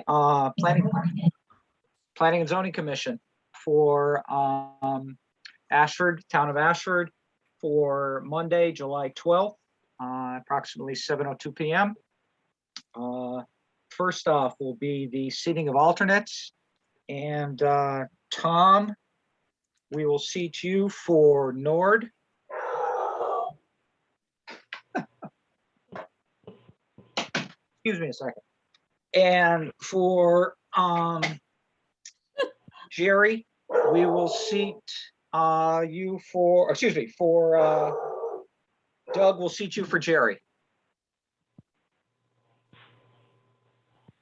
Planning and Zoning Commission for Ashford, Town of Ashford, for Monday, July 12th, approximately 7:02 p.m. First off will be the seating of alternates. And Tom, we will seat you for Nord. Excuse me a second. And for Jerry, we will seat you for, excuse me, for Doug, we'll seat you for Jerry.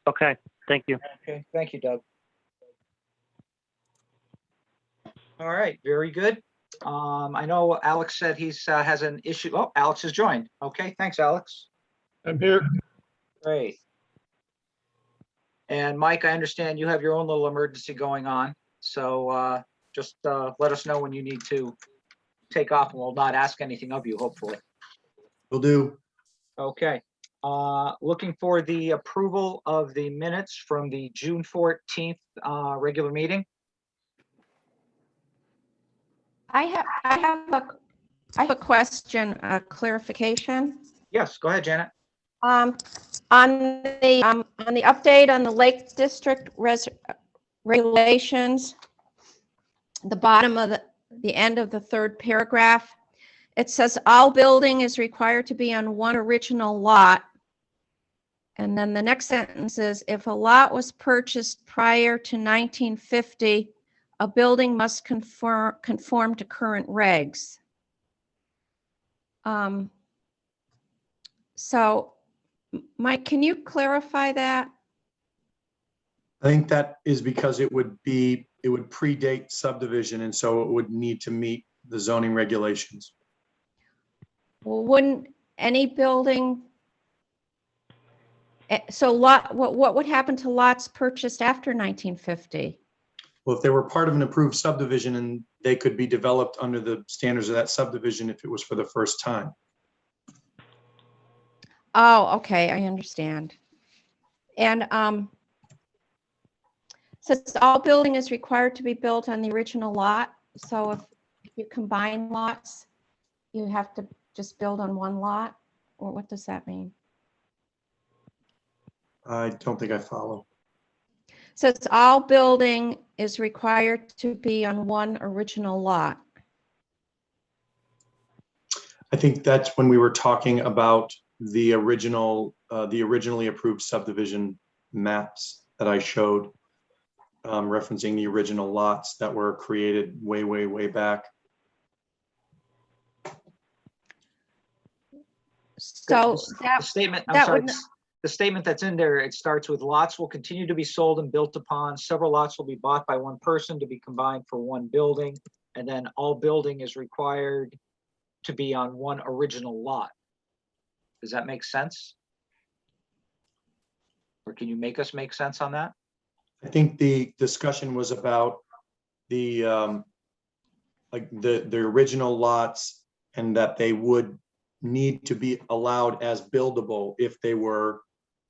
Okay, thank you. Okay, thank you, Doug. All right, very good. I know Alex said he's has an issue. Oh, Alex has joined. Okay, thanks, Alex. I'm here. Great. And Mike, I understand you have your own little emergency going on. So just let us know when you need to take off, and we'll not ask anything of you, hopefully. Will do. Okay. Looking for the approval of the minutes from the June 14th regular meeting. I have a question, a clarification. Yes, go ahead, Janet. On the update on the Lake District regulations, the bottom of the end of the third paragraph, it says all building is required to be on one original lot. And then the next sentence is, if a lot was purchased prior to 1950, a building must conform to current regs. So, Mike, can you clarify that? I think that is because it would predate subdivision, and so it would need to meet the zoning regulations. Well, wouldn't any building, so what would happen to lots purchased after 1950? Well, if they were part of an approved subdivision, and they could be developed under the standards of that subdivision if it was for the first time. Oh, okay, I understand. And since all building is required to be built on the original lot, so if you combine lots, you have to just build on one lot, or what does that mean? I don't think I follow. So it's all building is required to be on one original lot. I think that's when we were talking about the originally approved subdivision maps that I showed, referencing the original lots that were created way, way, way back. So The statement, I'm that sorry, would- the statement that's in there, it starts with lots will continue to be sold and built upon. Several lots will be bought by one person to be combined for one building. And then all building is required to be on one original lot. Does that make sense? Or can you make us make sense on that? I think the discussion was about the the original lots, and that they would need to be allowed as buildable if they were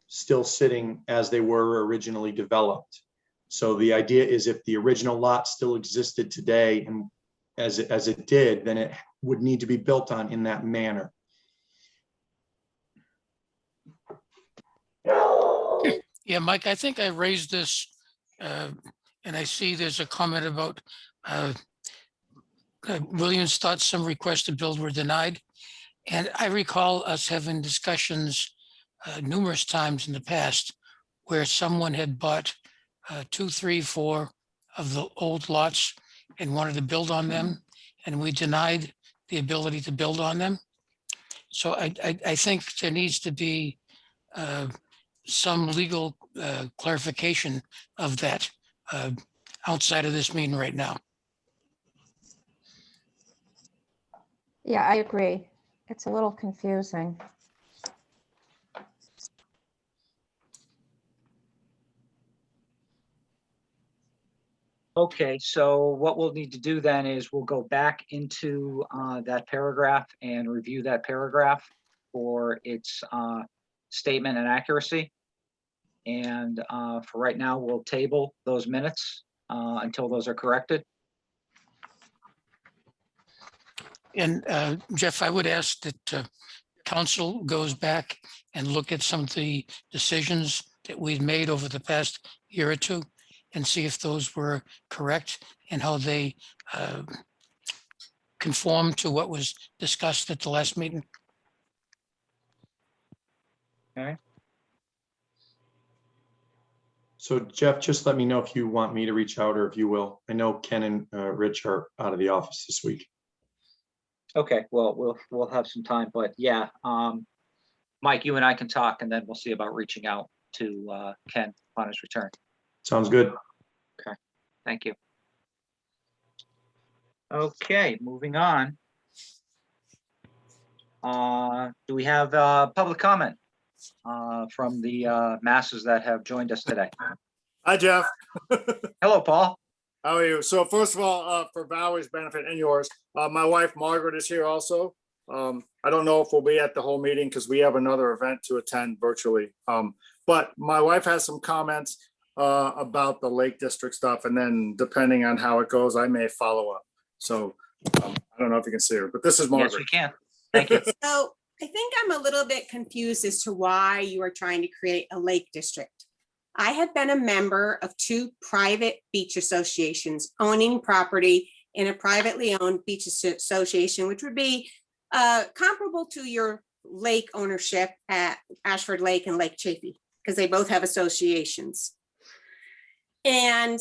still sitting as they were originally developed. So the idea is, if the original lot still existed today, and as it did, then it would need to be built on in that manner. Yeah, Mike, I think I raised this, and I see there's a comment about Williams thought some requests to build were denied. And I recall us having discussions numerous times in the past where someone had bought 2, 3, 4 of the old lots and wanted to build on them, and we denied the ability to build on them. So I think there needs to be some legal clarification of that outside of this meeting right now. Yeah, I agree. It's a little confusing. Okay, so what we'll need to do then is we'll go back into that paragraph and review that paragraph for its statement and accuracy. And for right now, we'll table those minutes until those are corrected. And Jeff, I would ask that council goes back and look at some of the decisions that we've made over the past year or two and see if those were correct and how they conform to what was discussed at the last meeting. So Jeff, just let me know if you want me to reach out or if you will. I know Ken and Rich are out of the office this week. Okay, well, we'll have some time, but yeah, Mike, you and I can talk, and then we'll see about reaching out to Ken upon his return. Sounds good. Thank you. Okay, moving on. Do we have public comment from the masses that have joined us today? Hi, Jeff. Hello, Paul. How are you? So first of all, for Valerie's benefit and yours, my wife Margaret is here also. I don't know if we'll be at the whole meeting because we have another event to attend virtually. But my wife has some comments about the Lake District stuff, and then depending on how it goes, I may follow up. So I don't know if you can see her, but this is Margaret. Yes, we can. Thank you. So I think I'm a little bit confused as to why you are trying to create a lake district. I have been a member of 2 private beach associations owning property in a privately owned beach association, which would be comparable to your lake ownership at Ashford Lake and Lake Chaffee, because they both have associations. And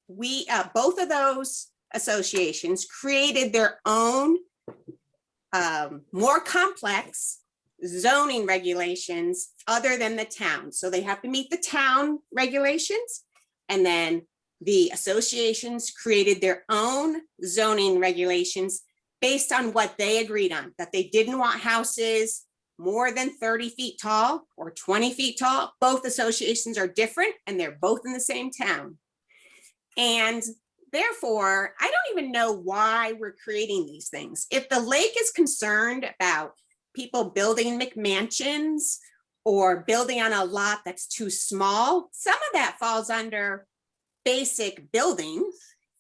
we, both of those associations created their own more complex zoning regulations other than the town. So they have to meet the town regulations. And then the associations created their own zoning regulations based on what they agreed on, that they didn't want houses more than 30 feet tall or 20 feet tall. Both associations are different and they're both in the same town. And therefore, I don't even know why we're creating these things. If the lake is concerned about people building McMansions or building on a lot that's too small, some of that falls under basic building,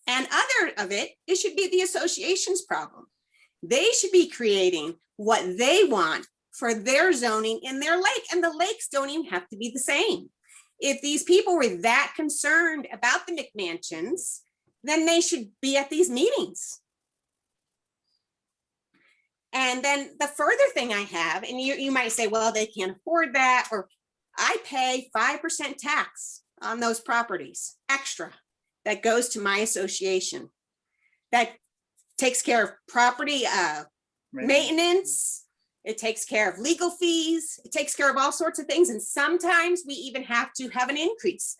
and other of it should be the association's problem. They should be creating what they want for their zoning in their lake, and the lakes don't even have to be the same. If these people were that concerned about the McMansions, then they should be at these meetings. And then the further thing I have, and you might say, well, they can't afford that, or I pay 5% tax on those properties extra that goes to my association. That takes care of property maintenance. It takes care of legal fees. It takes care of all sorts of things. And sometimes we even have to have an increase.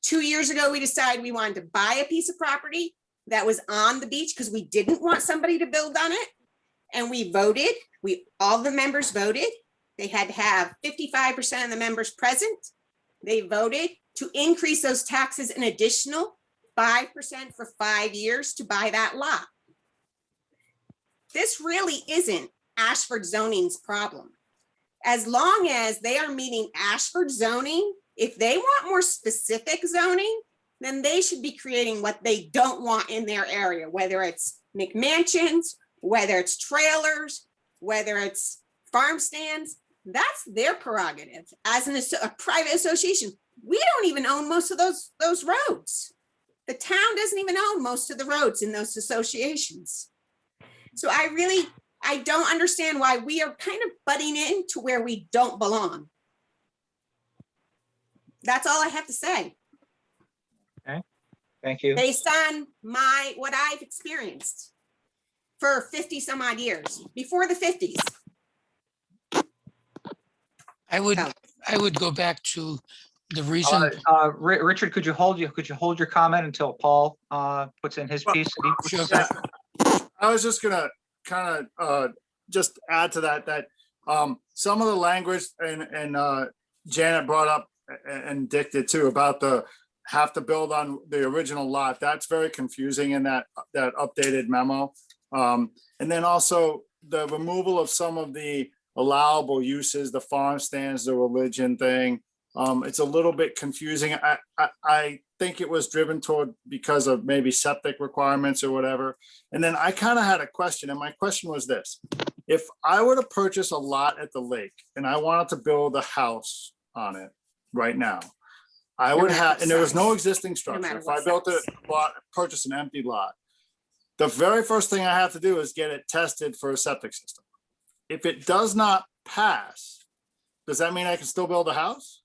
2 years ago, we decided we wanted to buy a piece of property that was on the beach because we didn't want somebody to build on it. And we voted, all the members voted. They had to have 55% of the members present. They voted to increase those taxes an additional 5% for 5 years to buy that lot. This really isn't Ashford zoning's problem. As long as they are meeting Ashford zoning, if they want more specific zoning, then they should be creating what they don't want in their area, whether it's McMansions, whether it's trailers, whether it's farm stands. That's their prerogative as a private association. We don't even own most of those roads. The town doesn't even own most of the roads in those associations. So I don't understand why we are kind of butting in to where we don't belong. That's all I have to say. Okay, thank you. Based on what I've experienced for 50 some odd years, before the 50s. I would go back to the reason. Richard, could you hold your comment until Paul puts in his piece? Sure. I was just gonna kind of just add to that some of the language and Janet brought up and Dick did too about the have to build on the original lot. That's very confusing in that updated memo. And then also the removal of some of the allowable uses, the farm stands, the religion thing. It's a little bit confusing. I think it was driven toward because of maybe septic requirements or whatever. And then I kind of had a question, and my question was this: if I were to purchase a lot at the lake and I wanted to build a house on it right now, I would matter have, and there was no size. existing structure. matter If what I built size. purchase an empty lot, the very first thing I have to do is get it tested for a septic system. If it does not pass, does that mean I can still build a house?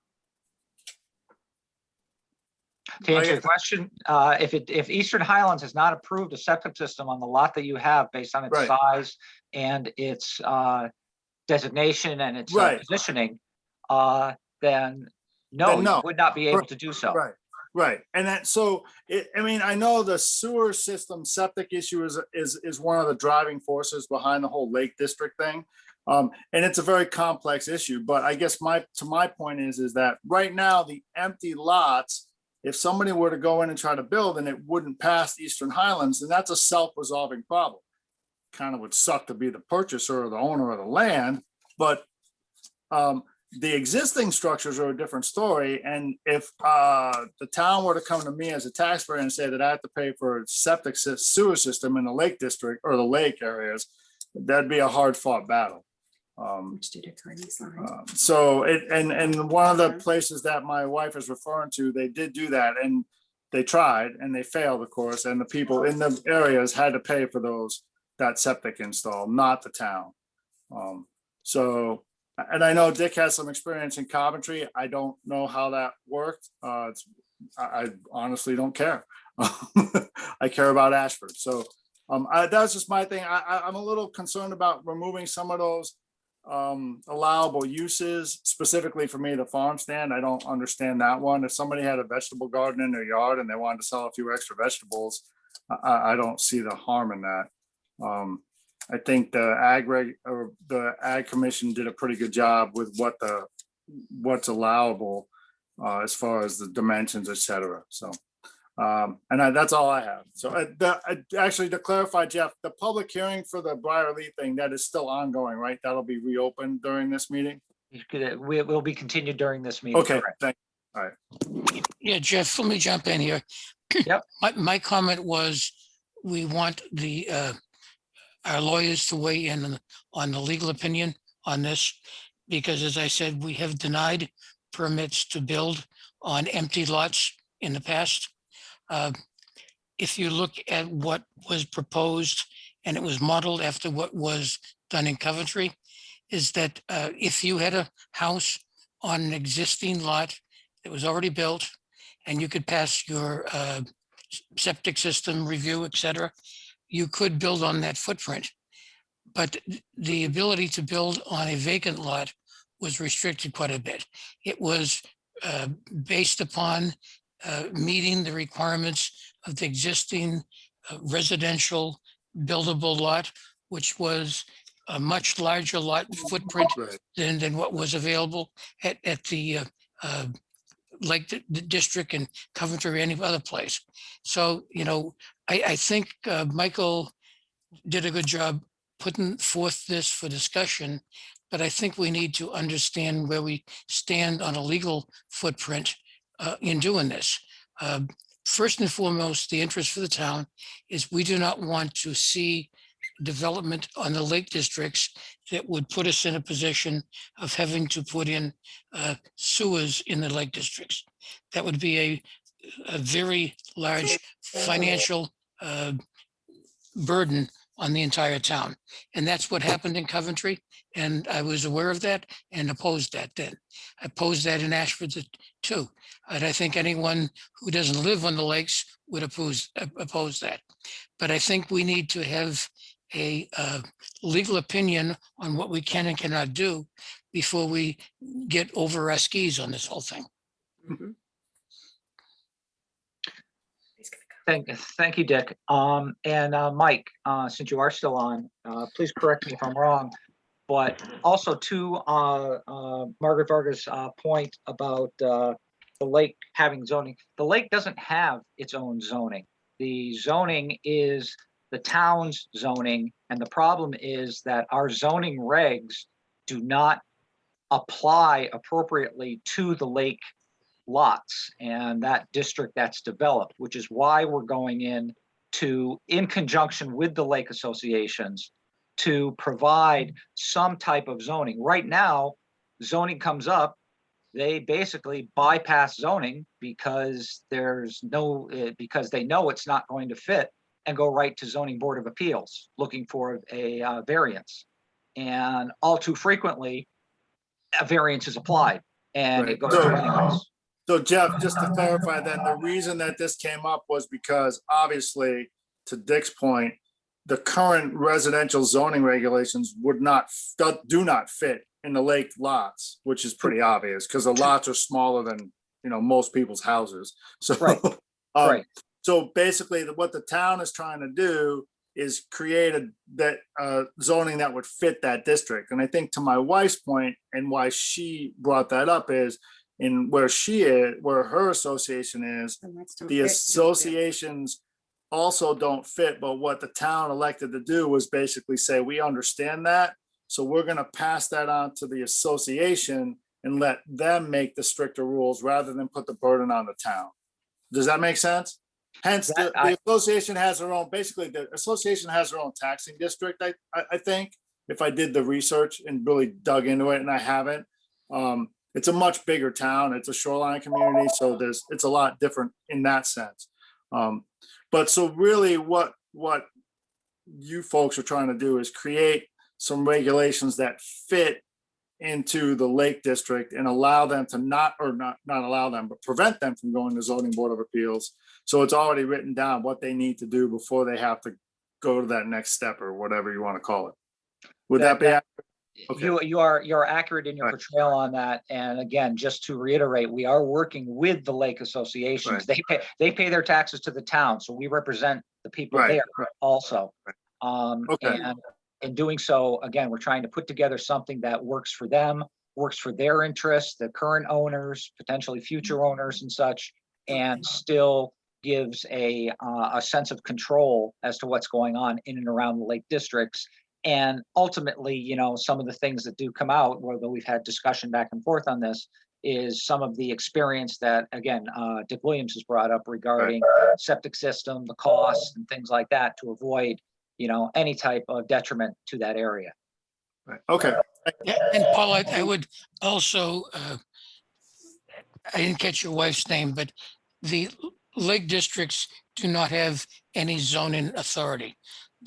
To answer your question, if Eastern Highlands has not approved a septic system on the lot that you have based on its Right. size and its designation and its Right. positioning, then no, Then no. you would not be able to do so. Right, right. And that, so, I mean, I know the sewer system septic issue is one of the driving forces behind the whole Lake District thing. And it's a very complex issue, but I guess my point is that right now, the empty lots, if somebody were to go in and try to build and it wouldn't pass Eastern Highlands, then that's a self-resolving problem. Kind of would suck to be the purchaser or the owner of the land, but the existing structures are a different story. And if the town were to come to me as a taxpayer and say that I have to pay for a septic sewer system in the Lake District or the lake areas, that'd be a hard fought battle. Which did occur in these lines. So and one of the places that my wife is referring to, they did do that, and they tried and they failed, of course, and the people in the areas had to pay for that septic install, not the town. So, and I know Dick has some experience in Coventry. I don't know how that worked. I honestly don't care. I care about Ashford. So that's just my thing. I'm a little concerned about removing some of those allowable uses, specifically for me, the farm stand. I don't understand that one. If somebody had a vegetable garden in their yard and they wanted to sell a few extra vegetables, I don't see the harm in that. I think the ag commission did a pretty good job with what's allowable as far as the dimensions, et cetera. So, that's all I have. So actually, to clarify, Jeff, the public hearing for the Briarly thing, that is still ongoing, right? That'll be reopened during this meeting? It will be continued during this meeting. Okay, correct. thank you. All right. Yeah, Jeff, let me jump in here. Yep. My comment was, we want our lawyers to weigh in on the legal opinion on this, because as I said, we have denied permits to build on empty lots in the past. If you look at what was proposed, and it was modeled after what was done in Coventry, is that if you had a house on an existing lot that was already built, and you could pass your septic system review, et cetera, you could build on that footprint. But the ability to build on a vacant lot was restricted quite a bit. It was based upon meeting the requirements of the existing residential buildable lot, which was a much larger lot footprint Right. than what was available at the Lake District and Coventry or any other place. So, I think Michael did a good job putting forth this for discussion, but I think we need to understand where we stand on a legal footprint in doing this. First and foremost, the interest for the town is we do not want to see development on the lake districts that would put us in a position of having to put in sewers in the lake districts. That would be a very large financial burden on the entire town. And that's what happened in Coventry. And I was aware of that and opposed that then. I opposed that in Ashford too. And I think anyone who doesn't live on the lakes would oppose that. But I think we need to have a legal opinion on what we can and cannot do before we get over our skis on this whole thing. Mhm. Thank you, Dick. And Mike, since you are still on, please correct me if I'm wrong, but also to Margaret Varga's point about the lake having zoning. The lake doesn't have its own zoning. The zoning is the town's zoning, and the problem is that our zoning regs do not apply appropriately to the lake lots and that district that's developed, which is why we're going in conjunction with the lake associations to provide some type of zoning. Right now, zoning comes up, they basically bypass zoning because because they know it's not going to fit, and go right to zoning board of appeals looking for a variance. And all too frequently, a variance is applied and it goes to anyways. So Jeff, just to clarify then, the reason that this came up was because obviously, to Dick's point, the current residential zoning regulations do not fit in the lake lots, which is pretty obvious because the lots are smaller than, most people's houses. So, Right. Right. So basically what the town is trying to do is create zoning that would fit that district. And I think to my wife's point and why she brought that up is in where her association is, the associations also don't fit, but what the town elected to do was basically say, we understand that. So we're going to pass that on to the association and let them make the stricter rules rather than put the burden on the town. Does that make sense? Hence, the association has their own, basically the association has their own taxing district, I think, if I did the research and really dug into it, and I haven't. It's a much bigger town. It's a shoreline community. So it's a lot different in that sense. But so really what you folks are trying to do is create some regulations that fit into the Lake District and allow them to not allow them, but prevent them from going to zoning board of appeals. So it's already written down what they need to do before they have to go to that next step or whatever you want to call it. Would that be accurate? Okay. You're accurate in your portrayal on that. And again, just to reiterate, we are working with the lake associations. They pay their taxes to the town, so we represent the people there also. And in doing so, again, we're trying to put together something that works for them, works for their interests, the current owners, potentially future owners and such, and still gives a sense of control as to what's going on in and around the lake districts. And ultimately, some of the things that do come out, although we've had discussion back and forth on this, is some of the experience that, again, Dick Williams has brought up regarding septic system, the costs and things like that to avoid, any type of detriment to that area. Right. Okay. Yeah, and Paul, I would also, I didn't catch your wife's name, but the lake districts do not have any zoning authority.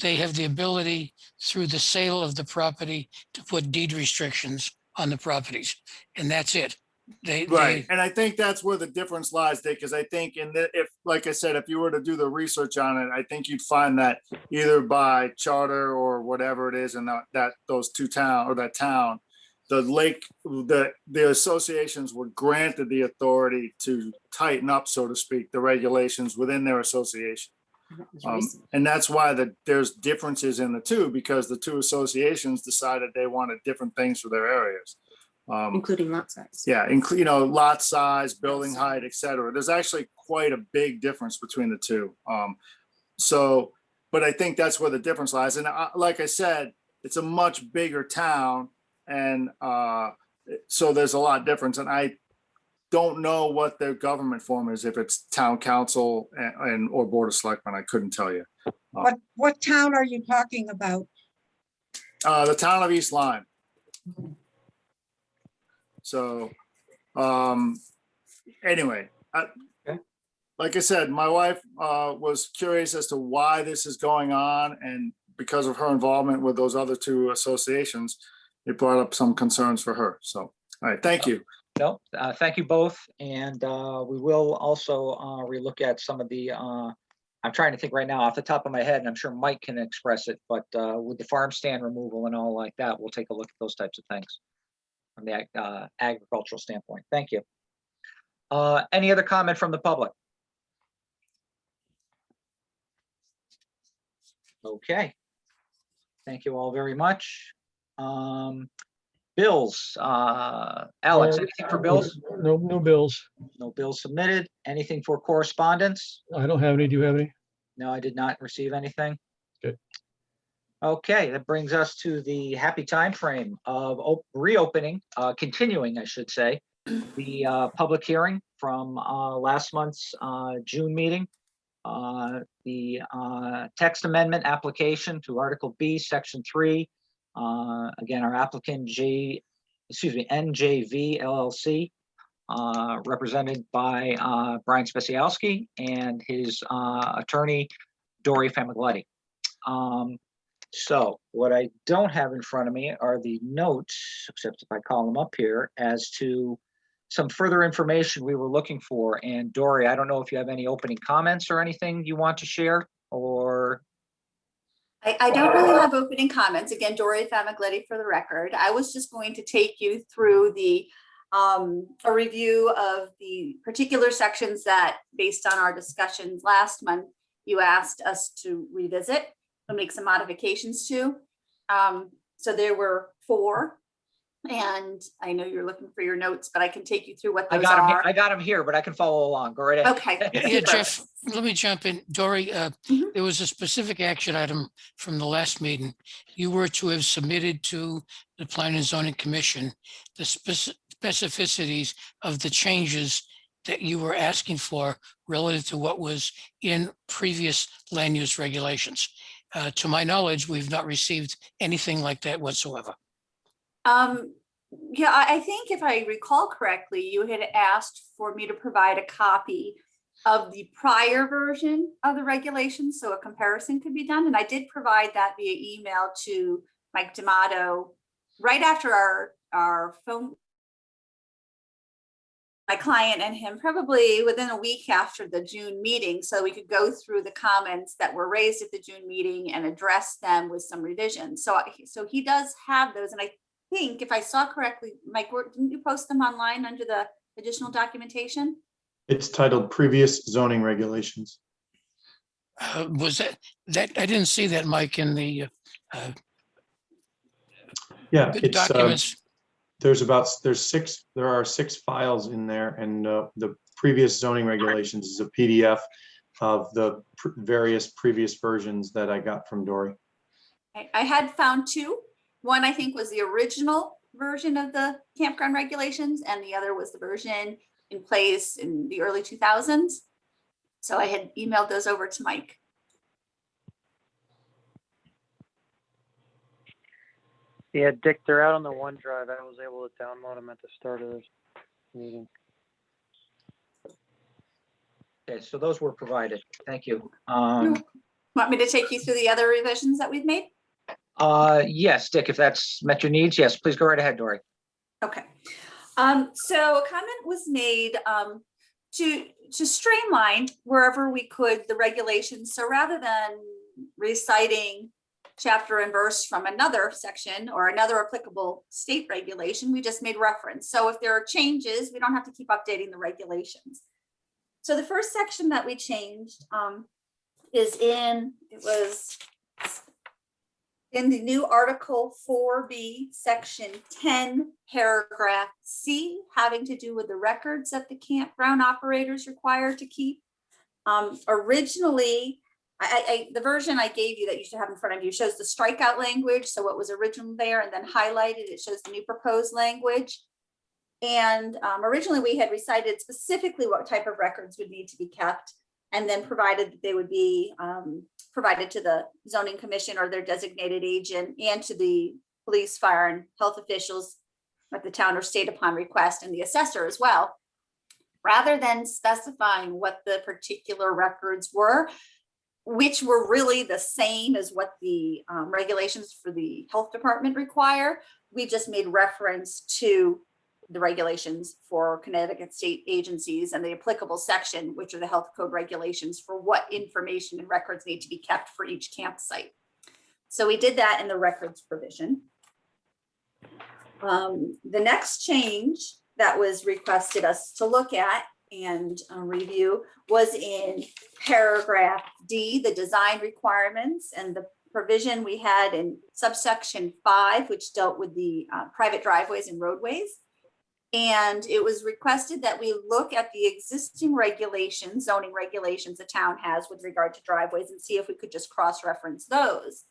They have the ability through the sale of the property to put deed restrictions on the properties, and that's it. And I think that's where the difference lies, Dick, because I think like I said, if you were to do the research on it, I think you'd find that either by charter or whatever it is in that town, the lake, the associations were granted the authority to tighten up, so to speak, the regulations within their association. And that's why there's differences in the two, because the two associations decided they wanted different things for their areas. Including lot size. Yeah, lot size, building height, et cetera. There's actually quite a big difference between the two. But I think that's where the difference lies. And like I said, it's a much bigger town. And so there's a lot of difference. And I don't know what their government form is, if it's town council or board of selectmen. I couldn't tell you. What town are you talking about? The town of East Lyme. So, anyway, like I said, my wife was curious as to why this is going on, and because of her involvement with those other two associations, it brought up some concerns for her. So, all right, thank you. No, thank you both. And we will also relook at some of the, I'm trying to think right now off the top of my head, and I'm sure Mike can express it, but with the farm stand removal and all like that, we'll take a look at those types of things from the agricultural standpoint. Thank you. Any other comment from the public? Okay. Thank you all very much. Bills, Alex, anything for bills? No bills. No bills submitted. Anything for correspondence? I don't have any. Do you have any? No, I did not receive anything. Good. Okay, that brings us to the happy time frame of reopening, continuing, I should say, the public hearing from last month's June meeting. The text amendment application to Article B, Section 3. Again, our applicant NJV LLC, represented by Brian Specialski and his attorney, Dory Famigletti. So what I don't have in front of me are the notes, except if I call them up here, as to some further information we were looking for. And Dory, I don't know if you have any opening comments or anything you want to share, or? I don't really have opening comments. Again, Dory Famigletti for the record. I was just going to take you through the a review of the particular sections that, based on our discussions last month, you asked us to revisit and make some modifications to. So there were 4. And I know you're looking for your notes, but I can take you through what those are. I got them here, but I can follow along. Go right ahead. Okay. Yeah, Jeff, let me jump in. Dory, Mhm. there was a specific action item from the last meeting. You were to have submitted to the Planning and Zoning Commission the specificities of the changes that you were asking for relative to what was in previous land use regulations. To my knowledge, we've not received anything like that whatsoever. Yeah, I think if I recall correctly, you had asked for me to provide a copy of the prior version of the regulations so a comparison could be done. And I did provide that via email to Mike D'Amato right after our phone. My client and him probably within a week after the June meeting, so we could go through the comments that were raised at the June meeting and address them with some revisions. So he does have those, and I think if I saw correctly, Mike, didn't you post them online under the additional documentation? It's titled Previous Zoning Regulations. Was that I didn't see that, Mike, in the Yeah, it's documents. there are 6 files in there, and the previous zoning regulations is a PDF of the various previous versions that I got from Dory. I had found 2. One, I think, was the original version of the campground regulations, and the other was the version in place in the early 2000s. So I had emailed those over to Mike. Yeah, Dick, they're out on the OneDrive. I was able to download them at the start of this meeting. Okay, so those were provided. Thank you. Want me to take you through the other revisions that we've made? Yes, Dick, if that's met your needs, yes, please go right ahead, Dory. Okay. So a comment was made to streamline wherever we could the regulations. So rather than reciting chapter and verse from another section or another applicable state regulation, we just made reference. So if there are changes, we don't have to keep updating the regulations. So the first section that we changed was in the new Article 4B, Section 10, Paragraph C, having to do with the records that the campground operators required to keep. Originally, the version I gave you that you should have in front of you shows the strikeout language. So what was originally there, and then highlighted, it shows the new proposed language. And originally we had recited specifically what type of records would need to be kept, and then provided that they would be provided to the zoning commission or their designated agent, and to the police, fire, and health officials at the town or state upon request, and the assessor as well. Rather than specifying what the particular records were, which were really the same as what the regulations for the health department require, we just made reference to the regulations for Connecticut state agencies and the applicable section, which are the health code regulations for what information and records need to be kept for each campsite. So we did that in the records provision. The next change that was requested us to look at and review was in paragraph D, the design requirements, and the provision we had in subsection 5, which dealt with the private driveways and roadways. And it was requested that we look at the existing regulations, zoning regulations the town has with regard to driveways, and see if we could just cross-reference those.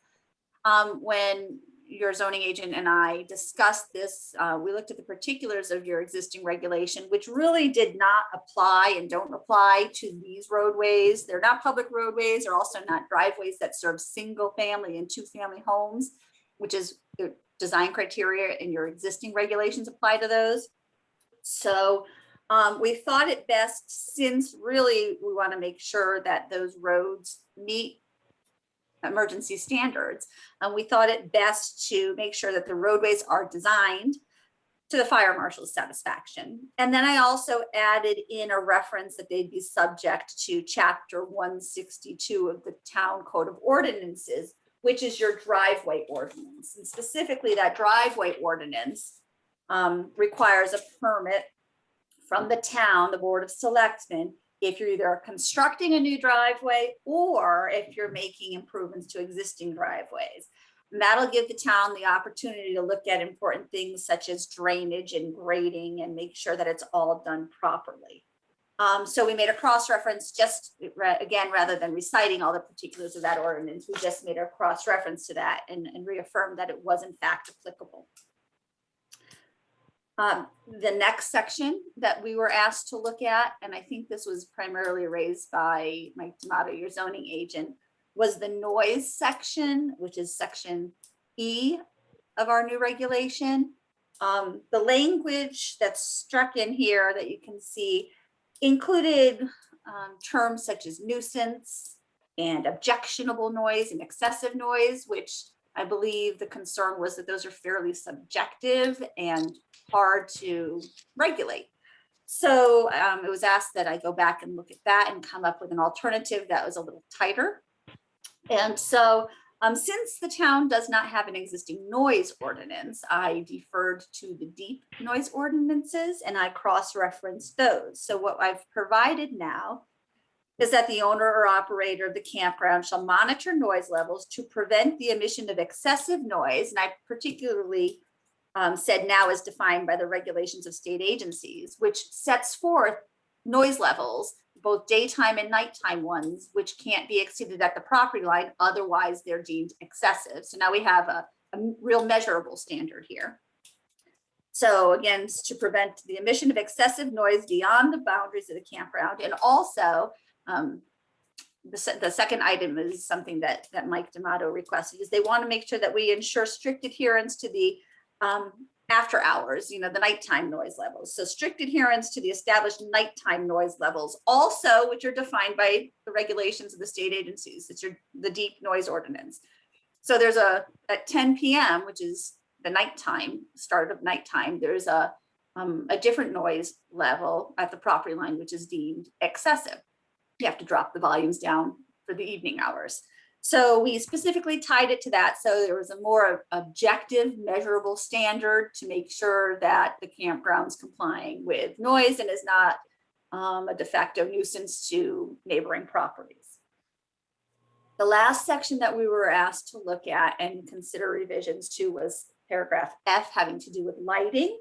when your zoning agent and I discussed this, we looked at the particulars of your existing regulation, which really did not apply and don't apply to these roadways. They're not public roadways. They're also not driveways that serve single family and two family homes, which is the design criteria in your existing regulations apply to those. So we thought it best, since really we want to make sure that those roads meet emergency standards. We thought it best to make sure that the roadways are designed to the fire marshal's satisfaction. And then I also added in a reference that they'd be subject to chapter 162 of the Town Code of Ordinances, which is your driveway ordinance. And specifically that driveway ordinance requires a permit from the town, the Board of Selectmen, if you're either constructing a new driveway or if you're making improvements to existing driveways. And that'll give the town the opportunity to look at important things such as drainage and grading and make sure that it's all done properly. So we made a cross-reference, just again, rather than reciting all the particulars of that ordinance, we just made a cross-reference to that and reaffirmed that it was in fact applicable. The next section that we were asked to look at, and I think this was primarily raised by Mike D'Amato, your zoning agent, was the noise section, which is section E of our new regulation. The language that's struck in here that you can see included terms such as nuisance and objectionable noise and excessive noise, which I believe the concern was that those are fairly subjective and hard to regulate. So it was asked that I go back and look at that and come up with an alternative that was a little tighter. And so since the town does not have an existing noise ordinance, I deferred to the deep noise ordinances and I cross-referenced those. So what I've provided now is that the owner or operator of the campground shall monitor noise levels to prevent the emission of excessive noise. And I particularly said now is defined by the regulations of state agencies, which sets forth noise levels, both daytime and nighttime ones, which can't be exceeded at the property line, otherwise they're deemed excessive. So now we have a real measurable standard here. So again, to prevent the emission of excessive noise beyond the boundaries of the campground. And also, the second item is something that Mike D'Amato requested, is they want to make sure that we ensure strict adherence to the after hours, the nighttime noise levels. So strict adherence to the established nighttime noise levels, also, which are defined by the regulations of the state agencies. It's the deep noise ordinance. So there's at 10 p.m., which is the nighttime, start of nighttime, there's a different noise level at the property line, which is deemed excessive. You have to drop the volumes down for the evening hours. So we specifically tied it to that. So there was a more objective, measurable standard to make sure that the campground's complying with noise and is not a de facto nuisance to neighboring properties. The last section that we were asked to look at and consider revisions to was paragraph F, having to do with lighting.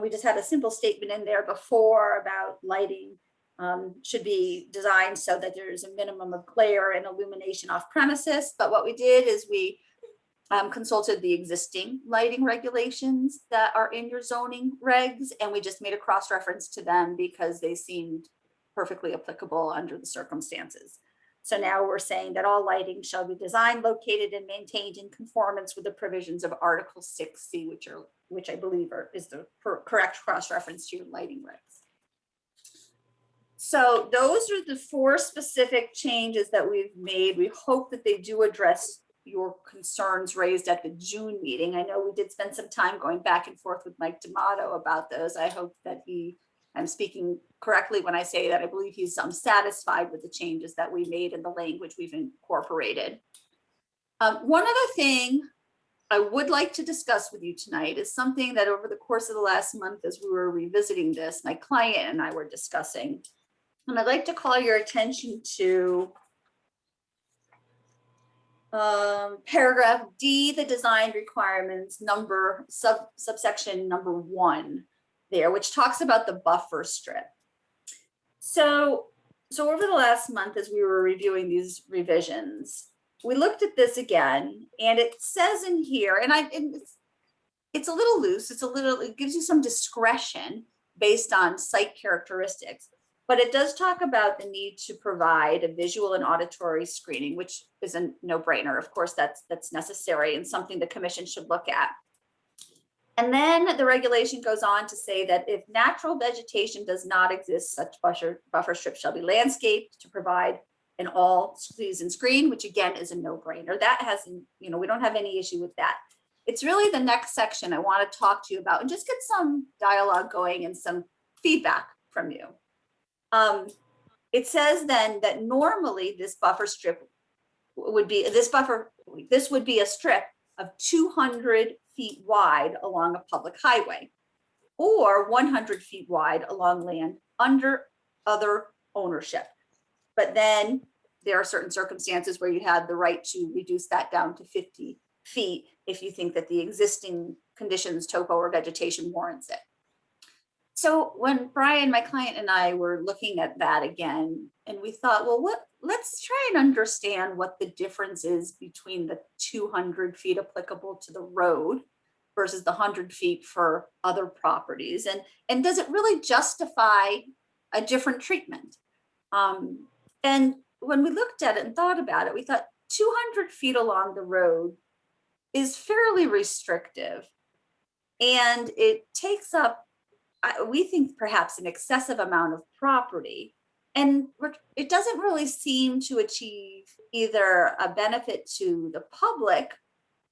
We just had a simple statement in there before about lighting should be designed so that there's a minimum of glare and illumination off premises. But what we did is we consulted the existing lighting regulations that are in your zoning regs, and we just made a cross-reference to them because they seemed perfectly applicable under the circumstances. So now we're saying that all lighting shall be designed, located, and maintained in conformance with the provisions of Article 6C, which I believe is the correct cross-reference to your lighting regs. So those are the 4 specific changes that we've made. We hope that they do address your concerns raised at the June meeting. I know we did spend some time going back and forth with Mike D'Amato about those. I hope that I'm speaking correctly when I say that I believe he's satisfied with the changes that we made and the language we've incorporated. One other thing I would like to discuss with you tonight is something that over the course of the last month, as we were revisiting this, my client and I were discussing. And I'd like to call your attention to paragraph D, the design requirements subsection number 1 there, which talks about the buffer strip. So over the last month, as we were reviewing these revisions, we looked at this again, and it says in here, and it's a little loose, it gives you some discretion based on site characteristics. But it does talk about the need to provide a visual and auditory screening, which is a no-brainer. Of course, that's necessary and something the commission should look at. And then the regulation goes on to say that if natural vegetation does not exist, such buffer strips shall be landscaped to provide an all-season screen, which again is a no-brainer. That hasn't, we don't have any issue with that. It's really the next section I want to talk to you about and just get some dialogue going and some feedback from you. It says then that normally this buffer strip would be, this would be a strip of 200 feet wide along a public highway or 100 feet wide along land under other ownership. But then there are certain circumstances where you have the right to reduce that down to 50 feet if you think that the existing conditions, topo or vegetation warrants it. So when Brian, my client, and I were looking at that again, and we thought, well, let's try and understand what the difference is between the 200 feet applicable to the road versus the 100 feet for other properties. And does it really justify a different treatment? And when we looked at it and thought about it, we thought 200 feet along the road is fairly restrictive. And it takes up, we think, perhaps an excessive amount of property. And it doesn't really seem to achieve either a benefit to the public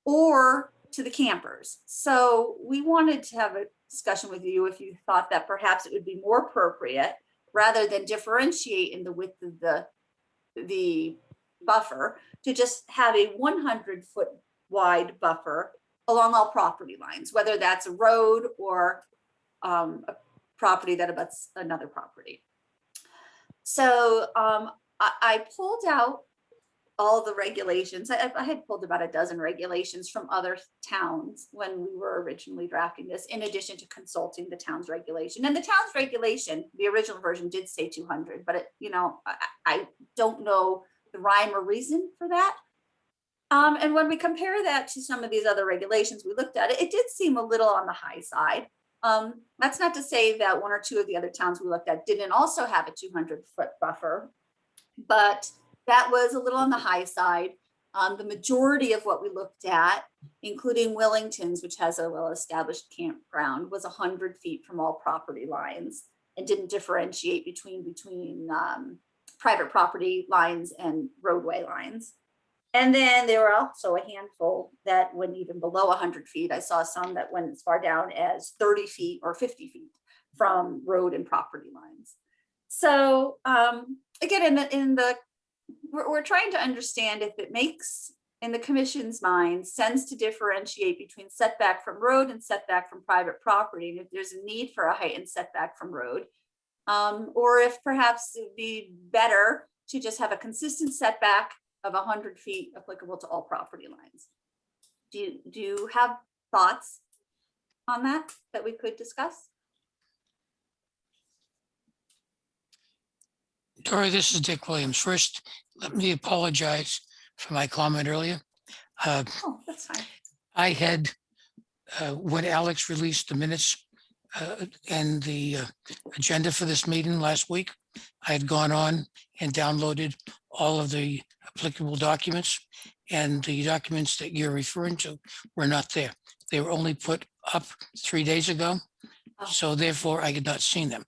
or to the campers. So we wanted to have a discussion with you if you thought that perhaps it would be more appropriate, rather than differentiate in the width of the buffer, to just have a 100-foot wide buffer along all property lines, whether that's a road or a property that abuts another property. So I pulled out all the regulations. I had pulled about a dozen regulations from other towns when we were originally drafting this, in addition to consulting the town's regulation. And the town's regulation, the original version, did say 200, but I don't know the rhyme or reason for that. And when we compare that to some of these other regulations we looked at, it did seem a little on the high side. That's not to say that one or two of the other towns we looked at didn't also have a 200-foot buffer, but that was a little on the high side. The majority of what we looked at, including Wellington's, which has a well-established campground, was 100 feet from all property lines and didn't differentiate between private property lines and roadway lines. And then there were also a handful that went even below 100 feet. I saw some that went as far down as 30 feet or 50 feet from road and property lines. So again, we're trying to understand if it makes, in the commission's mind, sense to differentiate between setback from road and setback from private property, and if there's a need for a heightened setback from road, or if perhaps it'd be better to just have a consistent setback of 100 feet applicable to all property lines. Do you have thoughts on that we could discuss? Dory, this is Dick Williams. First, let me apologize for my comment earlier. Oh, that's fine. I had, when Alex released the minutes and the agenda for this meeting last week, I had gone on and downloaded all of the applicable documents, and the documents that you're referring to were not there. They were only put up 3 days ago, so therefore I had not seen them.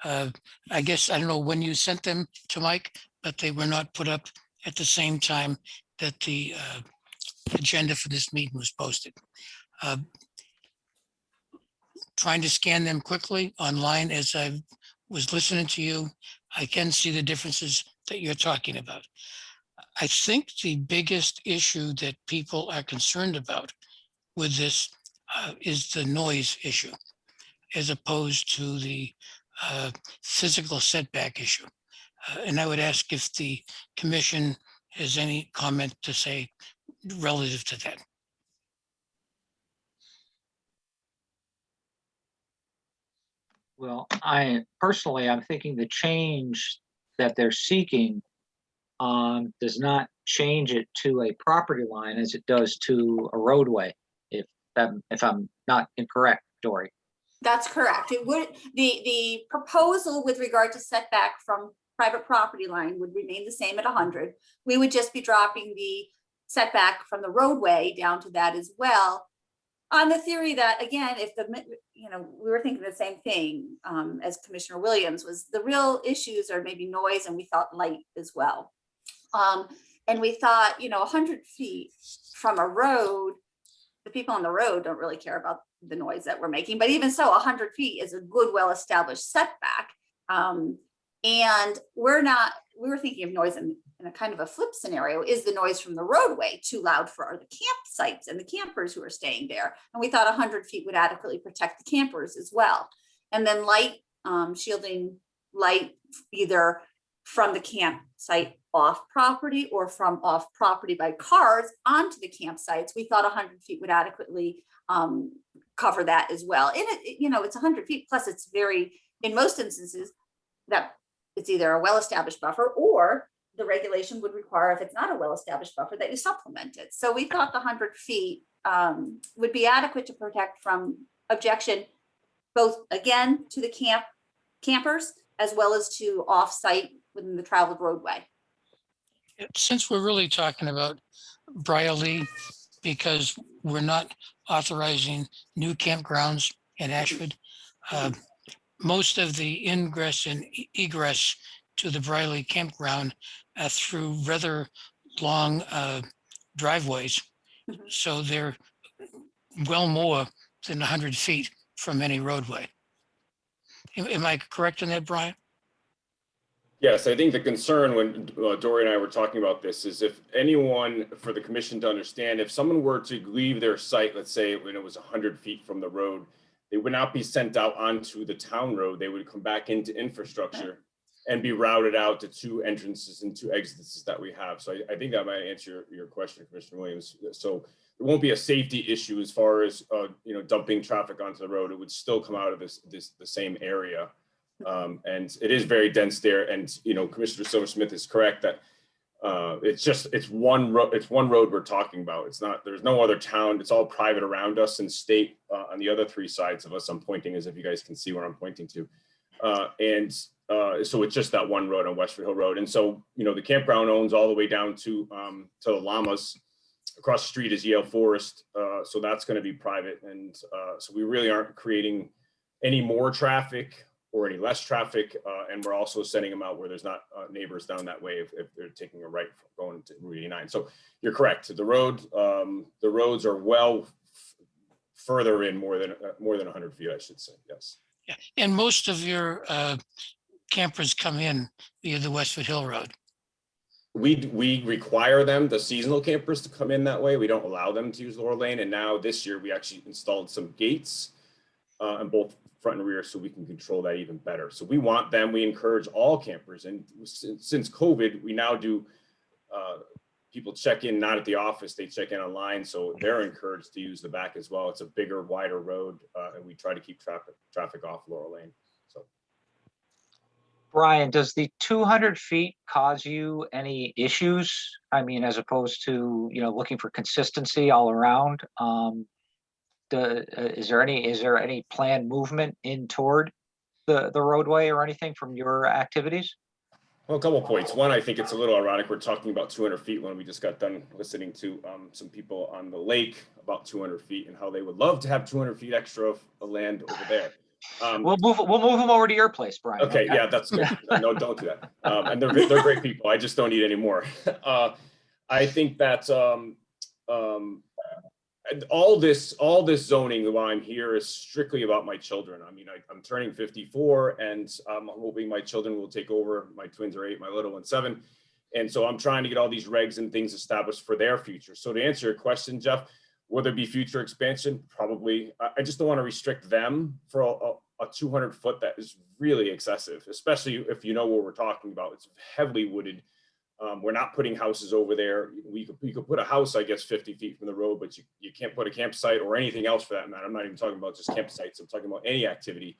I guess, I don't know when you sent them to Mike, but they were not put up at the same time that the agenda for this meeting was posted. Trying to scan them quickly online as I was listening to you, I can see the differences that you're talking about. I think the biggest issue that people are concerned about with this is the noise issue, as opposed to the physical setback issue. And I would ask if the commission has any comment to say relative to that. Well, I'm thinking the change that they're seeking does not change it to a property line as it does to a roadway, if I'm not incorrect, Dory. That's correct. It would, the proposal with regard to setback from private property line would remain the same at 100. We would just be dropping the setback from the roadway down to that as well. On the theory that, again, if we were thinking the same thing as Commissioner Williams, was the real issues are maybe noise, and we thought light as well. And we thought, 100 feet from a road, the people on the road don't really care about the noise that we're making, but even so, 100 feet is a good, well-established setback. And we were thinking of noise in a kind of a flip scenario. Is the noise from the roadway too loud for the campsites and the campers who are staying there? And we thought 100 feet would adequately protect the campers as well. And then light, shielding light either from the campsite off property or from off property by cars onto the campsites. We thought 100 feet would adequately cover that as well. And it's 100 feet plus it's in most instances that it's either a well-established buffer or the regulation would require, if it's not a well-established buffer, that you supplement it. So we thought the 100 feet would be adequate to protect from objection, both again to the campers as well as to off-site within the traveled roadway. Since we're really talking about Briley, because we're not authorizing new campgrounds in Ashford, most of the ingress and egress to the Briley campground through rather long driveways. So they're well more than 100 feet from any roadway. Am I correct in that, Brian? Yes, I think the concern when Dory and I were talking about this is if anyone, for the commission to understand, if someone were to leave their site, let's say when it was 100 feet from the road, they would not be sent out onto the town road. They would come back into infrastructure and be routed out to 2 entrances and 2 exits that we have. So I think that might answer your question, Commissioner Williams. So there won't be a safety issue as far as dumping traffic onto the road. It would still come out of the same area. And it is very dense there. And Commissioner Silversmith is correct that it's one road we're talking about. There's no other town. It's all private around us and state on the other 3 sides of us. I'm pointing as if you guys can see where I'm pointing to. So it's just that one road on Westford Hill Road. And so, the campground owns all the way down to the Llamas. Across the street is Yale Forest. So that's going to be private. And so we really aren't creating any more traffic or any less traffic. And we're also sending them out where there's not neighbors down that way if they're taking a right going to Route 89. So you're correct. The roads are well further in more than 100 feet, I should say. Yes. Yeah. And most of your campers come in via the Westford Hill Road. We require them, the seasonal campers, to come in that way. We don't allow them to use Laurel Lane. And now this year we actually installed some gates on both front and rear so we can control that even better. So we want them, we encourage all campers. And since COVID, we now do, people check in, not at the office, they check in online. So they're encouraged to use the back as well. It's a bigger, wider road. And we try to keep traffic off Laurel Lane. So. Brian, does the 200 feet cause you any issues? I mean, as opposed to, looking for consistency all around? Is there any planned movement in toward the roadway or anything from your activities? Well, a couple of points. One, I think it's a little ironic. We're talking about 200 feet when we just got done listening to some people on the lake about 200 feet and how they would love to have 200 feet extra of land over there. We'll move them over to your place, Brian. Okay, yeah, that's good. No, don't do that. And they're great people. I just don't need any more. I think that all this zoning while I'm here is strictly about my children. I mean, I'm turning 54 and I'm hoping my children will take over. My twins are 8, my little one's 7. And so I'm trying to get all these regs and things established for their future. So to answer your question, Jeff, will there be future expansion? Probably. I just don't want to restrict them for a 200 foot that is really excessive, especially if you know what we're talking about. It's heavily wooded. We're not putting houses over there. We could put a house, I guess, 50 feet from the road, but you can't put a campsite or anything else for that matter. I'm not even talking about just campsites. I'm talking about any activity.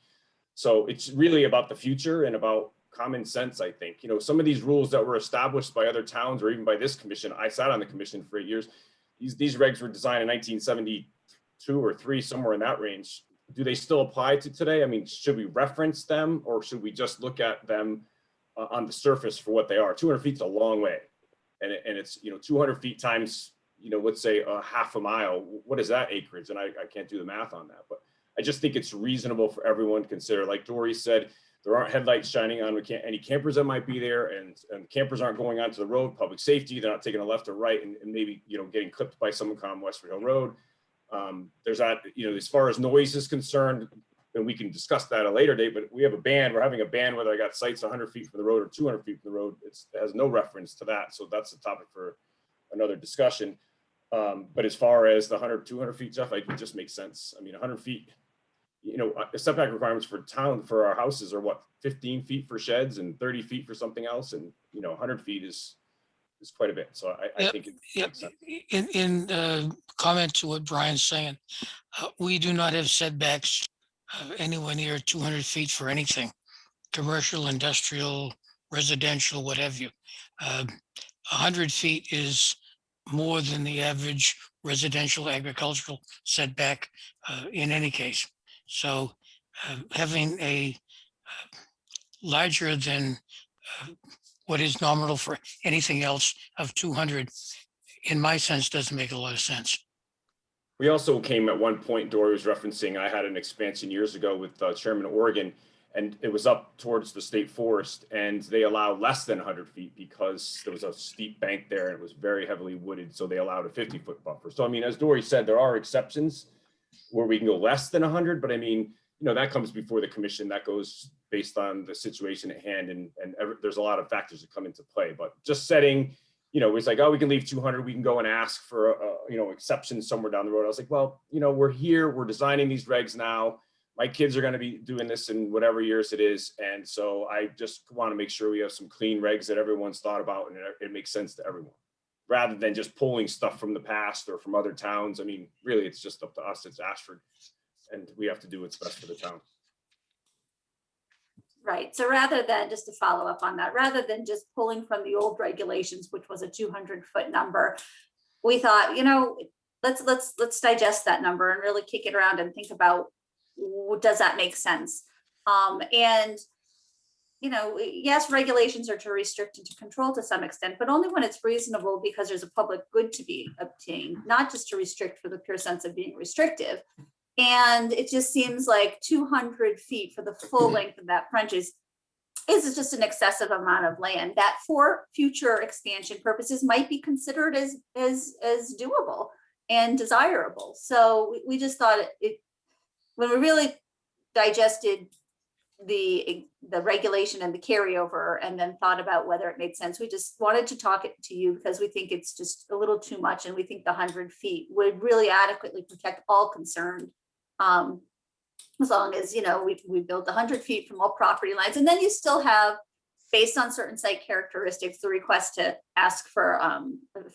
So it's really about the future and about common sense, I think. You know, some of these rules that were established by other towns or even by this commission, I sat on the commission for 8 years. These regs were designed in 1972 or 3, somewhere in that range. Do they still apply to today? I mean, should we reference them or should we just look at them on the surface for what they are? 200 feet is a long way. And it's, you know, 200 feet times, you know, let's say a half a mile. What is that acreage? And I can't do the math on that, but I just think it's reasonable for everyone to consider. Like Dory said, there aren't headlights shining on any campers that might be there, and campers aren't going onto the road, public safety, they're not taking a left or right and maybe, you know, getting clipped by someone on Westford Hill Road. There's that, you know, as far as noise is concerned, and we can discuss that at a later date, but we have a ban, we're having a ban whether I got sites 100 feet from the road or 200 feet from the road. It has no reference to that. So that's a topic for another discussion. But as far as the 100, 200 feet, Jeff, it just makes sense. I mean, 100 feet, you know, setback requirements for our houses are what, 15 feet for sheds and 30 feet for something else. And, you know, 100 feet is quite a bit. So I think it makes sense. In comment to what Brian's saying, we do not have setbacks anywhere near 200 feet for anything, commercial, industrial, residential, what have you. 100 feet is more than the average residential agricultural setback in any case. So having a larger than what is nominal for anything else of 200, in my sense, doesn't make a lot of sense. We also came at one point, Dory was referencing, I had an expansion years ago with Chairman Oregon, and it was up towards the state forest, and they allow less than 100 feet because there was a steep bank there and it was very heavily wooded. So they allowed a 50-foot buffer. So, I mean, as Dory said, there are exceptions where we can go less than 100, but I mean, you know, that comes before the commission. That goes based on the situation at hand, and there's a lot of factors that come into play. But just setting, you know, it's like, oh, we can leave 200. We can go and ask for, you know, exceptions somewhere down the road. I was like, well, you know, we're here. We're designing these regs now. My kids are going to be doing this in whatever years it is, and so I just want to make sure we have some clean regs that everyone's thought about and it makes sense to everyone, rather than just pulling stuff from the past or from other towns. I mean, really, it's just up to us. It's Ashford, and we have to do what's best for the town. Right. So rather than, just to follow up on that, rather than just pulling from the old regulations, which was a 200-foot number, we thought, you know, let's digest that number and really kick it around and think about, does that make sense? And, you know, yes, regulations are to restrict and to control to some extent, but only when it's reasonable because there's a public good to be obtained, not just to restrict for the pure sense of being restrictive. And it just seems like 200 feet for the full length of that frontage is just an excessive amount of land that for future expansion purposes might be considered as doable and desirable. So we just thought it when we really digested the regulation and the carryover and then thought about whether it made sense, we just wanted to talk it to you because we think it's just a little too much, and we think the 100 feet would really adequately protect all concerned. As long as, you know, we build 100 feet from all property lines, and then you still have, based on certain site characteristics, the request to ask for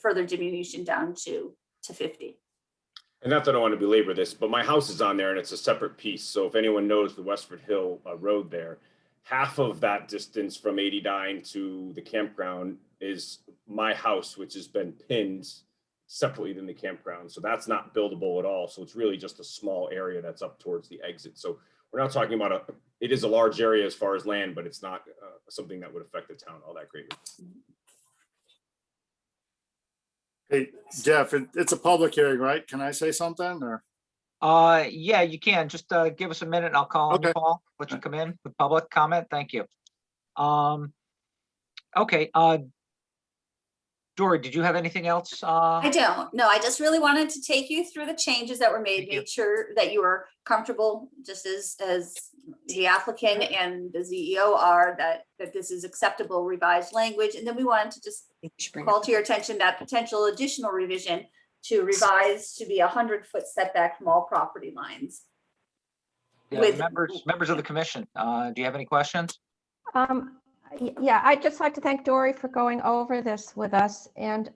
further diminution down to 50. And not that I want to belabor this, but my house is on there and it's a separate piece. So if anyone knows the Westford Hill Road there, half of that distance from 89 to the campground is my house, which has been pinned separately than the campground. So that's not buildable at all. So it's really just a small area that's up towards the exit. So we're not talking about it is a large area as far as land, but it's not something that would affect the town all that greatly. Hey, Jeff, it's a public hearing, right? Can I say something or? Yeah, you can. Just give us a minute and I'll call on you, Okay. Paul. Let you come in with public comment. Thank you. Okay, Dory, did you have anything else? I don't. No, I just really wanted to take you through the changes that were made, Thank you. make sure that you were comfortable, just as the applicant and the CEO are, that this is acceptable revised language. And then we wanted to just call to your attention that potential additional revision to revise to be 100-foot setback from all property lines. Yeah, with- members of the commission, do you have any questions? Yeah, I'd just like to thank Dory for going over this with us. And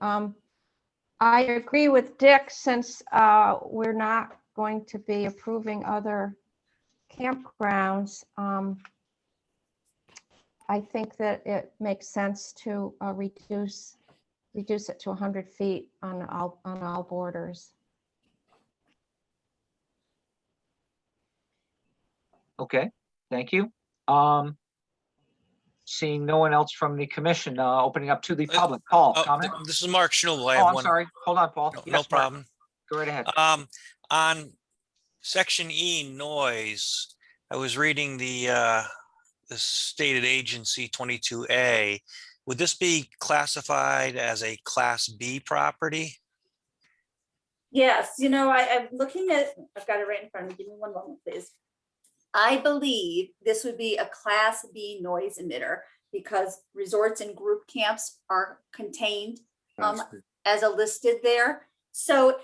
I agree with Dick, since we're not going to be approving other campgrounds. I think that it makes sense to reduce it to 100 feet on all borders. Okay, thank you. Seeing no one else from the commission, opening up to the public. Paul, comment? This is Mark Schnubel. I Oh, have I'm one. sorry. Hold on, Paul. No Yes, Mark, problem. go right ahead. On section E, noise, I was reading the stated agency 22A. Would this be classified as a Class B property? Yes, I'm looking at, I've got it right in front of me. Give me one moment, please. I believe this would be a Class B noise emitter because resorts and group camps are contained as a listed there. So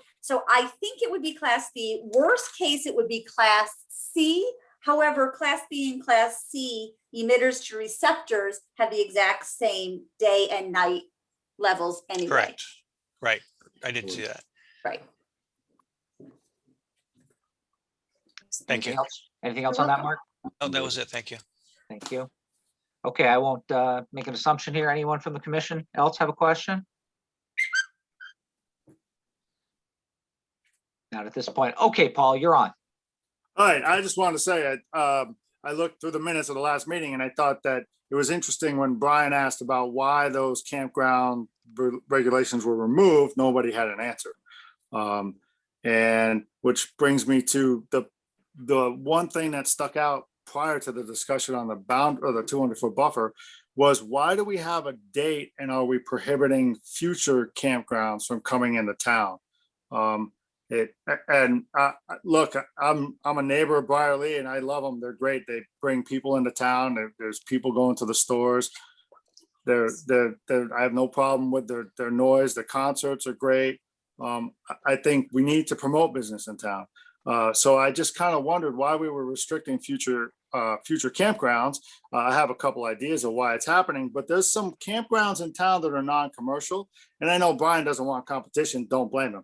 I think it would be Class B. Worst case, it would be Class C. However, Class B and Class C emitters to receptors have the exact same day and night levels anyway. Correct. Right. I did see that. Right. Thank you. Anything else on that, Mark? Oh, that was it. Thank you. Thank you. Okay, I won't make an assumption here. Anyone from the commission else have a question? Not at this point. Okay, Paul, you're on. All right, I just wanted to say, I looked through the minutes of the last meeting and I thought that it was interesting when Brian asked about why those campground regulations were removed, nobody had an answer. And which brings me to the one thing that stuck out prior to the discussion on the the 200-foot buffer was, why do we have a date and are we prohibiting future campgrounds from coming into town? Look, I'm a neighbor of Briarlee and I love them. They're great. They bring people into town. There's people going to the stores. I have no problem with their noise. The concerts are great. I think we need to promote business in town. So I just kind of wondered why we were restricting future campgrounds. I have a couple ideas of why it's happening, but there's some campgrounds in town that are non-commercial. And I know Brian doesn't want competition. Don't blame him.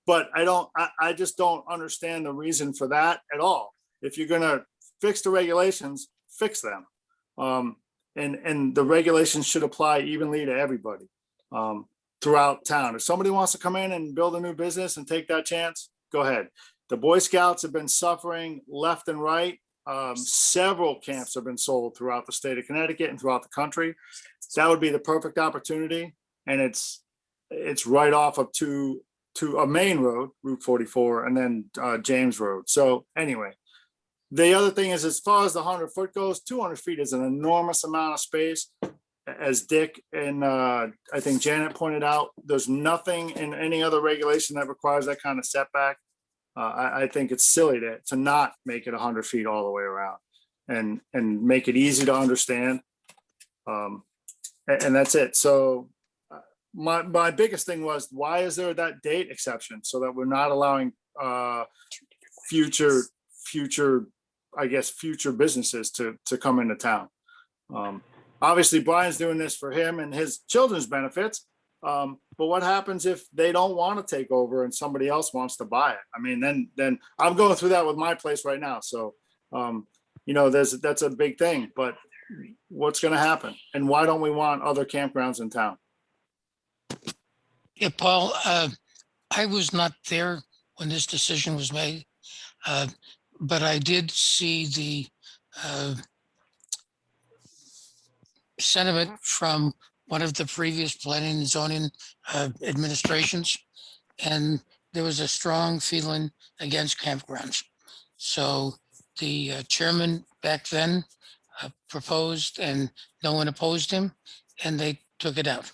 But I just don't understand the reason for that at all. If you're gonna fix the regulations, fix them. And the regulations should apply evenly to everybody throughout town. If somebody wants to come in and build a new business and take that chance, go ahead. The Boy Scouts have been suffering left and right. Several camps have been sold throughout the state of Connecticut and throughout the country. That would be the perfect opportunity. And it's right off of to a main road, Route 44, and then James Road. So anyway, the other thing is, as far as the 100-foot goes, 200 feet is an enormous amount of space. As Dick and I think Janet pointed out, there's nothing in any other regulation that requires that kind of setback. I think it's silly to not make it 100 feet all the way around and make it easy to understand. And that's it. So my biggest thing was, why is there that date exception so that we're not allowing future businesses to come into town? Obviously Brian's doing this for him and his children's benefits. But what happens if they don't want to take over and somebody else wants to buy it? I mean, then I'm going through that with my place right now. So, that's a big thing, but what's going to happen? And why don't we want other campgrounds in town? Yeah, Paul, I was not there when this decision was made, but I did see the sentiment from one of the previous planning and zoning administrations, and there was a strong feeling against campgrounds. So the chairman back then proposed, and no one opposed him, and they took it out.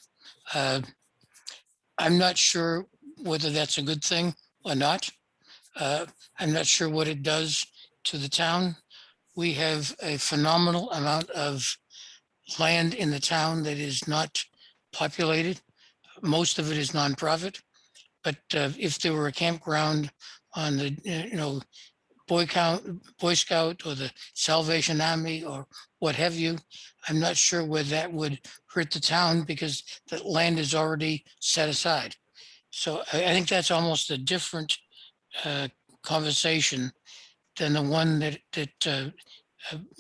I'm not sure whether that's a good thing or not. I'm not sure what it does to the town. We have a phenomenal amount of land in the town that is not populated. Most of it is nonprofit. But if there were a campground on the, Boy Scout or the Salvation Army or what have you, I'm not sure whether that would hurt the town because the land is already set aside. So I think that's almost a different conversation than the one that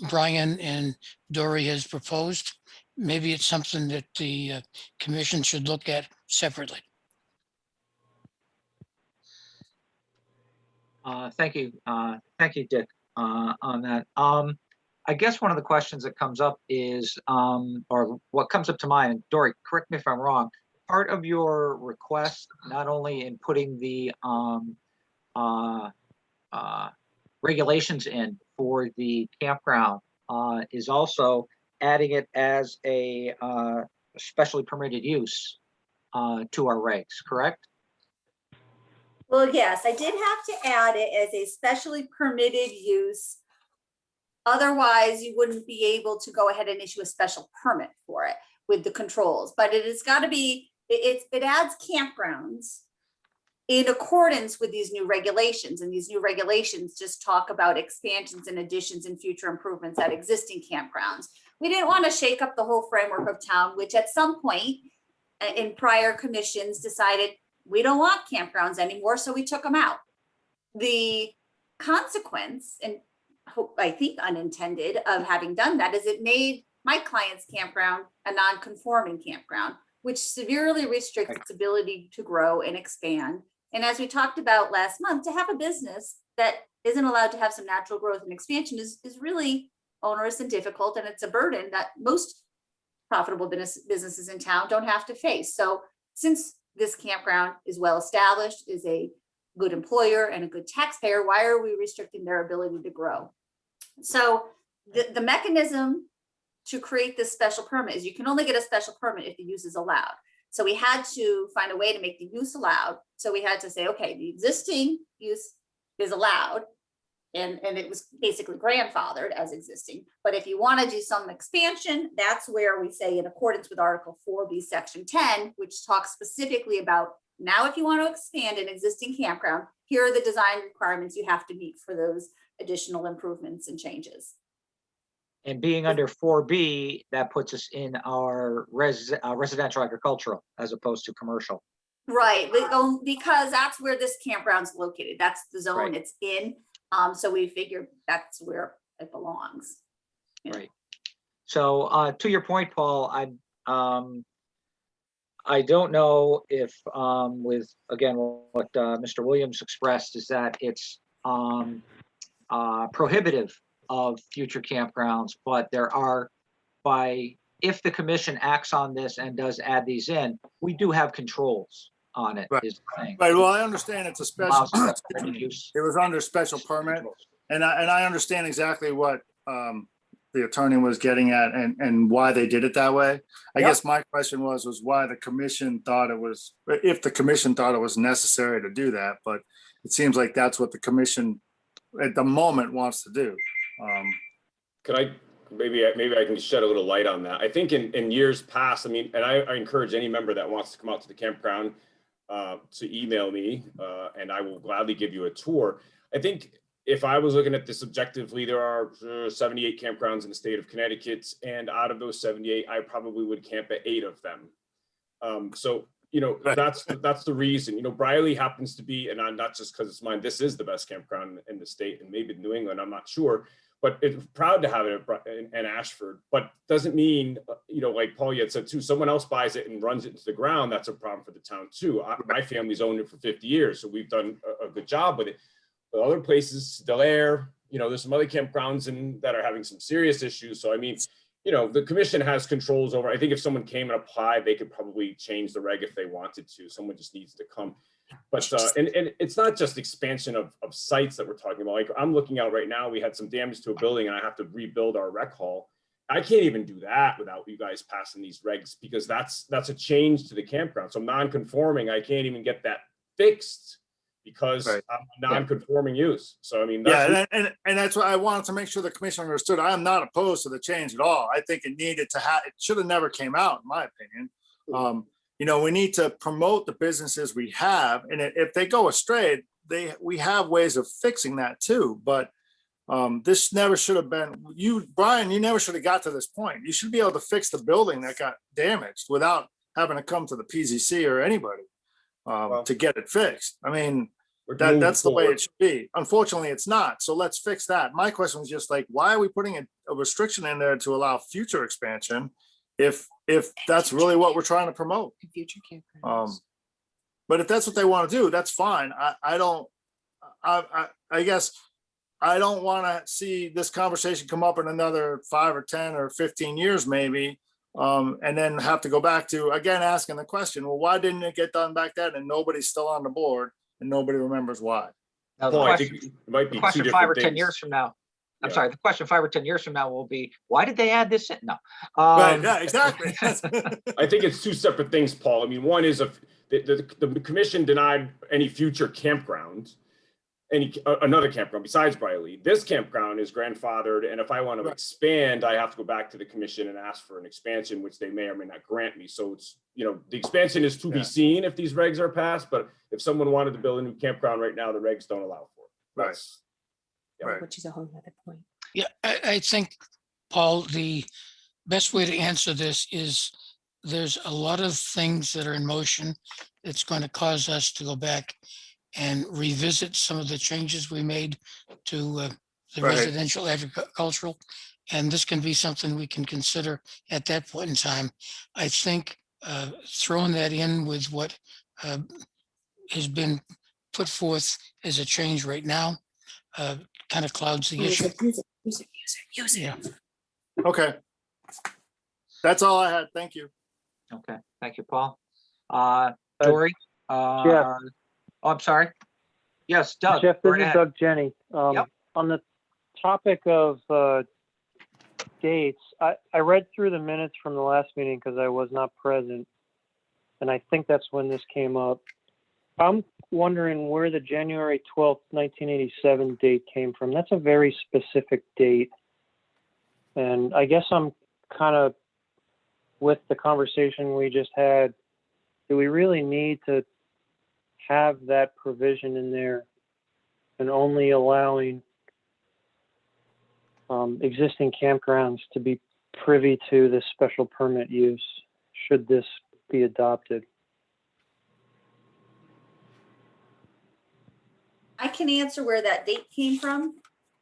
Brian and Dory has proposed. Maybe it's something that the commission should look at separately. Thank you. Thank you, Dick, on that. I guess one of the questions that comes up is, or what comes up to mind, and Dory, correct me if I'm wrong, part of your request, not only in putting the regulations in for the campground, is also adding it as a specially permitted use to our regs, correct? Well, yes, I did have to add it as a specially permitted use. Otherwise, you wouldn't be able to go ahead and issue a special permit for it with the controls, but it has got to be, it adds campgrounds in accordance with these new regulations, and these new regulations just talk about expansions and additions and future improvements at existing campgrounds. We didn't want to shake up the whole framework of town, which at some point in prior commissions decided we don't want campgrounds anymore, so we took them out. The consequence, and I think unintended, of having done that is it made my client's campground a non-conforming campground, which severely restricts its ability to grow and expand. And as we talked about last month, to have a business that isn't allowed to have some natural growth and expansion is really onerous and difficult, and it's a burden that most profitable businesses in town don't have to face. So since this campground is well established, is a good employer and a good taxpayer, why are we restricting their ability to grow? So the mechanism to create this special permit is you can only get a special permit if the use is allowed. So we had to find a way to make the use allowed. So we had to say, okay, the existing use is allowed, and it was basically grandfathered as existing. But if you want to do some expansion, that's where we say, in accordance with Article 4B, Section 10, which talks specifically about, now if you want to expand an existing campground, here are the design requirements you have to meet for those additional improvements and changes. And being under 4B, that puts us in our residential agricultural as opposed to commercial. Right, because that's where this campground's located. That's the zone Right. it's in. So we figured that's where it belongs. Yeah. Right. So to your point, Paul, I don't know if with, again, what Mr. Williams expressed is that it's prohibitive of future campgrounds, but there are, if the commission acts on this and does add these in, we do have controls on it. Right. Is the thing. Right, well, I understand it's a special, Allows us to permit use. it was under special permit, and I understand exactly what the attorney was getting at and why they did it that way. I Yep. guess my question was why the commission thought it was, if the commission thought it was necessary to do that, but it seems like that's what the commission at the moment wants to do. Could I, maybe I can shed a little light on that. I think in years past, I mean, and I encourage any member that wants to come out to the campground to email me, and I will gladly give you a tour. I think if I was looking at this objectively, there are 78 campgrounds in the state of Connecticut, and out of those 78, I probably would camp at 8 of them. So, you know, Right. that's the reason. You know, Briley happens to be, and I'm not just because it's mine, this is the best campground in the state, and maybe New England, I'm not sure. But it's proud to have it in Ashford, but doesn't mean, you know, like Paul had said too, someone else buys it and runs it into the ground, that's a problem for the town too. My family's owned it for 50 years, so we've done a good job with it. But other places, Del Air, you know, there's some other campgrounds that are having some serious issues. So I mean, you know, the commission has controls over, I think if someone came and applied, they could probably change the reg if they wanted to. Someone just needs to come. But and it's not just expansion of sites that we're talking about. Like I'm looking out right now, we had some damage to a building and I have to rebuild our rec hall. I can't even do that without you guys passing these regs, because that's a change to the campground. So non-conforming, I can't even get that fixed because Right. I'm non-conforming use. So I mean, Yeah, and that's why I wanted to make sure the commission understood. I am not opposed to the change at all. I think it needed to have, it should have never came out, in my opinion. You know, we need to promote the businesses we have, and if they go astray, we have ways of fixing that too. But this never should have been, Brian, you never should have got to this point. You should be able to fix the building that got damaged without having to come to the PZC or anybody to get it fixed. I mean, That's the way it should be. Unfortunately, it's not. So let's fix that. My question was just like, why are we putting a restriction in there to allow future expansion? If that's really what we're trying to promote. Future campgrounds. But if that's what they want to do, that's fine. I guess I don't want to see this conversation come up in another 5 or 10 or 15 years, maybe. And then have to go back to, again, asking the question, well, why didn't it get done back then? And nobody's still on the board and nobody remembers why. Now, the Paul, I question, think it might be the two question 5 different or 10 things. years from now, I'm Yeah. sorry, the question 5 or 10 years from now will be, why did they add this in? No. Right, yeah, exactly. I think it's two separate things, Paul. I mean, one is if the commission denied any future campground, another campground besides Briley. This campground is grandfathered, and if I want to expand, I have to go back to the commission and ask for an expansion, which they may or may not grant me. So it's, the expansion is to be seen if these regs are passed, but if someone wanted to build a new campground right now, the regs don't allow for it. That's, Right. Which is a whole other point. Yeah, I think, Paul, the best way to answer this is there's a lot of things that are in motion that's going to cause us to go back and revisit some of the changes we made to the Right. residential agricultural. And this can be something we can consider at that point in time. I think throwing that in with what has been put forth as a change right now kind of clouds the issue. Use it. Yeah. Okay. That's all I had. Thank you. Okay, thank you, Paul. Dory? Jeff. Oh, I'm sorry. Yes, Doug. Jeff, go this is ahead. Doug Jenny. Yep. On the topic of dates, I read through the minutes from the last meeting because I was not present. And I think that's when this came up. I'm wondering where the January 12th, 1987 date came from. That's a very specific date. And I guess I'm kind of with the conversation we just had, do we really need to have that provision in there and only allowing existing campgrounds to be privy to this special permit use should this be adopted? I can answer where that date came from.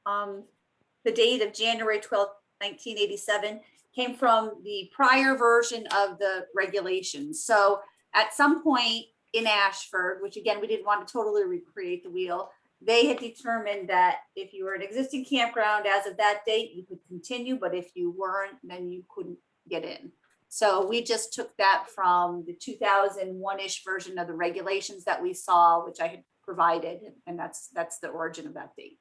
The date of January 12th, 1987 came from the prior version of the regulations. So at some point in Ashford, which again, we didn't want to totally recreate the wheel, they had determined that if you were an existing campground as of that date, you could continue, but if you weren't, then you couldn't get in. So we just took that from the 2001-ish version of the regulations that we saw, which I had provided, and that's the origin of that date.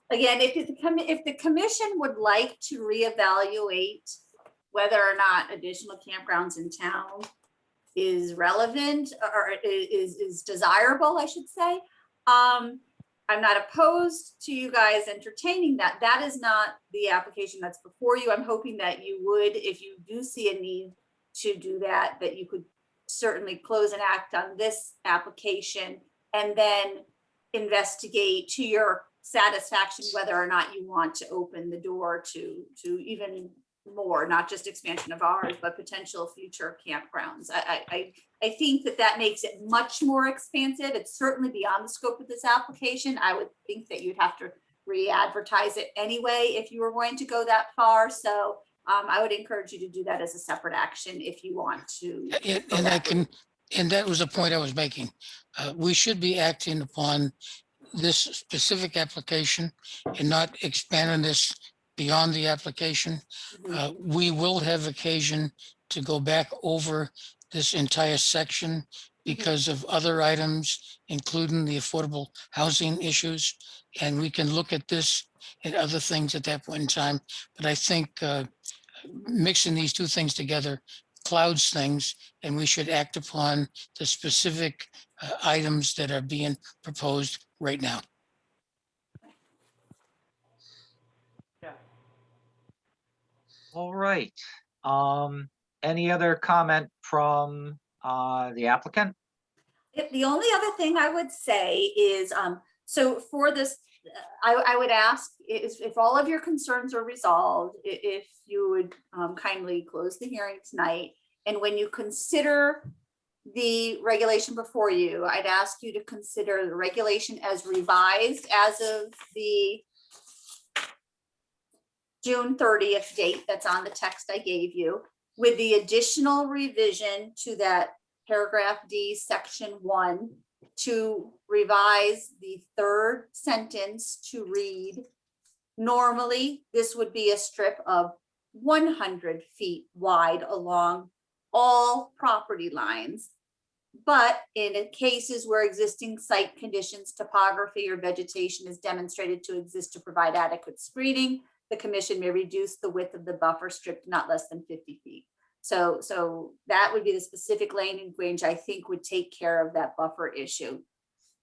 Again, if the commission would like to reevaluate whether or not additional campgrounds in town is relevant or is desirable, I should say, I'm not opposed to you guys entertaining that. That is not the application that's before you. I'm hoping that you would, if you do see a need to do that, that you could certainly close and act on this application and then investigate to your satisfaction whether or not you want to open the door to even more, not just expansion of ours, but potential future campgrounds. I think that makes it much more expansive. It's certainly beyond the scope of this application. I would think that you'd have to re-advertise it anyway if you were going to go that far. So I would encourage you to do that as a separate action if you want to. And that was the point I was making. We should be acting upon this specific application and not expanding this beyond the application. We will have occasion to go back over this entire section because of other items, including the affordable housing issues. And we can look at this and other things at that point in time. But I think mixing these two things together clouds things, and we should act upon the specific items that are being proposed right now. All right. Any other comment from the applicant? The only other thing I would say is, so for this I would ask if all of your concerns are resolved, if you would kindly close the hearing tonight. And when you consider the regulation before you, I'd ask you to consider the regulation as revised as of the June 30th date that's on the text I gave you, with the additional revision to that paragraph D, section 1, to revise the third sentence to read, normally, this would be a strip of 100 feet wide along all property lines. But in cases where existing site conditions, topography, or vegetation is demonstrated to exist to provide adequate screening, the commission may reduce the width of the buffer strip to not less than 50 feet. So that would be the specific language I think would take care of that buffer issue.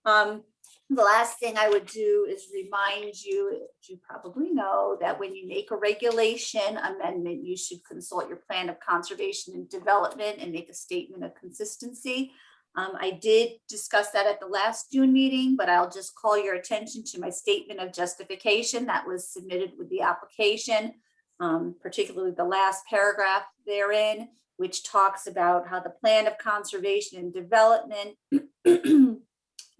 The last thing I would do is remind you, as you probably know, that when you make a regulation amendment, you should consult your plan of conservation and development and make a statement of consistency. I did discuss that at the last June meeting, but I'll just call your attention to my statement of justification that was submitted with the application, particularly the last paragraph therein, which talks about how the plan of conservation and development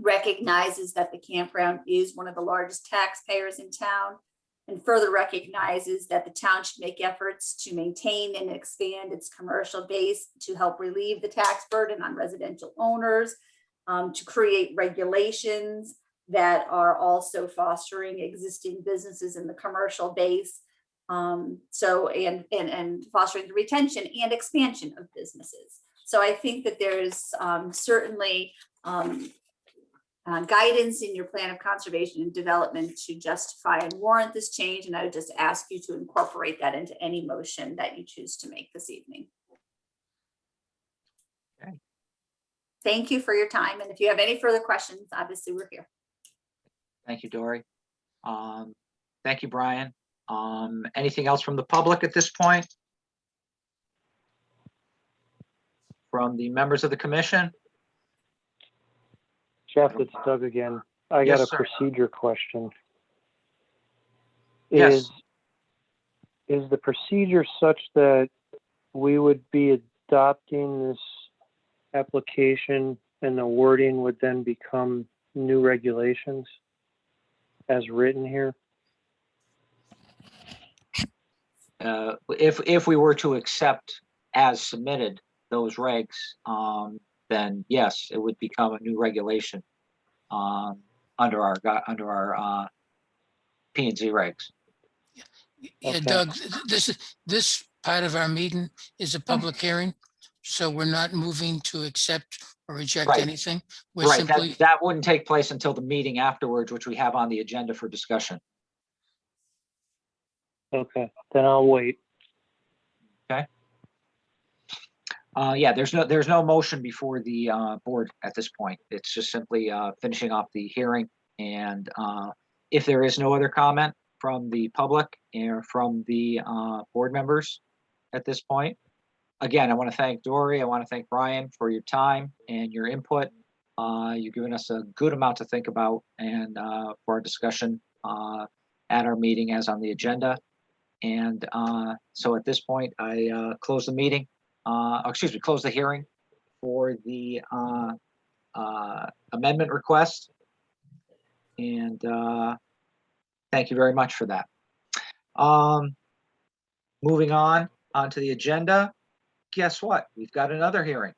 recognizes that the campground is one of the largest taxpayers in town, and further recognizes that the town should make efforts to maintain and expand its commercial base to help relieve the tax burden on residential owners, to create regulations that are also fostering existing businesses in the commercial base. And fostering the retention and expansion of businesses. So I think that there's certainly guidance in your plan of conservation and development to justify and warrant this change. And I would just ask you to incorporate that into any motion that you choose to make this evening. Okay. Thank you for your time. And if you have any further questions, obviously we're here. Thank you, Dory. Thank you, Brian. Anything else from the public at this point? From the members of the commission? Jeff, it's Doug again. I got Yes, a sir. procedure question. Yes. Is the procedure such that we would be adopting this application and the wording would then become new regulations as written here? If we were to accept as submitted those regs, then yes, it would become a new regulation under our P&Z regs. Yeah, Okay. Doug, this part of our meeting is a public hearing, so we're not moving to accept or reject Right. anything. We're Right, simply, that wouldn't take place until the meeting afterwards, which we have on the agenda for discussion. Okay, then I'll wait. Yeah, there's no motion before the board at this point. It's just simply finishing off the hearing. And if there is no other comment from the public or from the board members at this point, again, I want to thank Dory. I want to thank Brian for your time and your input. You've given us a good amount to think about and for our discussion at our meeting as on the agenda. And so at this point, I close the meeting. Close the hearing for the amendment request. And thank you very much for that. Moving on to the agenda. Guess what? We've got another hearing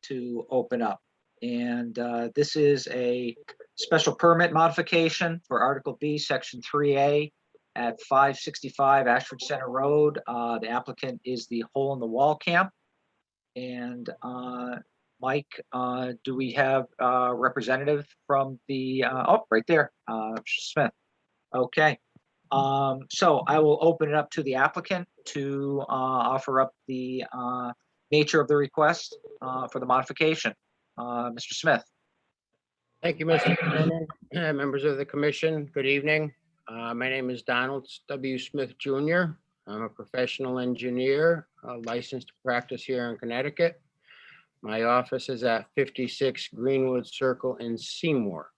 to open up. And this is a special permit modification for Article B, Section 3A at 565 Ashford Center Road. The applicant is the Hole in the Wall Camp. And Mike, do we have a representative from the, right there, Smith. Okay. So I will open it up to the applicant to offer up the nature of the request for the modification. Mr. Smith. Thank you, Mr. Chairman. Members of the commission, good evening. My name is Donald W. Smith Jr. I'm a professional engineer, licensed to practice here in Connecticut. My office is at 56 Greenwood Circle in Seymour.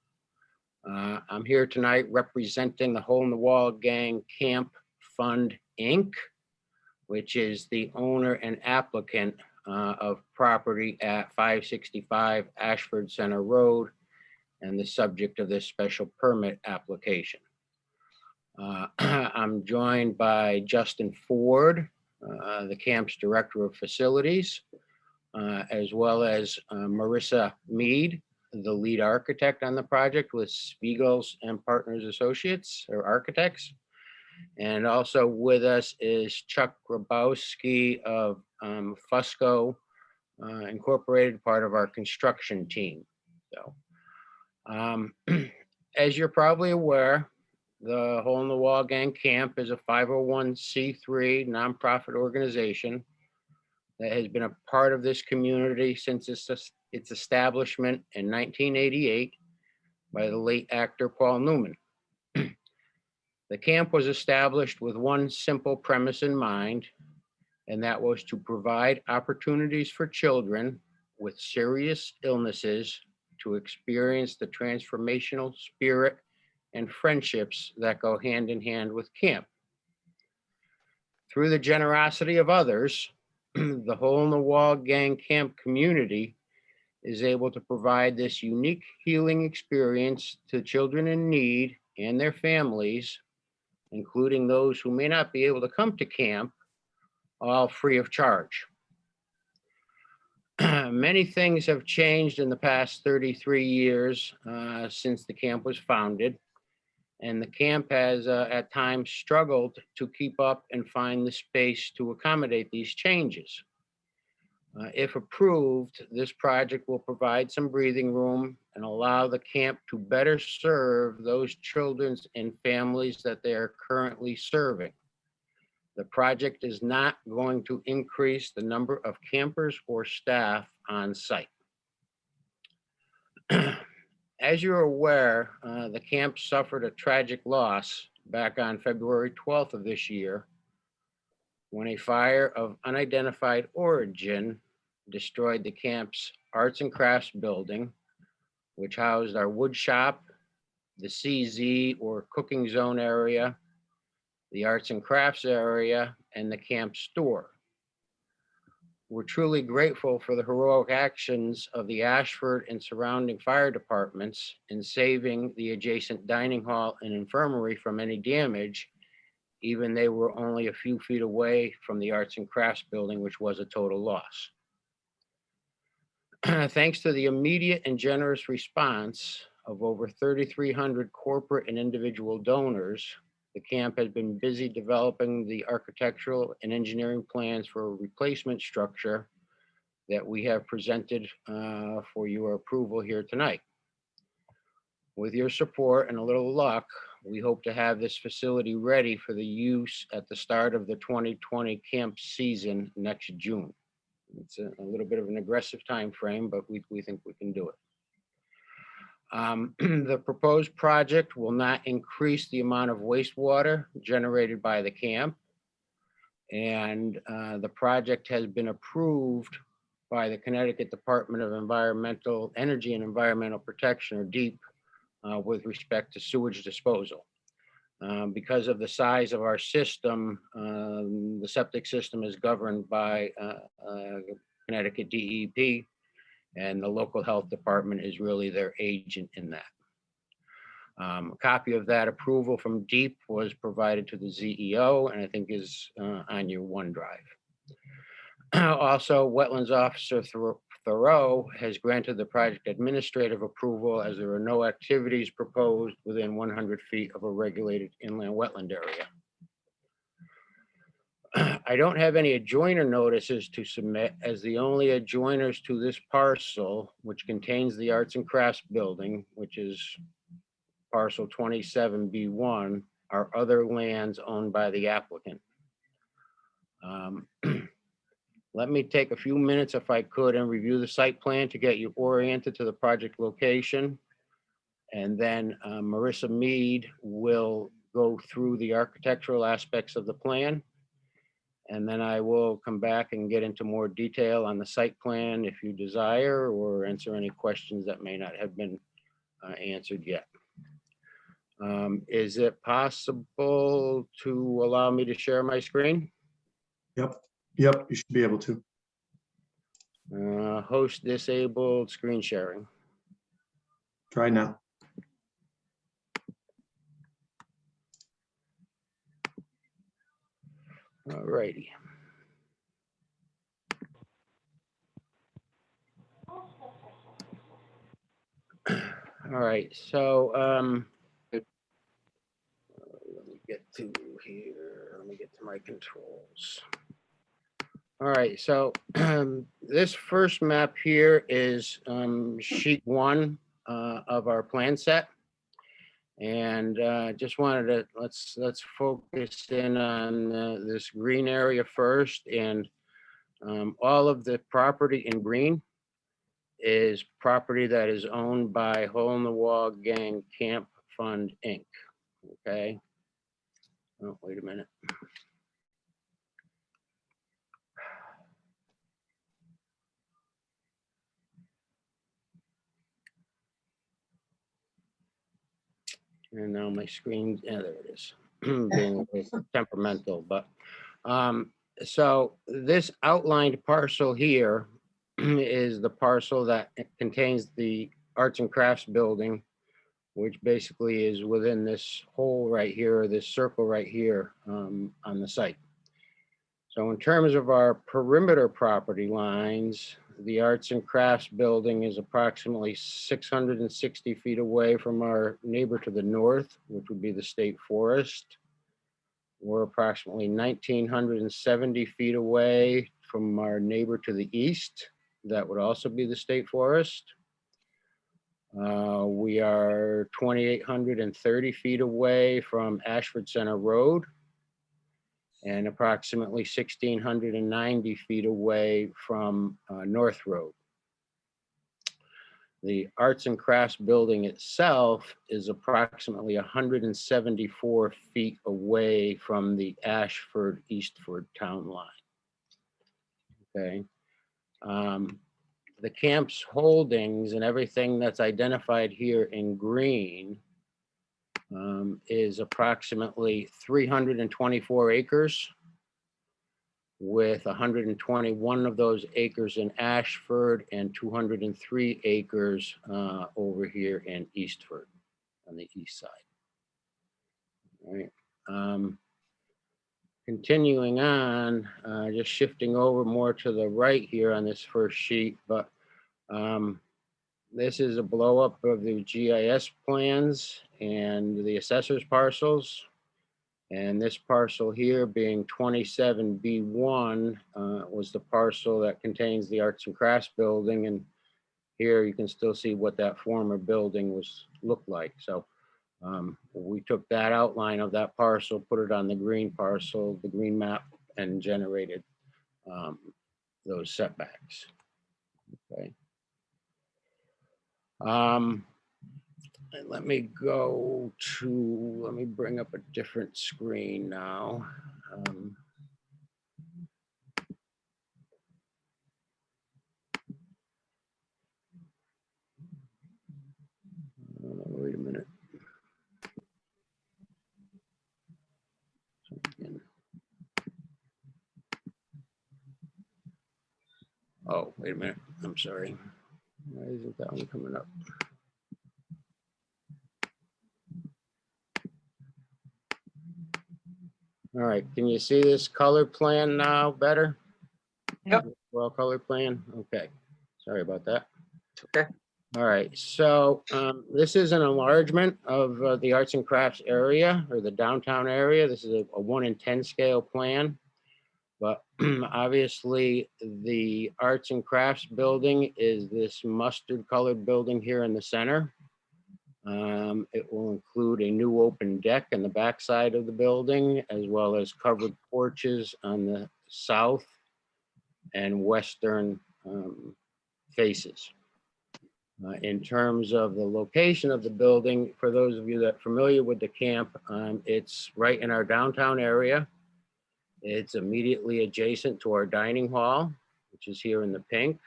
I'm here tonight representing the Hole in the Wall Gang Camp Fund, Inc., which is the owner and applicant of property at 565 Ashford Center Road and the subject of this special permit application. I'm joined by Justin Ford, the camp's Director of Facilities, as well as Marissa Mead, the lead architect on the project with Spiegels and Partners Associates, or architects. And also with us is Chuck Grabowski of Fusco Incorporated, part of our construction team. So, as you're probably aware, the Hole in the Wall Gang Camp is a 501c3 nonprofit organization that has been a part of this community since its establishment in 1988 by the late actor Paul Newman. The camp was established with one simple premise in mind, and that was to provide opportunities for children with serious illnesses to experience the transformational spirit and friendships that go hand in hand with camp. Through the generosity of others, the Hole in the Wall Gang Camp community is able to provide this unique healing experience to children in need and their families, including those who may not be able to come to camp, all free of charge. Many things have changed in the past 33 years since the camp was founded, and the camp has at times struggled to keep up and find the space to accommodate these changes. If approved, this project will provide some breathing room and allow the camp to better serve those children and families that they are currently serving. The project is not going to increase the number of campers or staff on site. As you're aware, the camp suffered a tragic loss back on February 12th of this year when a fire of unidentified origin destroyed the camp's arts and crafts building, which housed our wood shop, the CZ or cooking zone area, the arts and crafts area, and the camp store. We're truly grateful for the heroic actions of the Ashford and surrounding fire departments in saving the adjacent dining hall and infirmary from any damage, even they were only a few feet away from the arts and crafts building, which was a total loss. Thanks to the immediate and generous response of over 3,300 corporate and individual donors, the camp has been busy developing the architectural and engineering plans for a replacement structure that we have presented for your approval here tonight. With your support and a little luck, we hope to have this facility ready for the use at the start of the 2020 camp season next June. It's a little bit of an aggressive time frame, but we think we can do it. The proposed project will not increase the amount of wastewater generated by the camp. And the project has been approved by the Connecticut Department of Environmental Energy and Environmental Protection, or DEEP, with respect to sewage disposal. Because of the size of our system, the septic system is governed by Connecticut DEP, and the local health department is really their agent in that. A copy of that approval from DEEP was provided to the CEO and I think is on your OneDrive. Also, Wetlands Officer Thoreau has granted the project administrative approval as there are no activities proposed within 100 feet of a regulated inland wetland area. I don't have any adjoiner notices to submit, as the only adjoiners to this parcel, which contains the arts and crafts building, which is parcel 27B1, are other lands owned by the applicant. Let me take a few minutes, if I could, and review the site plan to get you oriented to the project location. And then Marissa Mead will go through the architectural aspects of the plan. And then I will come back and get into more detail on the site plan if you desire, or answer any questions that may not have been answered yet. Is it possible to allow me to share my screen? Yep, you should be able to. Host disabled screen sharing. Try now. All righty. All right, so let me get to here. Let me get to my controls. All right, so this first map here is sheet 1 of our plan set. And just wanted to, let's focus in on this green area first. And all of the property in green is property that is owned by Hole in the Wall Gang Camp Fund, Inc. Okay. Oh, wait a minute. And now my screen, yeah, there it is. Being a bit temperamental, but so this outlined parcel here is the parcel that contains the arts and crafts building, which basically is within this hole right here, or this circle right here on the site. So in terms of our perimeter property lines, the arts and crafts building is approximately 660 feet away from our neighbor to the north, which would be the state forest. We're approximately 1,970 feet away from our neighbor to the east. That would also be the state forest. We are 2,830 feet away from Ashford Center Road and approximately 1,690 feet away from North Road. The arts and crafts building itself is approximately 174 feet away from the Ashford Eastford town line. Okay. The camp's holdings and everything that's identified here in green is approximately 324 acres, with 121 of those acres in Ashford and 203 acres over here in Eastford on the east side. All right. Continuing on, just shifting over more to the right here on this first sheet, but this is a blow up of the GIS plans and the assessor's parcels. And this parcel here being 27B1 was the parcel that contains the arts and crafts building. And here you can still see what that former building looked like. So we took that outline of that parcel, put it on the green parcel, the green map, and generated those setbacks. Okay. And let me bring up a different screen now. Wait a minute. Oh, wait a minute. I'm sorry. Why isn't that one coming up? All right, can you see this color plan now better? Yep. Well, color plan, okay. Sorry about that. Okay. All right, so this is an enlargement of the arts and crafts area or the downtown area. This is a 1 in 10 scale plan. But obviously the arts and crafts building is this mustard colored building here in the center. It will include a new open deck in the back side of the building, as well as covered porches on the south and western faces. In terms of the location of the building, for those of you that are familiar with the camp, it's right in our downtown area. It's immediately adjacent to our dining hall, which is here in the pink.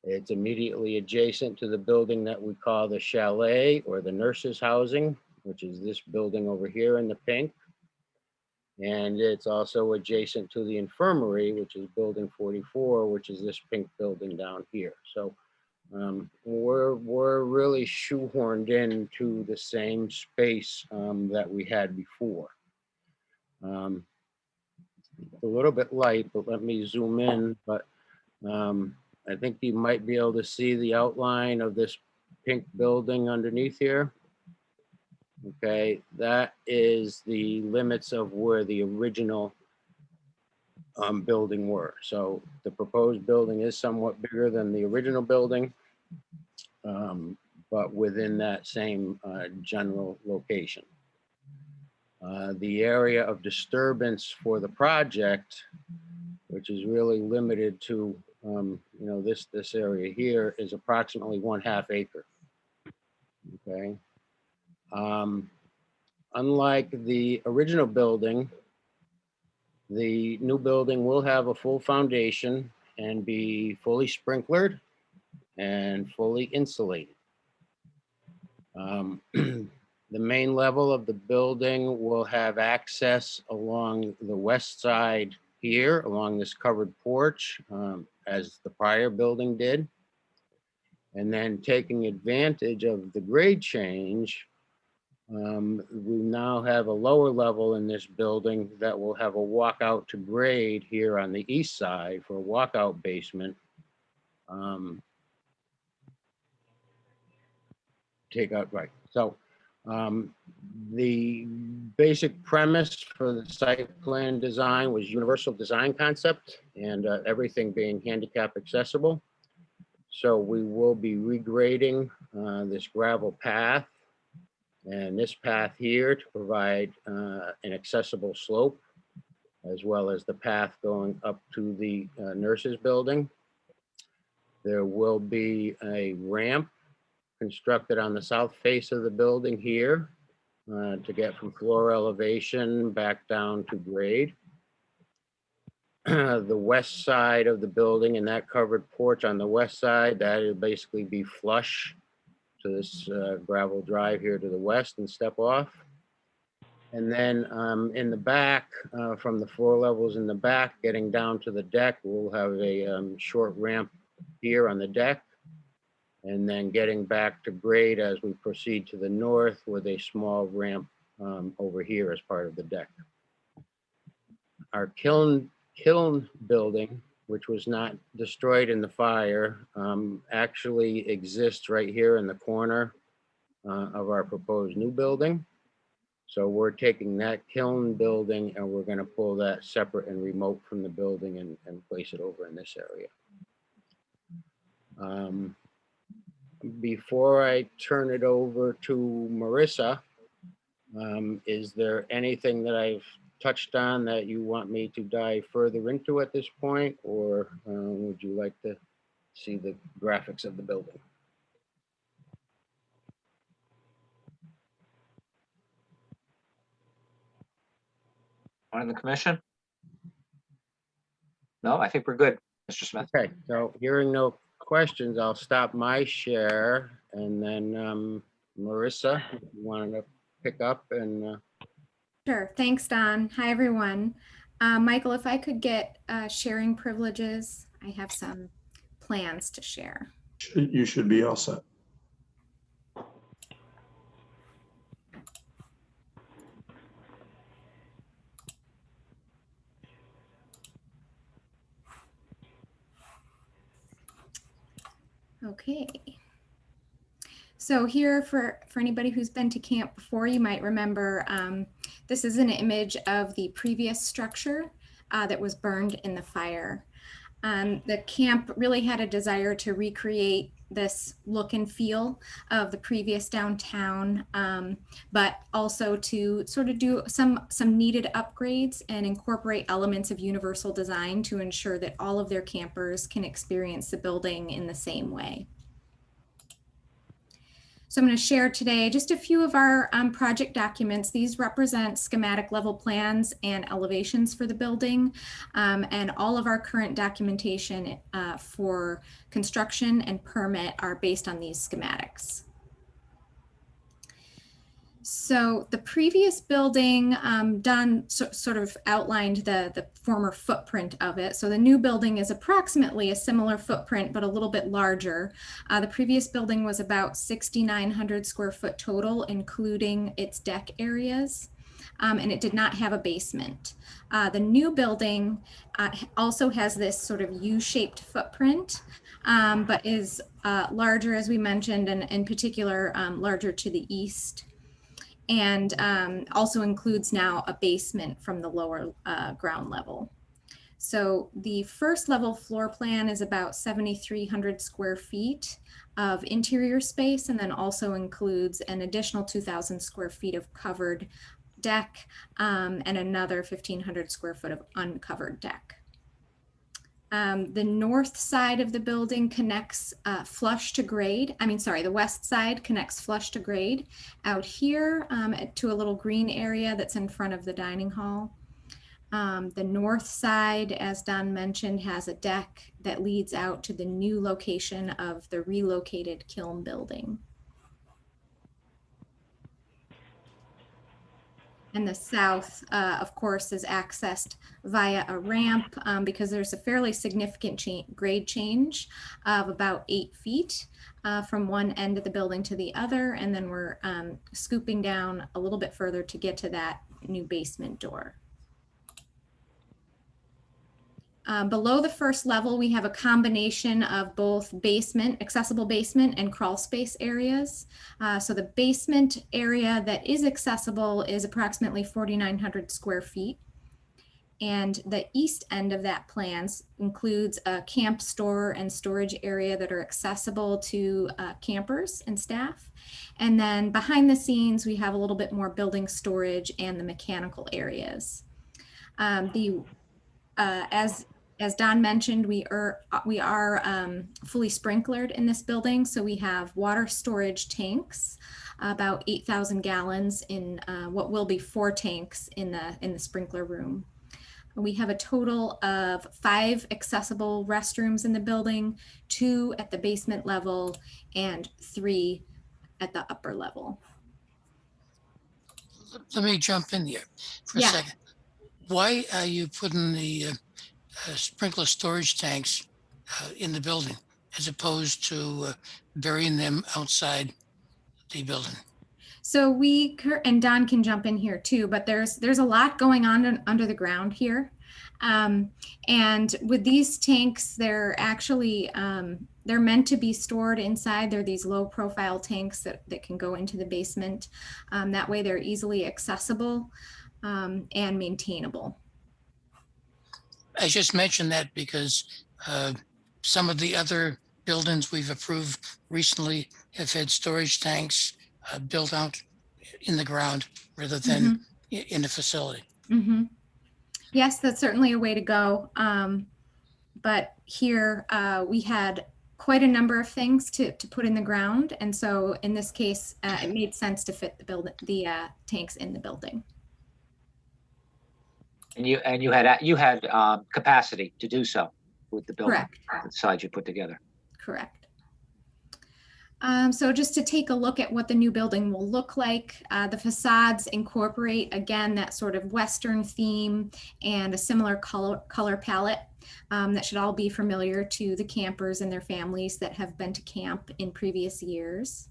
It's immediately adjacent to the building that we call the chalet or the nurses' housing, which is this building over here in the pink. And it's also adjacent to the infirmary, which is building 44, which is this pink building down here. So we're really shoehorned into the same space that we had before. A little bit light, but let me zoom in. But I think you might be able to see the outline of this pink building underneath here. Okay, that is the limits of where the original building were. So the proposed building is somewhat bigger than the original building, but within that same general location. The area of disturbance for the project, which is really limited to, this area here, is approximately 1/2 acre. Okay. Unlike the original building, the new building will have a full foundation and be fully sprinklered and fully insulated. The main level of the building will have access along the west side here, along this covered porch, as the prior building did. And then taking advantage of the grade change, we now have a lower level in this building that will have a walkout to grade here on the east side for a walkout basement. So the basic premise for the site plan design was universal design concept and everything being handicap accessible. So we will be regrading this gravel path and this path here to provide an accessible slope, as well as the path going up to the nurses building. There will be a ramp constructed on the south face of the building here to get from floor elevation back down to grade. The west side of the building and that covered porch on the west side, that will basically be flush to this gravel drive here to the west and step off. And then in the back, from the floor levels in the back, getting down to the deck, we'll have a short ramp here on the deck. And then getting back to grade as we proceed to the north with a small ramp over here as part of the deck. Our kiln building, which was not destroyed in the fire, actually exists right here in the corner of our proposed new building. So we're taking that kiln building and we're going to pull that separate and remote from the building and place it over in this area. Before I turn it over to Marissa, is there anything that I've touched on that you want me to dive further into at this point, or would you like to see the graphics of the building? On in the commission? No, I think we're good, Mr. Smith. Okay, so hearing no questions, I'll stop my share, and then Marissa, if you wanted to pick up and Sure. Thanks, Don. Hi, everyone. Michael, if I could get sharing privileges, I have some plans to share. You should be all set. Okay. So here, for anybody who's been to camp before, you might remember this is an image of the previous structure that was burned in the fire. The camp really had a desire to recreate this look and feel of the previous downtown, but also to sort of do some needed upgrades and incorporate elements of universal design to ensure that all of their campers can experience the building in the same way. So I'm going to share today just a few of our project documents. These represent schematic level plans and elevations for the building, and all of our current documentation for construction and permit are based on these schematics. So the previous building, Don sort of outlined the former footprint of it. So the new building is approximately a similar footprint, but a little bit larger. The previous building was about 6,900 square foot total, including its deck areas. And it did not have a basement. The new building also has this sort of U-shaped footprint, but is larger, as we mentioned, and in particular, larger to the east. And also includes now a basement from the lower ground level. So the first level floor plan is about 7,300 square feet of interior space, and then also includes an additional 2,000 square feet of covered deck and another 1,500 square foot of uncovered deck. The north side of the building connects flush to grade. The west side connects flush to grade out here to a little green area that's in front of the dining hall. The north side, as Don mentioned, has a deck that leads out to the new location of the relocated kiln building. And the south, of course, is accessed via a ramp because there's a fairly significant grade change of about 8 feet from one end of the building to the other. And then we're scooping down a little bit further to get to that new basement door. Below the first level, we have a combination of both accessible basement and crawl space areas. So the basement area that is accessible is approximately 4,900 square feet. And the east end of that plan includes a camp store and storage area that are accessible to campers and staff. And then behind the scenes, we have a little bit more building storage and the mechanical areas. As Don mentioned, we are fully sprinklered in this building. So we have water storage tanks, about 8,000 gallons in what will be 4 tanks in the sprinkler room. We have a total of 5 accessible restrooms in the building, 2 at the basement level and 3 at the upper level. Let me jump in here for a second. Why are you putting the sprinkler storage tanks in the building as opposed to burying them outside the building? So and Don can jump in here too, but there's a lot going on under the ground here. And with these tanks, they're actually, they're meant to be stored inside. They're these low profile tanks that can go into the basement. That way they're easily accessible and maintainable. I just mentioned that because some of the other buildings we've approved recently have had storage tanks built out in the ground rather than in a facility. Mm-hmm. Yes, that's certainly a way to go. But here we had quite a number of things to put in the ground. And so in this case, it made sense to fit the tanks in the building. And you had capacity to do so with the building. Correct. The size you put together. Correct. So just to take a look at what the new building will look like, the facades incorporate, again, that sort of Western theme and a similar color palette that should all be familiar to the campers and their families that have been to camp in previous years.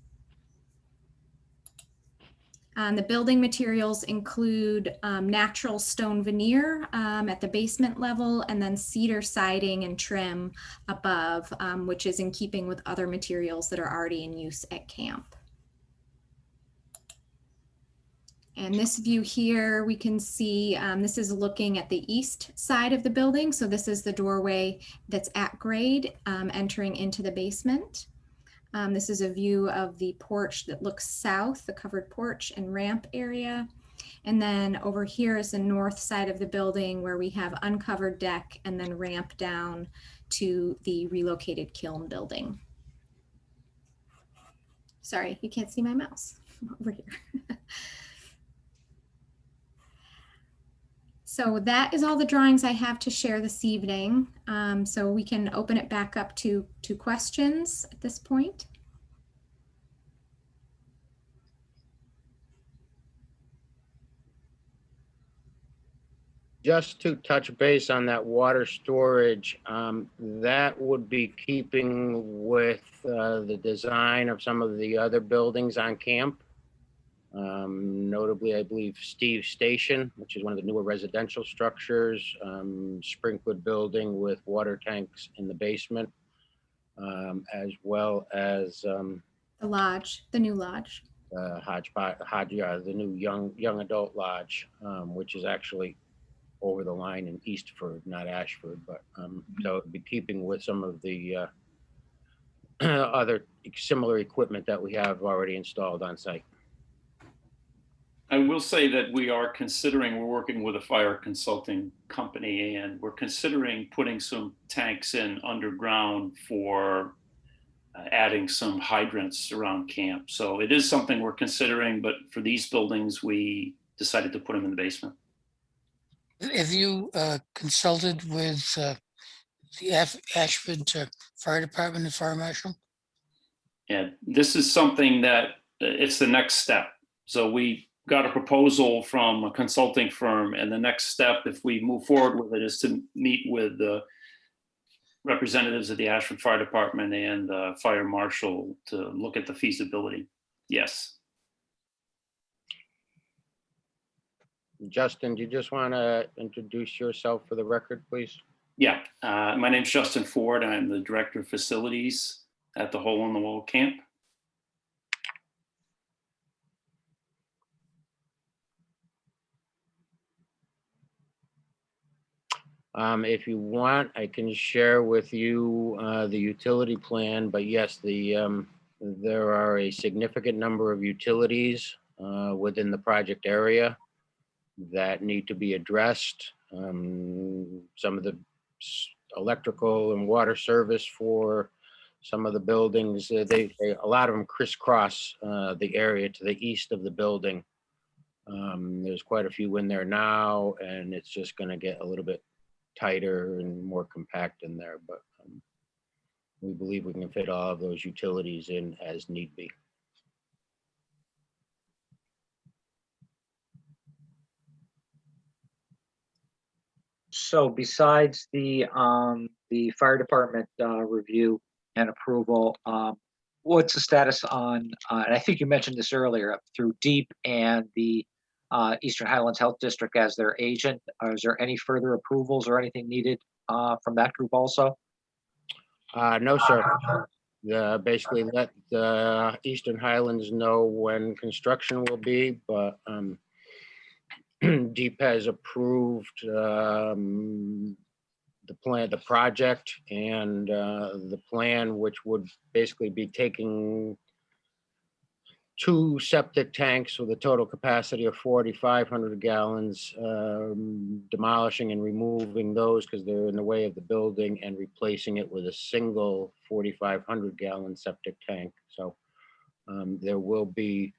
The building materials include natural stone veneer at the basement level, and then cedar siding and trim above, which is in keeping with other materials that are already in use at camp. And this view here, we can see this is looking at the east side of the building. So this is the doorway that's at grade entering into the basement. This is a view of the porch that looks south, the covered porch and ramp area. And then over here is the north side of the building where we have uncovered deck and then ramp down to the relocated kiln building. Sorry, you can't see my mouse over here. So that is all the drawings I have to share this evening. So we can open it back up to questions at this point. Just to touch base on that water storage, that would be keeping with the design of some of the other buildings on camp. Notably, I believe Steve's Station, which is one of the newer residential structures, Springwood Building with water tanks in the basement, as well as The lodge, the new lodge. the new young adult lodge, which is actually over the line in Eastford, not Ashford, but so it'd be keeping with some of the other similar equipment that we have already installed on site. I will say that we're working with a fire consulting company, and we're considering putting some tanks in underground for adding some hydrants around camp. So it is something we're considering, but for these buildings, we decided to put them in the basement. Have you consulted with the Ashford Fire Department and Fire Marshal? And this is something that it's the next step. So we got a proposal from a consulting firm, and the next step, if we move forward with it, is to meet with the representatives of the Ashford Fire Department and the Fire Marshal to look at the feasibility. Yes. Justin, do you just want to introduce yourself for the record, please? Yeah, my name's Justin Ford. I'm the Director of Facilities at the Hole in the Wall Camp. If you want, I can share with you the utility plan, but yes, there are a significant number of utilities within the project area that need to be addressed. Some of the electrical and water service for some of the buildings, a lot of them crisscross the area to the east of the building. There's quite a few in there now, and it's just going to get a little bit tighter and more compact in there, but we believe we can fit all of those utilities in as need be. So besides the fire department review and approval, what's the status on, and I think you mentioned this earlier, through DEEP and the Eastern Highlands Health District as their agent? Is there any further approvals or anything needed from that group also? No, sir. Basically let the Eastern Highlands know when construction will be, but DEEP has approved the project and the plan, which would basically be taking 2 septic tanks with a total capacity of 4,500 gallons, demolishing and removing those because they're in the way of the building, and replacing it with a single 4,500 gallon septic tank. So there will be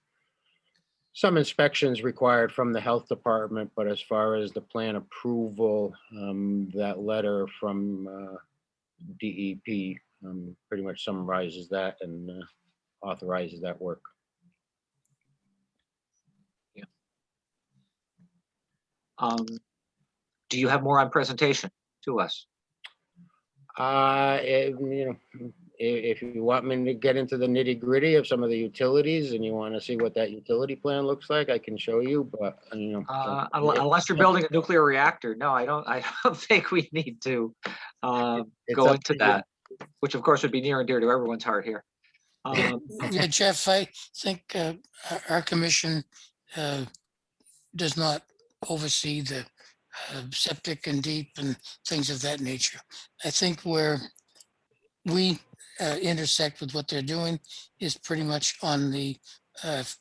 some inspections required from the health department, but as far as the plan approval, that letter from DEP pretty much summarizes that and authorizes that work. Do you have more on presentation to us? If you want me to get into the nitty gritty of some of the utilities and you want to see what that utility plan looks like, I can show you, but Unless you're building a nuclear reactor, no, I don't think we need to go into that, which of course would be near and dear to everyone's heart here. Yeah, Jeff, I think our commission does not oversee the septic and DEEP and things of that nature. I think where we intersect with what they're doing is pretty much on the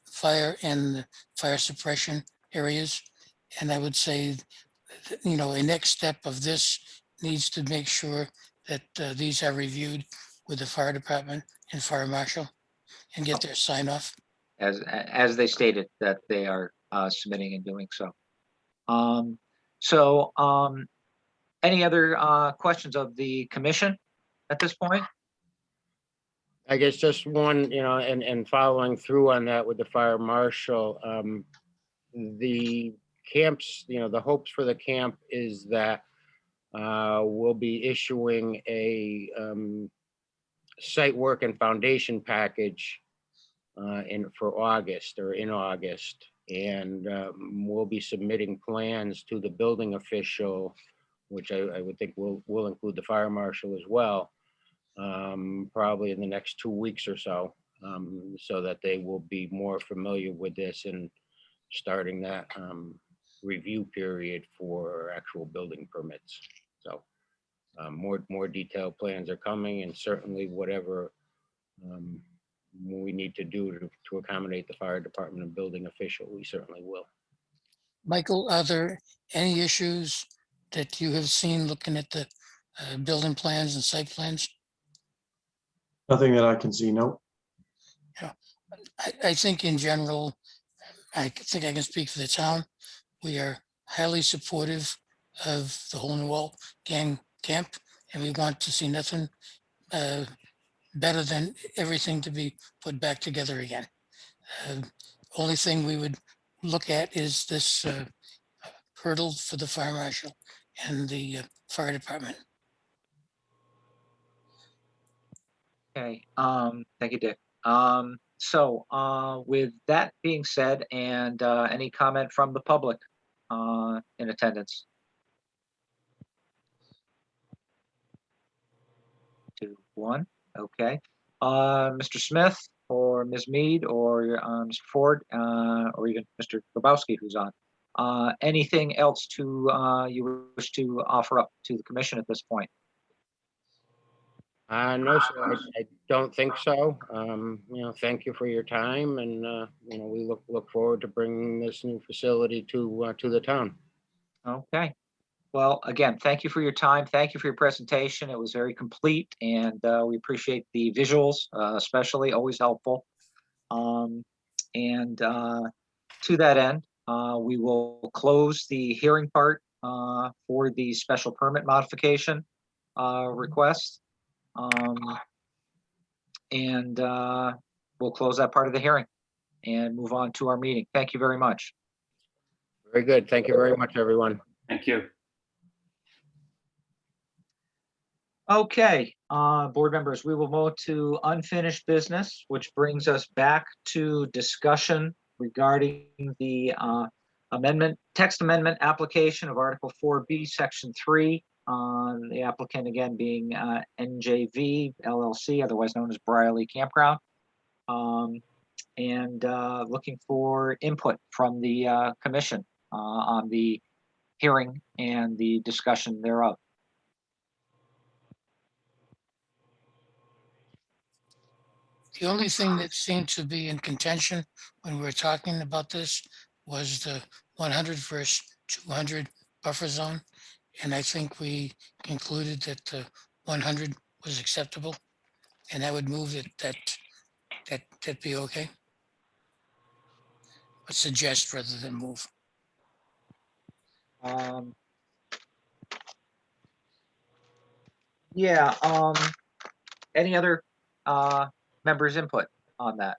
fire and the fire suppression areas. And I would say, a next step of this needs to make sure that these are reviewed with the fire department and fire marshal and get their sign off. As they stated that they are submitting and doing so. Any other questions of the commission at this point? I guess just one, and following through on that with the fire marshal, the camps, the hopes for the camp is that we'll be issuing a site work and foundation package in August. And we'll be submitting plans to the building official, which I would think will include the fire marshal as well, probably in the next 2 weeks or so, so that they will be more familiar with this and starting that review period for actual building permits. So more detailed plans are coming, and certainly whatever we need to do to accommodate the fire department and building official, we certainly will. Michael, are there any issues that you have seen looking at the building plans and site plans? Nothing that I can see, no. I think in general, I think I can speak for the town. We are highly supportive of the whole New Gang camp, and we want to see nothing better than everything to be put back together again. Only thing we would look at is this hurdle for the fire marshal and the fire department. Okay, thank you, Dick. So with that being said, and any comment from the public in attendance? 2, 1, okay. Mr. Smith or Ms. Mead or Mr. Ford or even Mr. Grabowski who's on. Anything else you wish to offer up to the commission at this point? No, sir, I don't think so. Thank you for your time, and we look forward to bringing this new facility to the town. Okay. Well, again, thank you for your time. Thank you for your presentation. It was very complete, and we appreciate the visuals, especially, always helpful. And to that end, we will close the hearing part for the special permit modification request. And we'll close that part of the hearing and move on to our meeting. Thank you very much. Very good. Thank you very much, everyone. Thank you. Okay, board members, we will move to unfinished business, which brings us back to discussion regarding the text amendment application of Article 4B, Section 3. The applicant again being NJV LLC, otherwise known as Brierley Campground. And looking for input from the commission on the hearing and the discussion thereof. The only thing that seemed to be in contention when we were talking about this was the 100 versus 200 buffer zone. And I think we concluded that the 100 was acceptable, and I would move that be okay. But suggest rather than move. Yeah, any other members' input on that?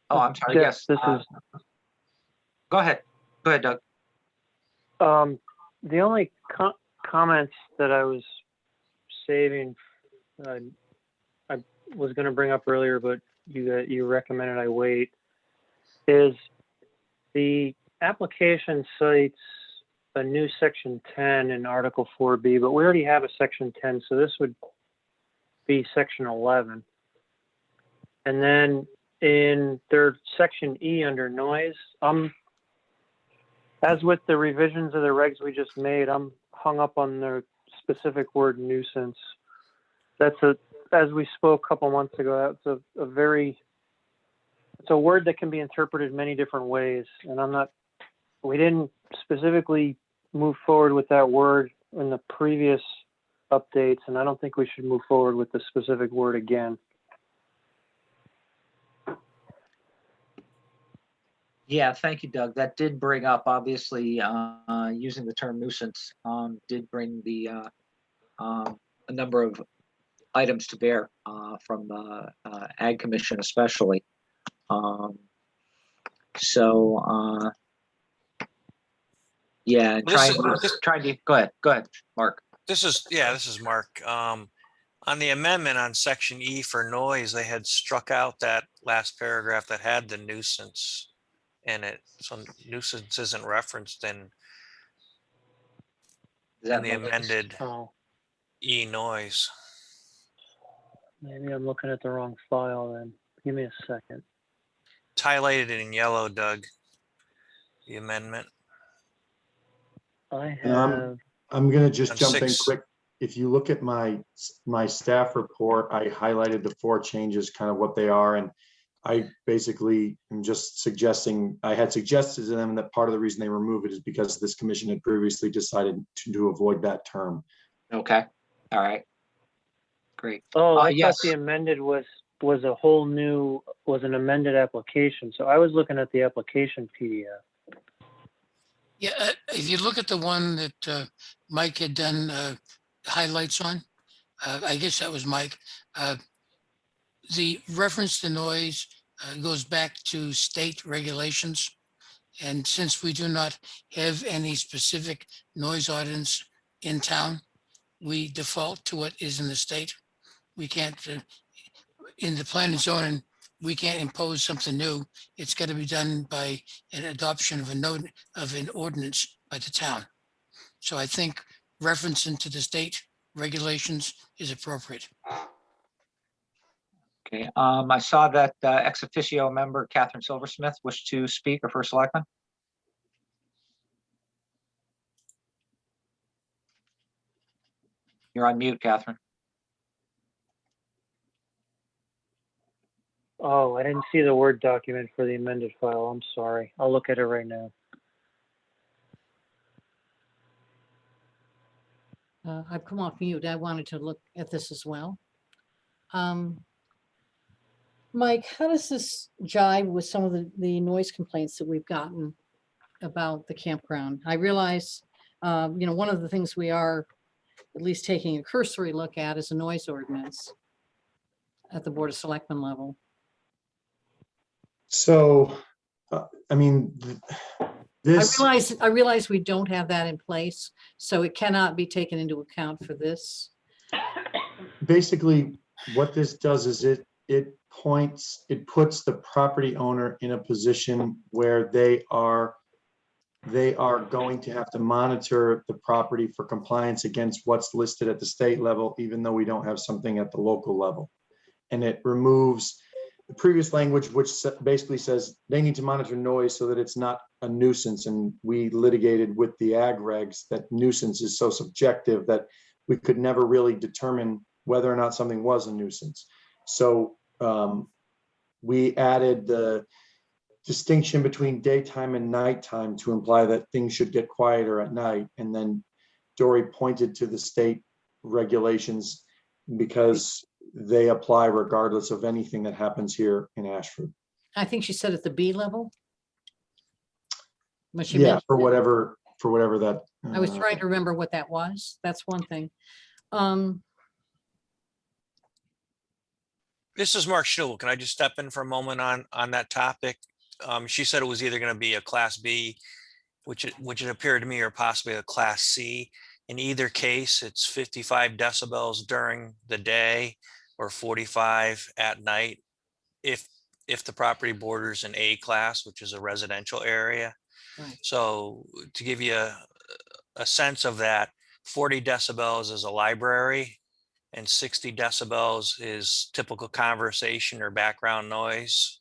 Oh, I'm sorry, yes. This is Go ahead, Doug. the only comments that I was saving. I was going to bring up earlier, but you recommended I wait. Is the application cites a new section 10 in Article 4B, but we already have a section 10, so this would be section 11. And then in their section E under noise, as with the revisions of the regs we just made, I'm hung up on the specific word nuisance. As we spoke a couple months ago, that's it's a word that can be interpreted many different ways. And we didn't specifically move forward with that word in the previous updates, and I don't think we should move forward with the specific word again. Yeah, thank you, Doug. That did bring up, obviously, using the term nuisance did bring a number of items to bear from the Ag Commission especially. So Yeah, and This trying to, go ahead, Mark. this is Mark. On the amendment on section E for noise, they had struck out that last paragraph that had the nuisance in it. So nuisance isn't referenced in Is that the amended Oh, E noise. maybe I'm looking at the wrong file then. Give me a second. It's highlighted in yellow, Doug. The amendment. I And have, I'm gonna just On jump in 6. quick. If you look at my staff report, I highlighted the 4 changes, kind of what they are. And I basically am just suggesting, I had suggested to them that part of the reason they remove it is because this commission had previously decided to avoid that term. Okay, all right. Great. oh, I thought Yes. the amended was a whole new, was an amended application. So I was looking at the application PDF. Yeah, if you look at the one that Mike had done highlights on, I guess that was Mike. The reference to noise goes back to state regulations. And since we do not have any specific noise ordinance in town, we default to what is in the state. We can't, in the plan and zoning, we can't impose something new. It's got to be done by an adoption of an ordinance by the town. So I think referencing to the state regulations is appropriate. Okay, I saw that ex officio member Catherine Silversmith wished to speak, or first selectman. You're on mute, Catherine. Oh, I didn't see the Word document for the amended file. I'm sorry. I'll look at it right now. I've come off mute. I wanted to look at this as well. Mike, how does this jive with some of the noise complaints that we've gotten about the campground? I realize, one of the things we are at least taking a cursory look at is a noise ordinance at the Board of Selectmen level. So, I mean, this. I realize we don't have that in place, so it cannot be taken into account for this. Basically, what this does is it puts the property owner in a position where they are going to have to monitor the property for compliance against what's listed at the state level, even though we don't have something at the local level. And it removes the previous language, which basically says they need to monitor noise so that it's not a nuisance. And we litigated with the ag regs that nuisance is so subjective that we could never really determine whether or not something was a nuisance. So we added the distinction between daytime and nighttime to imply that things should get quieter at night. And then Dory pointed to the state regulations because they apply regardless of anything that happens here in Ashford. I think she said at the B level. Yeah, for whatever that. I was trying to remember what that was. That's one thing. This is Mark Schnull. Can I just step in for a moment on that topic? She said it was either going to be a Class B, which it appeared to me, or possibly a Class C. In either case, it's 55 decibels during the day or 45 at night if the property borders an A class, which is a residential area. Right. So to give you a sense of that, 40 decibels is a library and 60 decibels is typical conversation or background noise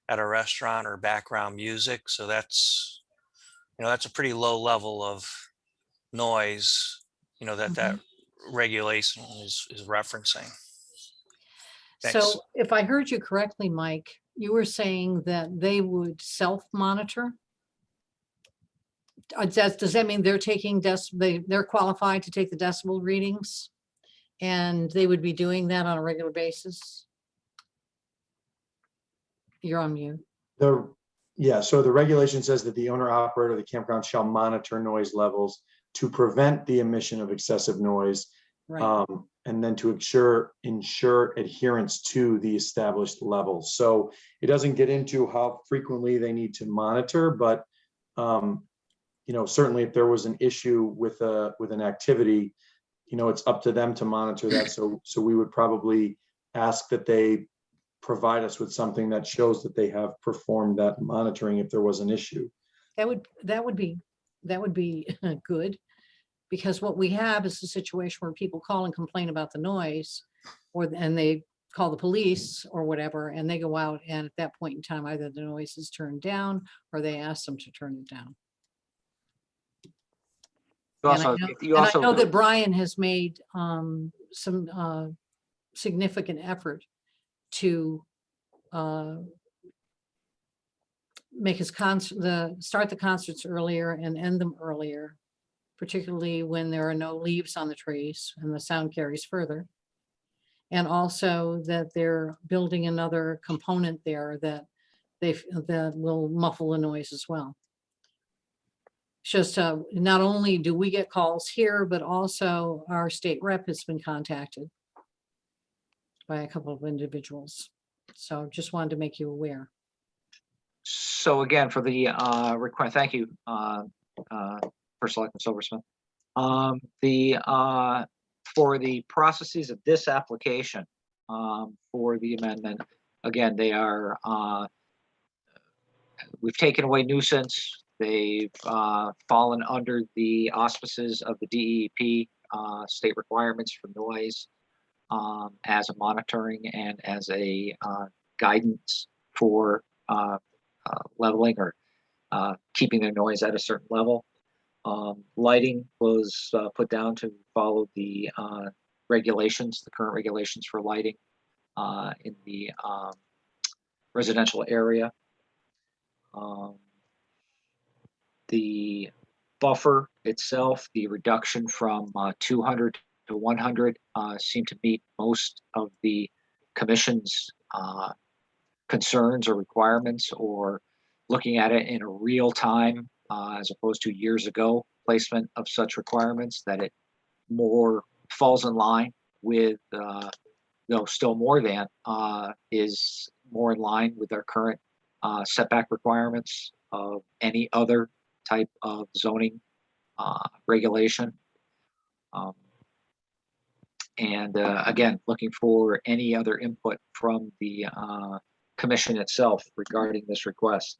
at a restaurant or background music. So that's a pretty low level of noise, that regulation is referencing. Thanks. So if I heard you correctly, Mike, you were saying that they would self-monitor? Does that mean they're taking they're qualified to take the decibel readings? And they would be doing that on a regular basis? You're on mute. So the regulation says that the owner operator of the campground shall monitor noise levels to prevent the emission of excessive noise. Right. And then to ensure adherence to the established levels. So it doesn't get into how frequently they need to monitor, but certainly if there was an issue with an activity, it's up to them to monitor that. So we would probably ask that they provide us with something that shows that they have performed that monitoring if there was an issue. That would be good, because what we have is a situation where people call and complain about the noise, and they call the police or whatever, and they go out, and at that point in time, either the noise is turned down or they ask them to turn it down. You And I also, know, you and I also, know that Brian has made some significant effort to make his start the concerts earlier and end them earlier, particularly when there are no leaves on the trees and the sound carries further. And also that they're building another component there that that will muffle the noise as well. Just not only do we get calls here, but also our state rep has been contacted by a couple of individuals. So just wanted to make you aware. so again, for the request, thank you, First Selectman Silversmith. For the processes of this application, for the amendment, again, they are, we've taken away nuisance. They've fallen under the auspices of the DEP state requirements for noise as a monitoring and as a guidance for leveling or keeping their noise at a certain level. Lighting was put down to follow the regulations, the current regulations for lighting in the residential area. The buffer itself, the reduction from 200 to 100 seem to meet most of the commission's concerns or requirements, or looking at it in a real time as opposed to years ago placement of such requirements, that it more falls in line with, still more than, is more in line with our current setback requirements of any other type of zoning regulation. And again, looking for any other input from the commission itself regarding this request.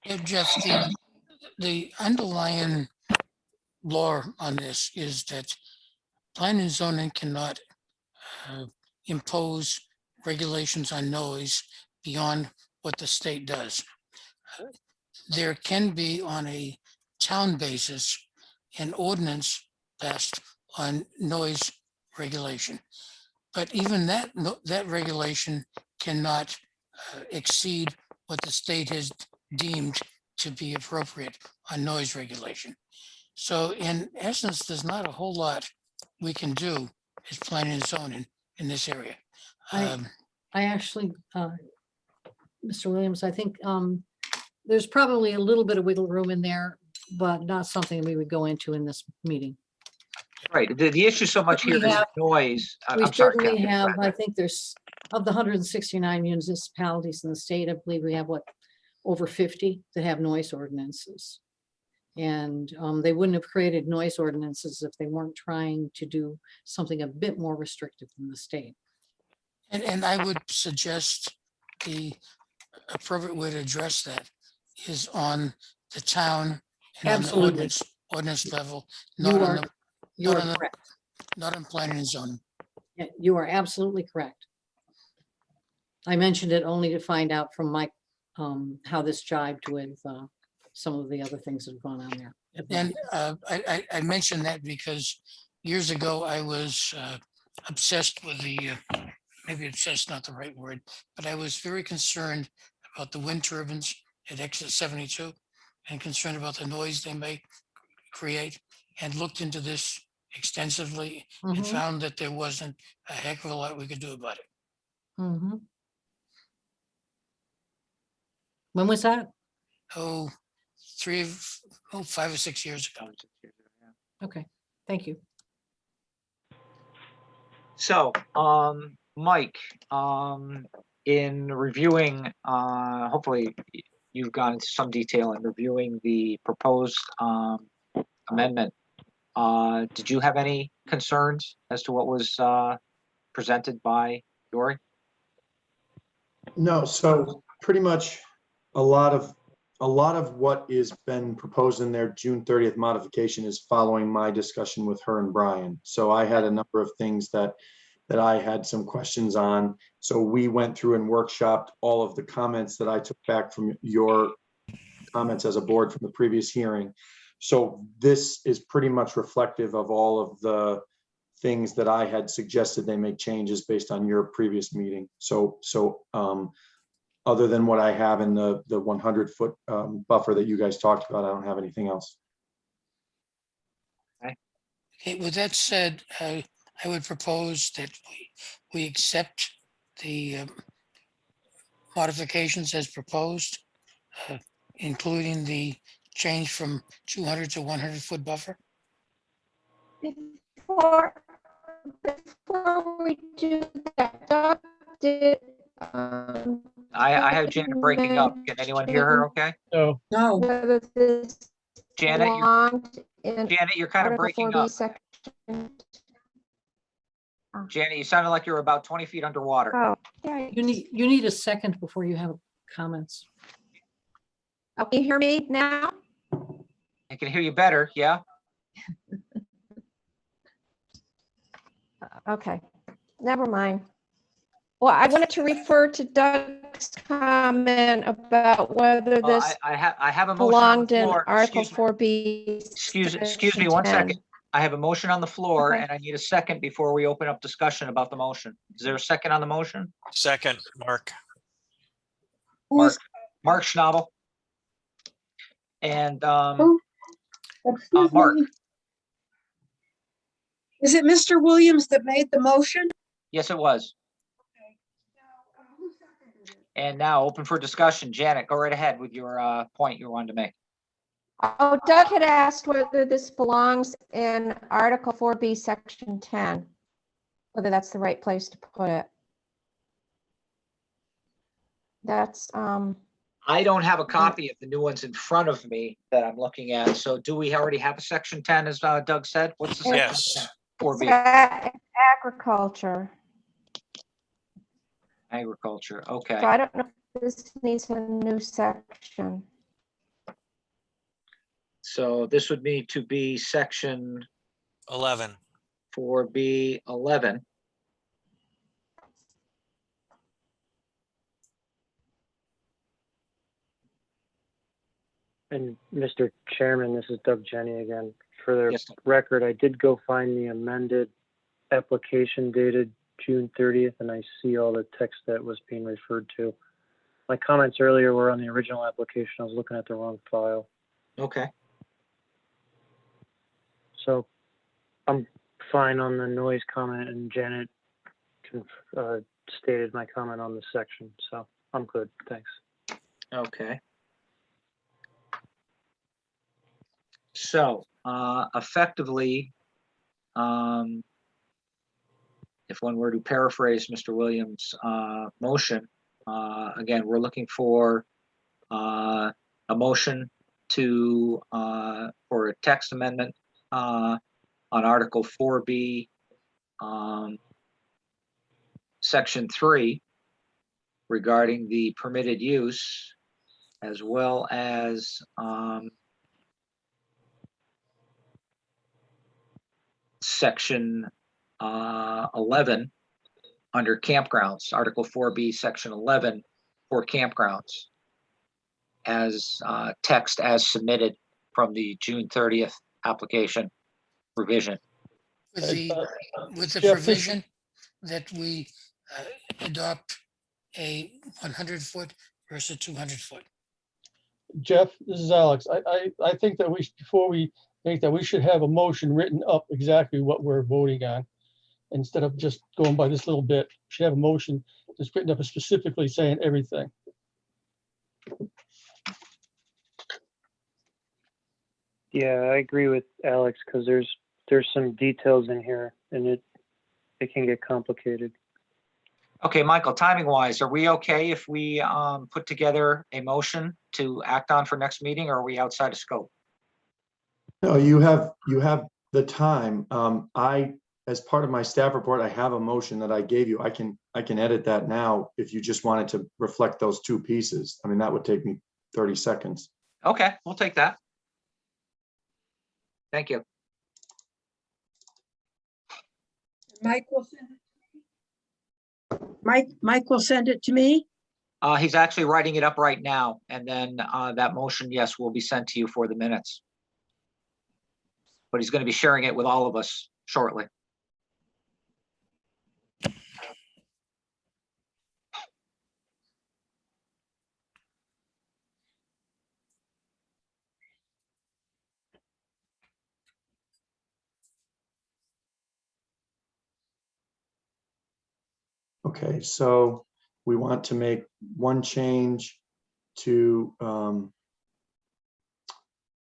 Yeah, Jeff, the underlying law on this is that planning and zoning cannot impose regulations on noise beyond what the state does. There can be, on a town basis, an ordinance passed on noise regulation. But even that regulation cannot exceed what the state has deemed to be appropriate on noise regulation. So in essence, there's not a whole lot we can do as planning and zoning in this area. I actually, Mr. Williams, I think there's probably a little bit of wiggle room in there, but not something we would go into in this meeting. Right. The issue so much here is noise. We I'm sorry, certainly Captain, go have, ahead. I think there's, of the 169 municipalities in the state, I believe we have over 50 that have noise ordinances. And they wouldn't have created noise ordinances if they weren't trying to do something a bit more restrictive than the state. And I would suggest the appropriate way to address that is on the town and on the Absolutely. ordinance level, You not are, on you are the, correct. not on planning and zoning. Yeah, you are absolutely correct. I mentioned it only to find out from Mike how this jibed with some of the other things that have gone on there. And I mentioned that because years ago I was obsessed with the, maybe obsessed not the right word, but I was very concerned about the wind turbines at exit 72 and concerned about the noise they may create, and looked into this extensively and Mhm. found that there wasn't a heck of a lot we could do about it. Mhm. When was that? Oh, 5 or 6 years ago. Okay, thank you. So, Mike, in reviewing, hopefully you've gone into some detail in reviewing the proposed amendment. Did you have any concerns as to what was presented by Dory? No, so pretty much a lot of what is been proposed in their June 30th modification is following my discussion with her and Brian. So I had a number of things that I had some questions on. So we went through and workshopped all of the comments that I took back from your comments as a board from the previous hearing. So this is pretty much reflective of all of the things that I had suggested they make changes based on your previous meeting. So other than what I have in the 100-foot buffer that you guys talked about, I don't have anything else. Okay, with that said, I would propose that we accept the modifications as proposed, including the change from 200 to 100-foot buffer. Before we do that, Doug did. I have Janet breaking up. Can anyone hear her okay? No. No, Whether this Janet, belonged in Janet, you're kind of Article breaking 4B up. section. Janet, you sounded like you were about 20 feet underwater. Oh, yeah. You need a second before you have comments. Oh, can you hear me now? I can hear you better, yeah? Okay, never mind. Well, I wanted to refer to Doug's comment about whether Well, this I have a motion on the belonged in floor. Article Excuse me. 4B. Excuse me one Section second. I have a motion on the floor Okay. and I need a second before we open up discussion about the motion. Is there a second on the motion? Second, Mark. Mark, Mark Schnabel. And excuse Mark, me. Is it Mr. Williams that made the motion? yes, it was. And now open for discussion. Janet, go right ahead with your point you wanted to make. Oh, Doug had asked whether this belongs in Article 4B, Section 10, whether that's the right place to put it. That's, I don't have a copy of the new ones in front of me that I'm looking at. So do we already have a section 10, as Doug said? What's the section Yes. 10? 4B. agriculture. Agriculture, So okay. I don't know if this needs a new section. So this would need to be section 11. 4B 11. And Mr. Chairman, this is Doug Jenny again. For the Yes. record, I did go find the amended application dated June 30th, and I see all the text that was being referred to. My comments earlier were on the original application. I was looking at the wrong file. Okay. So I'm fine on the noise comment, and Janet stated my comment on the section. So I'm good. Thanks. Okay. So effectively, if one were to paraphrase Mr. Williams' motion, again, we're looking for a motion to for a text amendment on Article 4B, Section 3, regarding the permitted use, as well as Section 11 under campgrounds, Article 4B, Section 11 for campgrounds, as text as submitted from the June 30th application revision. With the Jeff, provision that we adopt a 100-foot versus 200-foot. Jeff, this is Alex. I think that before we make that, we should have a motion written up exactly what we're voting on. Instead of just going by this little bit, we should have a motion that's written up specifically saying everything. Yeah, I agree with Alex because there's some details in here, and it can get complicated. Okay, Michael, timing wise, are we okay if we put together a motion to act on for next meeting, or are we outside of scope? No, you have the time. As part of my staff report, I have a motion that I gave you. I can edit that now if you just wanted to reflect those two pieces. I mean, that would take me 30 seconds. Okay, we'll take that. Thank you. Mike will send it. Mike will send it to me. He's actually writing it up right now, and then that motion, yes, will be sent to you for the minutes. But he's going to be sharing it with all of us shortly. Okay, so we want to make one change to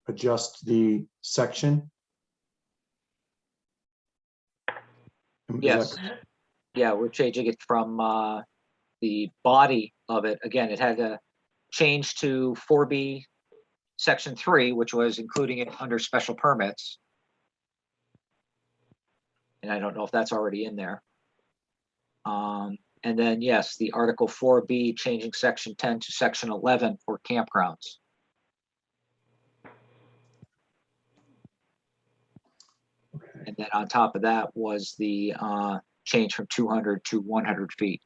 adjust the section. Is that Yes. correct? Yeah, we're changing it from the body of it. Again, it had a change to 4B section 3, which was including it under special permits. And I don't know if that's already in there. And then, yes, the Article 4B changing section 10 to section 11 for campgrounds. Okay. And then on top of that was the change from 200 to 100 feet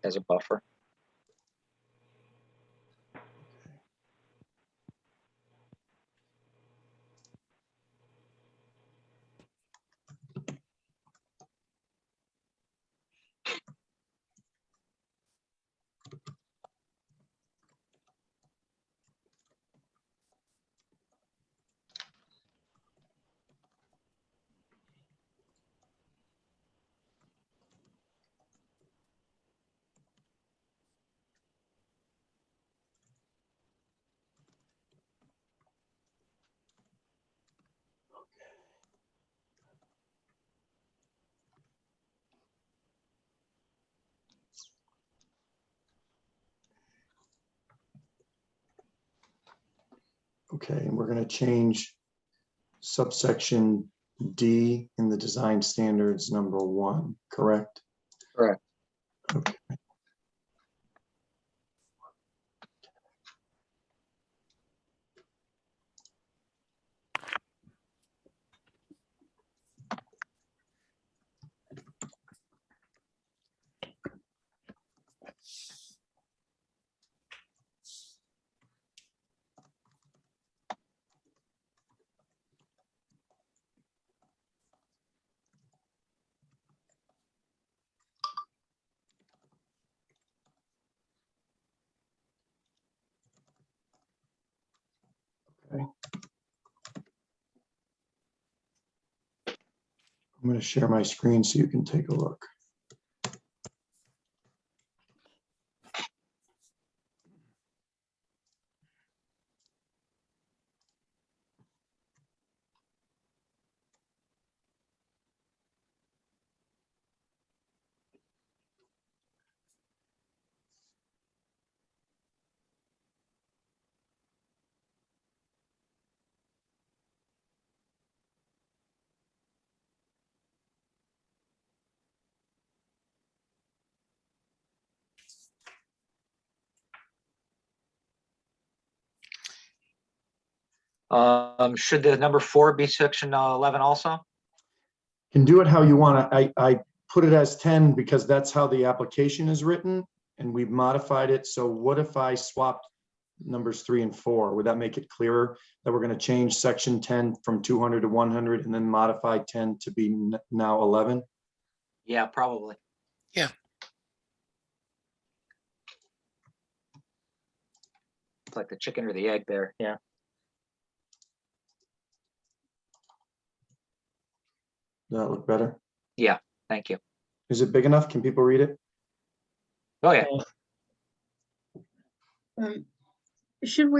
as a buffer. Okay, and we're going to change subsection D in the design standards number 1, correct? Correct. Okay. Okay. I'm going to share my screen so you can take a look. Should the number 4 be section 11 also? Can do it how you want to. I put it as 10 because that's how the application is written and we've modified it. So what if I swapped numbers 3 and 4? Would that make it clearer that we're going to change section 10 from 200 to 100 and then modify 10 to be now 11? Yeah, probably. Yeah. It's like the chicken or the egg there. Yeah. Does that look better? Yeah. Thank you. Is it big enough? Can people read it? Oh, yeah. Should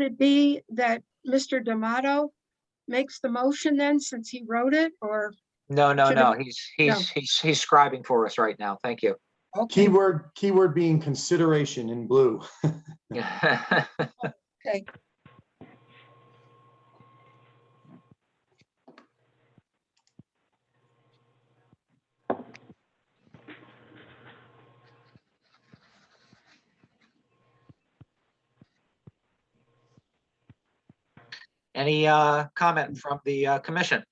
it be that Mr. D'Amato makes the motion then, since he wrote it, or? No, Should no, have- he's scribing for us right now. Thank you. Okay, Keyword being consideration in blue. okay. Any comment from the commission?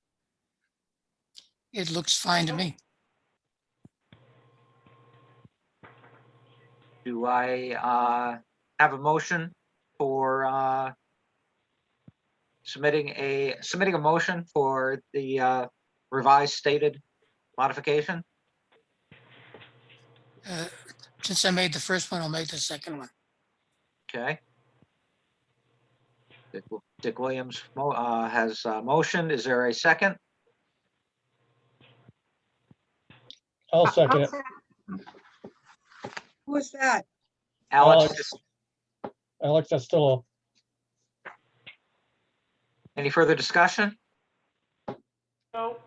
It looks fine to me. Do I have a motion for submitting a motion for the revised stated modification? Since I made the first one, I'll make the second one. Okay. Dick Williams has a motion. Is there a second? I'll second it. Who was that? Alex, Alex Costello. any further discussion? No.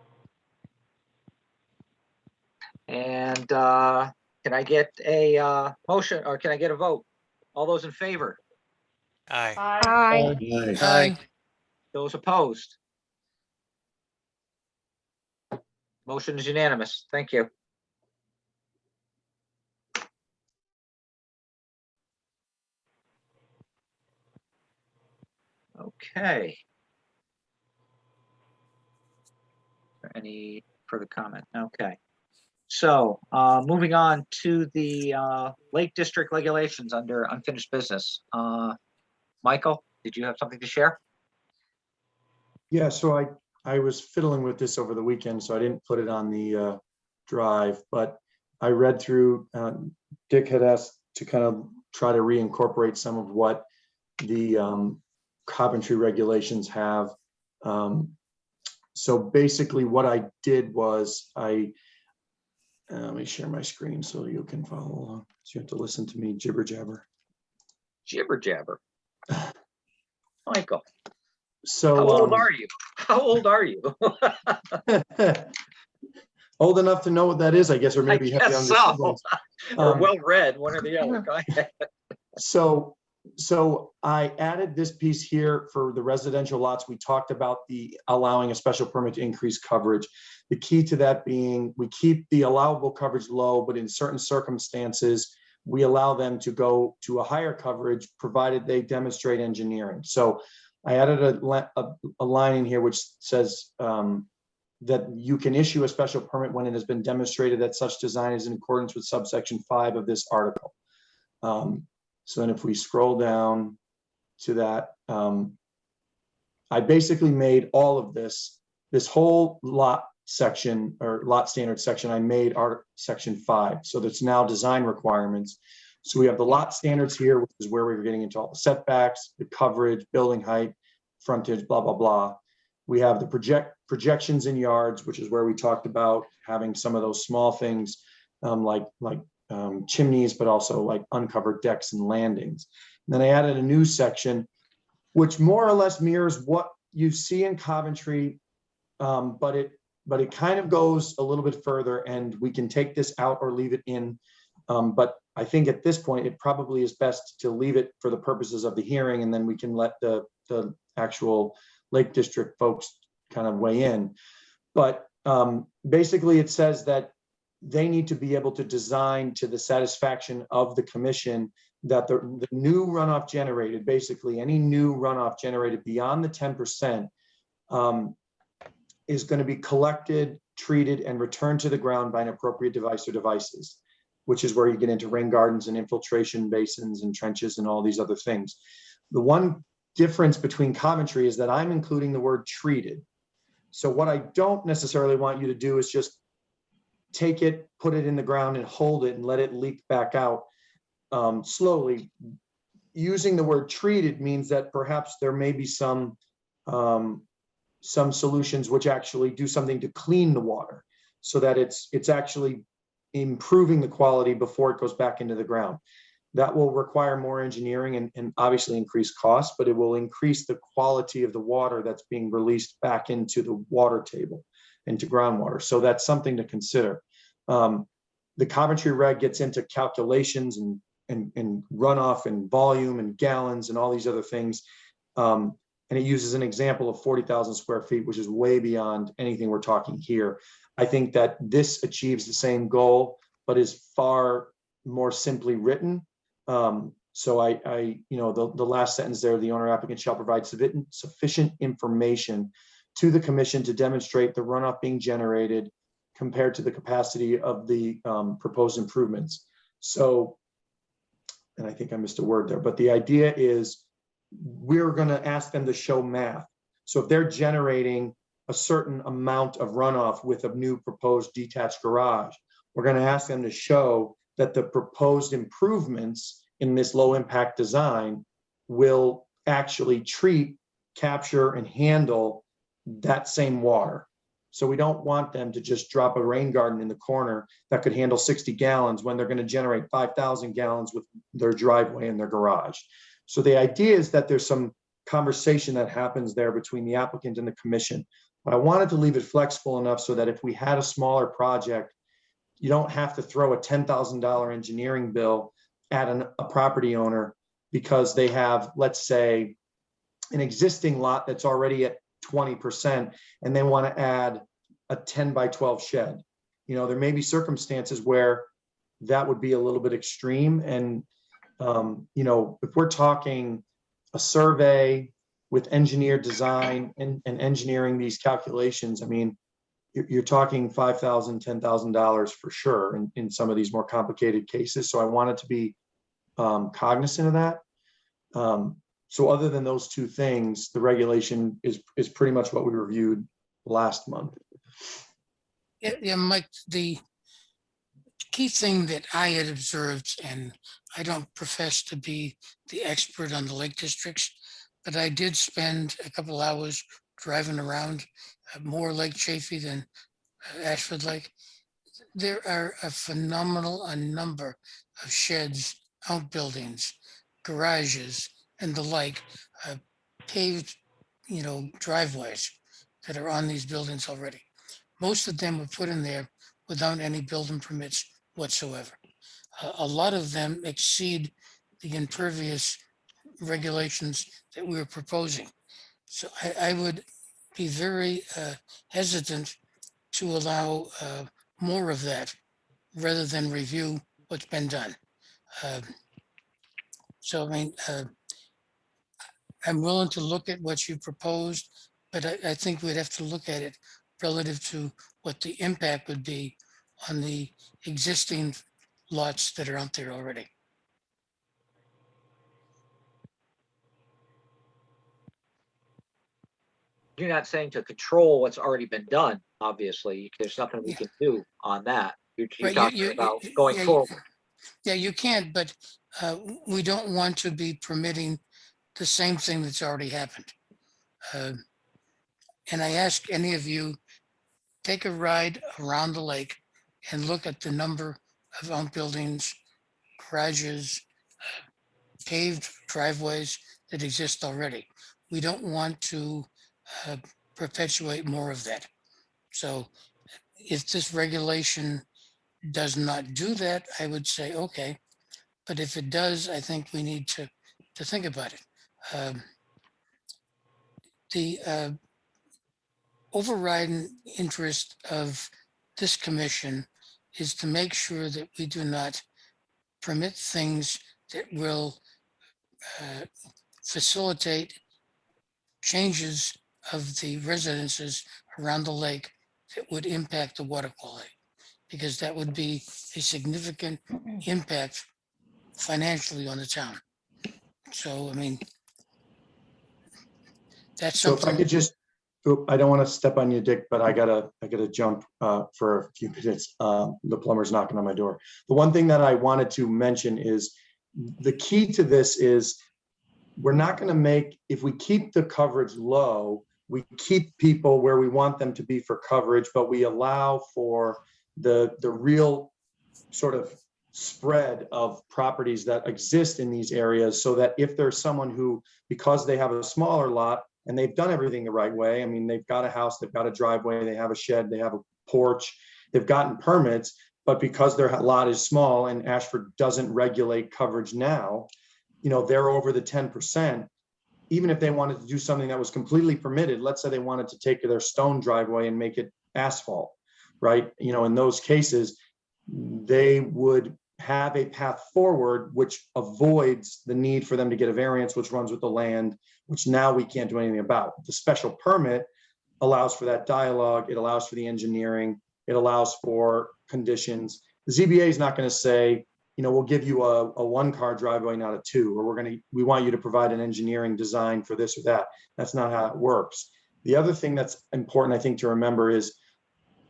And can I get a motion, or can I get a vote? All those in favor? Aye. Aye. Aye. Those opposed? Motion is unanimous. Thank you. Okay. Any further comment? Okay. So moving on to the Lake District regulations under unfinished business. Michael, did you have something to share? Yeah, so I was fiddling with this over the weekend, so I didn't put it on the drive, but I read through, Dick had asked to kind of try to reincorporate some of what the Coventry regulations have. So basically what I did was let me share my screen so you can follow along. So you have to listen to me jibber jabber. Jibber jabber. Michael, So how old are you? How old are you? old enough to know what that is, I guess, or maybe have guess younger so. siblings. Or well read, one or the other. Go ahead. So I added this piece here for the residential lots. We talked about the allowing a special permit to increase coverage. The key to that being we keep the allowable coverage low, but in certain circumstances, we allow them to go to a higher coverage provided they demonstrate engineering. So I added a line in here which says that you can issue a special permit when it has been demonstrated that such design is in accordance with subsection 5 of this article. So then if we scroll down to that, I basically made all of this whole lot section or lot standard section, I made section 5. So that's now design requirements. So we have the lot standards here, which is where we were getting into all the setbacks, the coverage, building height, frontage, blah, blah, blah. We have the projections in yards, which is where we talked about having some of those small things like chimneys, but also like uncovered decks and landings. And then I added a new section, which more or less mirrors what you see in Coventry, but it kind of goes a little bit further, and we can take this out or leave it in. But I think at this point, it probably is best to leave it for the purposes of the hearing, and then we can let the actual Lake District folks kind of weigh in. But basically, it says that they need to be able to design to the satisfaction of the commission that the new runoff generated, basically any new runoff generated beyond the 10%, is going to be collected, treated, and returned to the ground by an appropriate device or devices, which is where you get into rain gardens and infiltration basins and trenches and all these other things. The one difference between Coventry is that I'm including the word treated. So what I don't necessarily want you to do is just take it, put it in the ground and hold it and let it leak back out slowly. Using the word treated means that perhaps there may be some solutions which actually do something to clean the water so that it's actually improving the quality before it goes back into the ground. That will require more engineering and obviously increase costs, but it will increase the quality of the water that's being released back into the water table. into groundwater. So that's something to consider. The Coventry reg gets into calculations and runoff and volume and gallons and all these other things. And it uses an example of 40,000 square feet, which is way beyond anything we're talking here. I think that this achieves the same goal, but is far more simply written. So the last sentence there, the owner applicant shall provide sufficient information to the commission to demonstrate the runoff being generated compared to the capacity of the proposed improvements. So, and I think I missed a word there, but the idea is we're going to ask them to show math. So if they're generating a certain amount of runoff with a new proposed detached garage, we're going to ask them to show that the proposed improvements in this low impact design will actually treat, capture, and handle that same water. So we don't want them to just drop a rain garden in the corner that could handle 60 gallons when they're going to generate 5,000 gallons with their driveway and their garage. So the idea is that there's some conversation that happens there between the applicant and the commission. But I wanted to leave it flexible enough so that if we had a smaller project, you don't have to throw a $10,000 engineering bill at a property owner because they have, let's say, an existing lot that's already at 20% and they want to add a 10 by 12 shed. You know, there may be circumstances where that would be a little bit extreme. And, you know, if we're talking a survey with engineered design and engineering these calculations, I mean, you're talking $5,000, $10,000 for sure in some of these more complicated cases. So I wanted to be cognizant of that. So other than those two things, the regulation is pretty much what we reviewed last month. Yeah, Mike, the key thing that I had observed, and I don't profess to be the expert on the lake districts, but I did spend a couple hours driving around more Lake Chaffee than Ashford Lake. There are a phenomenal number of sheds, outbuildings, garages, and the like, paved, you know, driveways that are on these buildings already. Most of them were put in there without any building permits whatsoever. A lot of them exceed the impervious regulations that we were proposing. So I would be very hesitant to allow more of that rather than review what's been done. So, I mean, I'm willing to look at what you proposed, but I think we'd have to look at it relative to what the impact would be on the existing lots that are out there already. You're not saying to control what's already been done, obviously. There's nothing we can do on that. You're Right, talking about going forward. Yeah, you can, but we don't want to be permitting the same thing that's already happened. And I ask any of you, take a ride around the lake and look at the number of outbuildings, garages, paved driveways that exist already. We don't want to perpetuate more of that. So if this regulation does not do that, I would say, okay. But if it does, I think we need to think about it. The overriding interest of this commission is to make sure that we do not permit things that will facilitate changes of the residences around the lake that would impact the water quality, because that would be a significant impact financially on the town. So, I mean, that's So if I something. could just, I don't want to step on you, Dick, but I gotta jump for a few minutes. The plumber's knocking on my door. The one thing that I wanted to mention is the key to this is we're not going to make, if we keep the coverage low, we keep people where we want them to be for coverage, but we allow for the real sort of spread of properties that exist in these areas, so that if there's someone who, because they have a smaller lot, and they've done everything the right way. I mean, they've got a house, they've got a driveway, they have a shed, they have a porch, they've gotten permits, but because their lot is small and Ashford doesn't regulate coverage now, they're over the 10%. Even if they wanted to do something that was completely permitted, let's say they wanted to take their stone driveway and make it asphalt, right? In those cases, they would have a path forward, which avoids the need for them to get a variance, which runs with the land, which now we can't do anything about. The special permit allows for that dialogue. It allows for the engineering. It allows for conditions. The ZBA is not going to say, we'll give you a 1-car driveway, not a 2, or we want you to provide an engineering design for this or that. That's not how it works. The other thing that's important, I think, to remember is,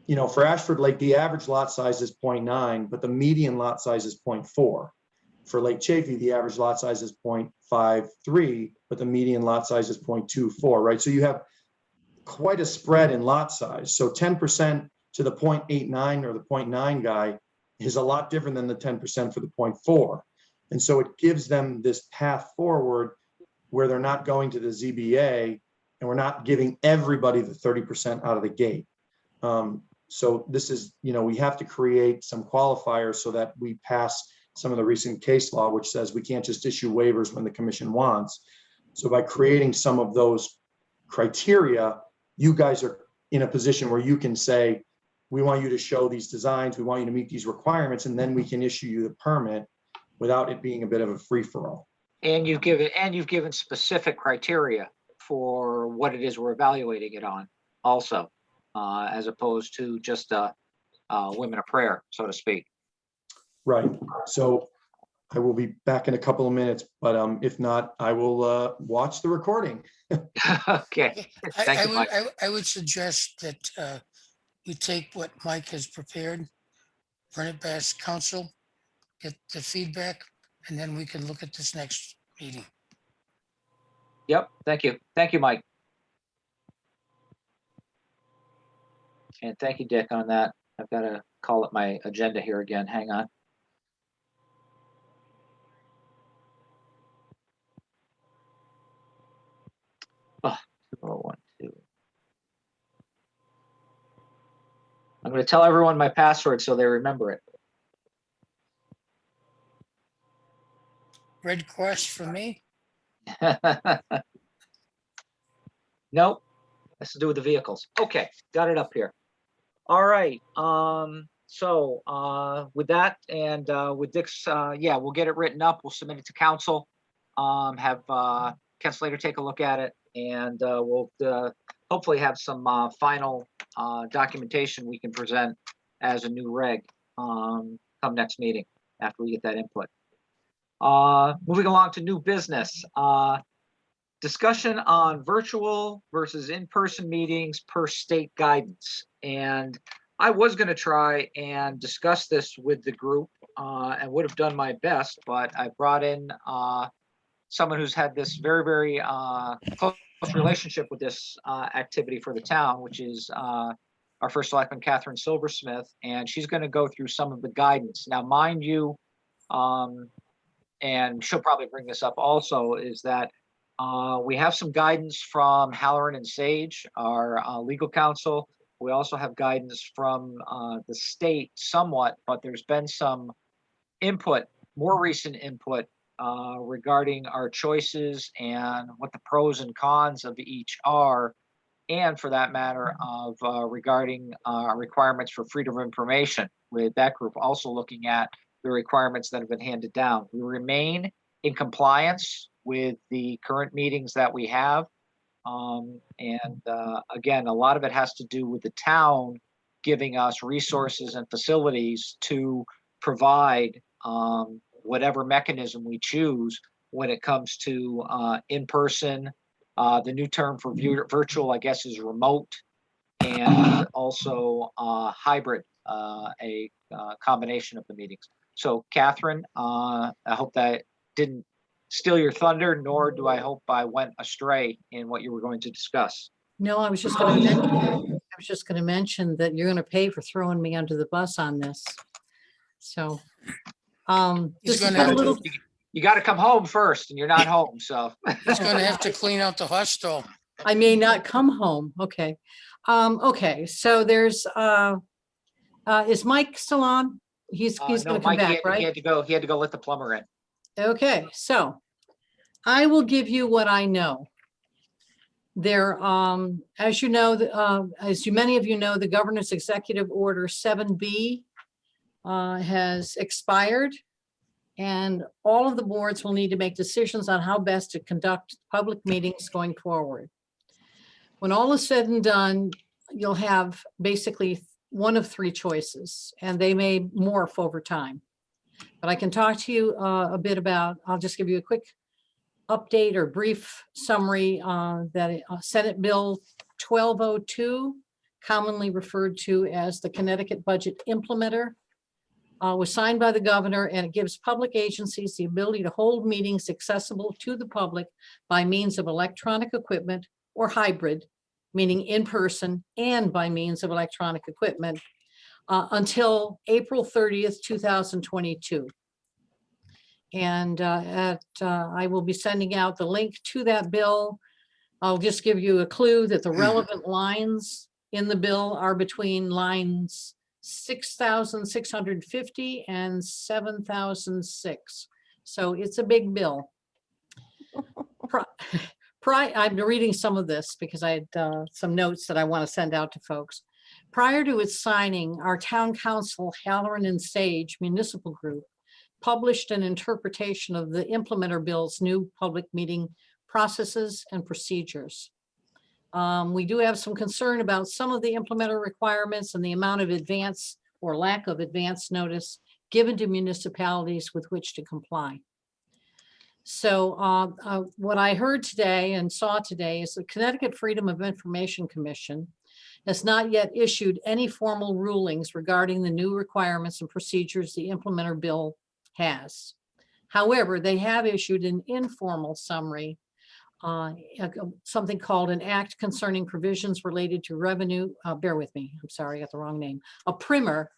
for Ashford Lake, the average lot size is 0.9, but the median lot size is 0.4. For Lake Chafee, the average lot size is 0.53, but the median lot size is 0.24, right? So you have quite a spread in lot size. So 10% to the 0.89 or the 0.9 guy is a lot different than the 10% for the 0.4. And so it gives them this path forward where they're not going to the ZBA and we're not giving everybody the 30% out of the gate. So this is, we have to create some qualifiers so that we pass some of the recent case law, which says we can't just issue waivers when the commission wants. So by creating some of those criteria, you guys are in a position where you can say, we want you to show these designs, we want you to meet these requirements, and then we can issue you the permit without it being a bit of a free-for-all. And you've given specific criteria for what it is we're evaluating it on also, as opposed to just women of prayer, so to speak. Right. So I will be back in a couple of minutes, but if not, I will watch the recording. Okay. Thank you, Mike. I would suggest that we take what Mike has prepared, run it past council, get the feedback, and then we can look at this next meeting. Yep. Thank you. Thank you, Mike. And thank you, Dick, on that. I've got to call up my agenda here again. Hang on. Oh, 2012. I'm going to tell everyone my password so they remember it. Red Cross for me? Nope. Has to do with the vehicles. Okay, got it up here. All right. So with that and with Dick's, yeah, we'll get it written up. We'll submit it to council. Have Ken Slater take a look at it, and we'll hopefully have some final documentation we can present as a new reg come next meeting after we get that input. Moving along to new business. Discussion on virtual versus in-person meetings per state guidance. And I was going to try and discuss this with the group and would have done my best, but I brought in someone who's had this very, very close relationship with this activity for the town, which is our first selectman, Catherine Silversmith, and she's going to go through some of the guidance. Now, mind you, and she'll probably bring this up also, is that we have some guidance from Halloran and Sage, our legal counsel. We also have guidance from the state somewhat, but there's been some input, more recent input regarding our choices and what the pros and cons of each are, and for that matter of regarding requirements for freedom of information, with that group also looking at the requirements that have been handed down. We remain in compliance with the current meetings that we have. Again, a lot of it has to do with the town giving us resources and facilities to provide whatever mechanism we choose when it comes to in-person. The new term for virtual, I guess, is remote, and also hybrid, a combination of the meetings. So Catherine, I hope that didn't steal your thunder, nor do I hope I went astray in what you were going to discuss. No, I was just going to mention that you're going to pay for throwing me under the bus on this. So, He's this gonna is a have little, to, You got to come home first, and you're not home, so. he's gonna have to clean out the hostel. I may not come home. Okay. Okay, so there's, is Mike still on? He's No, gonna come Mike, back, he right? had to go, he had to go let the plumber in. Okay, so I will give you what I know. There, as you know, many of you know, the governor's executive order 7B has expired. And all of the boards will need to make decisions on how best to conduct public meetings going forward. When all is said and done, you'll have basically one of three choices, and they may morph over time. But I can talk to you a bit about, I'll just give you a quick update or brief summary that Senate Bill 1202, commonly referred to as the Connecticut Budget Implementer, was signed by the governor, and it gives public agencies the ability to hold meetings accessible to the public by means of electronic equipment or hybrid, meaning in person and by means of electronic equipment until April 30th, 2022. And I will be sending out the link to that bill. I'll just give you a clue that the relevant lines in the bill are between lines 6,650 and 7,006. So it's a big bill. I'm reading some of this because I had some notes that I want to send out to folks. Prior to its signing, our town council, Halloran and Sage Municipal Group, published an interpretation of the implementer bill's new public meeting processes and procedures. We do have some concern about some of the implementer requirements and the amount of advance or lack of advance notice given to municipalities with which to comply. So what I heard today and saw today is the Connecticut Freedom of Information Commission has not yet issued any formal rulings regarding the new requirements and procedures the implementer bill has. However, they have issued an informal summary, something called an act concerning provisions related to revenue. Bear with me. I'm sorry, I got the wrong name. A primer.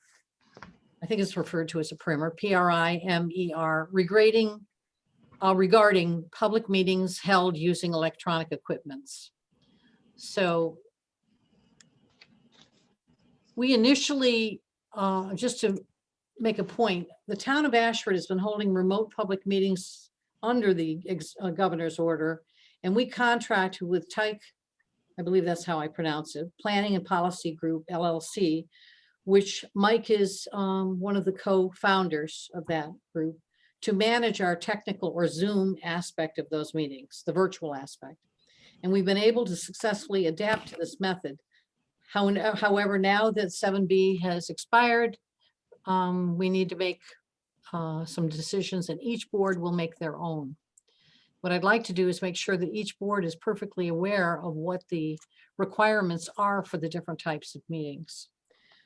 I think it's referred to as a primer, P-R-I-M-E-R, regarding public meetings held using electronic equipments. So we initially, just to make a point, the town of Ashford has been holding remote public meetings under the governor's order, and we contract with Tyke, I believe that's how I pronounce it, Planning and Policy Group, LLC, which Mike is one of the co-founders of that group, to manage our technical or Zoom aspect of those meetings, the virtual aspect. And we've been able to successfully adapt to this method. However, now that 7B has expired, we need to make some decisions, and each board will make their own. What I'd like to do is make sure that each board is perfectly aware of what the requirements are for the different types of meetings.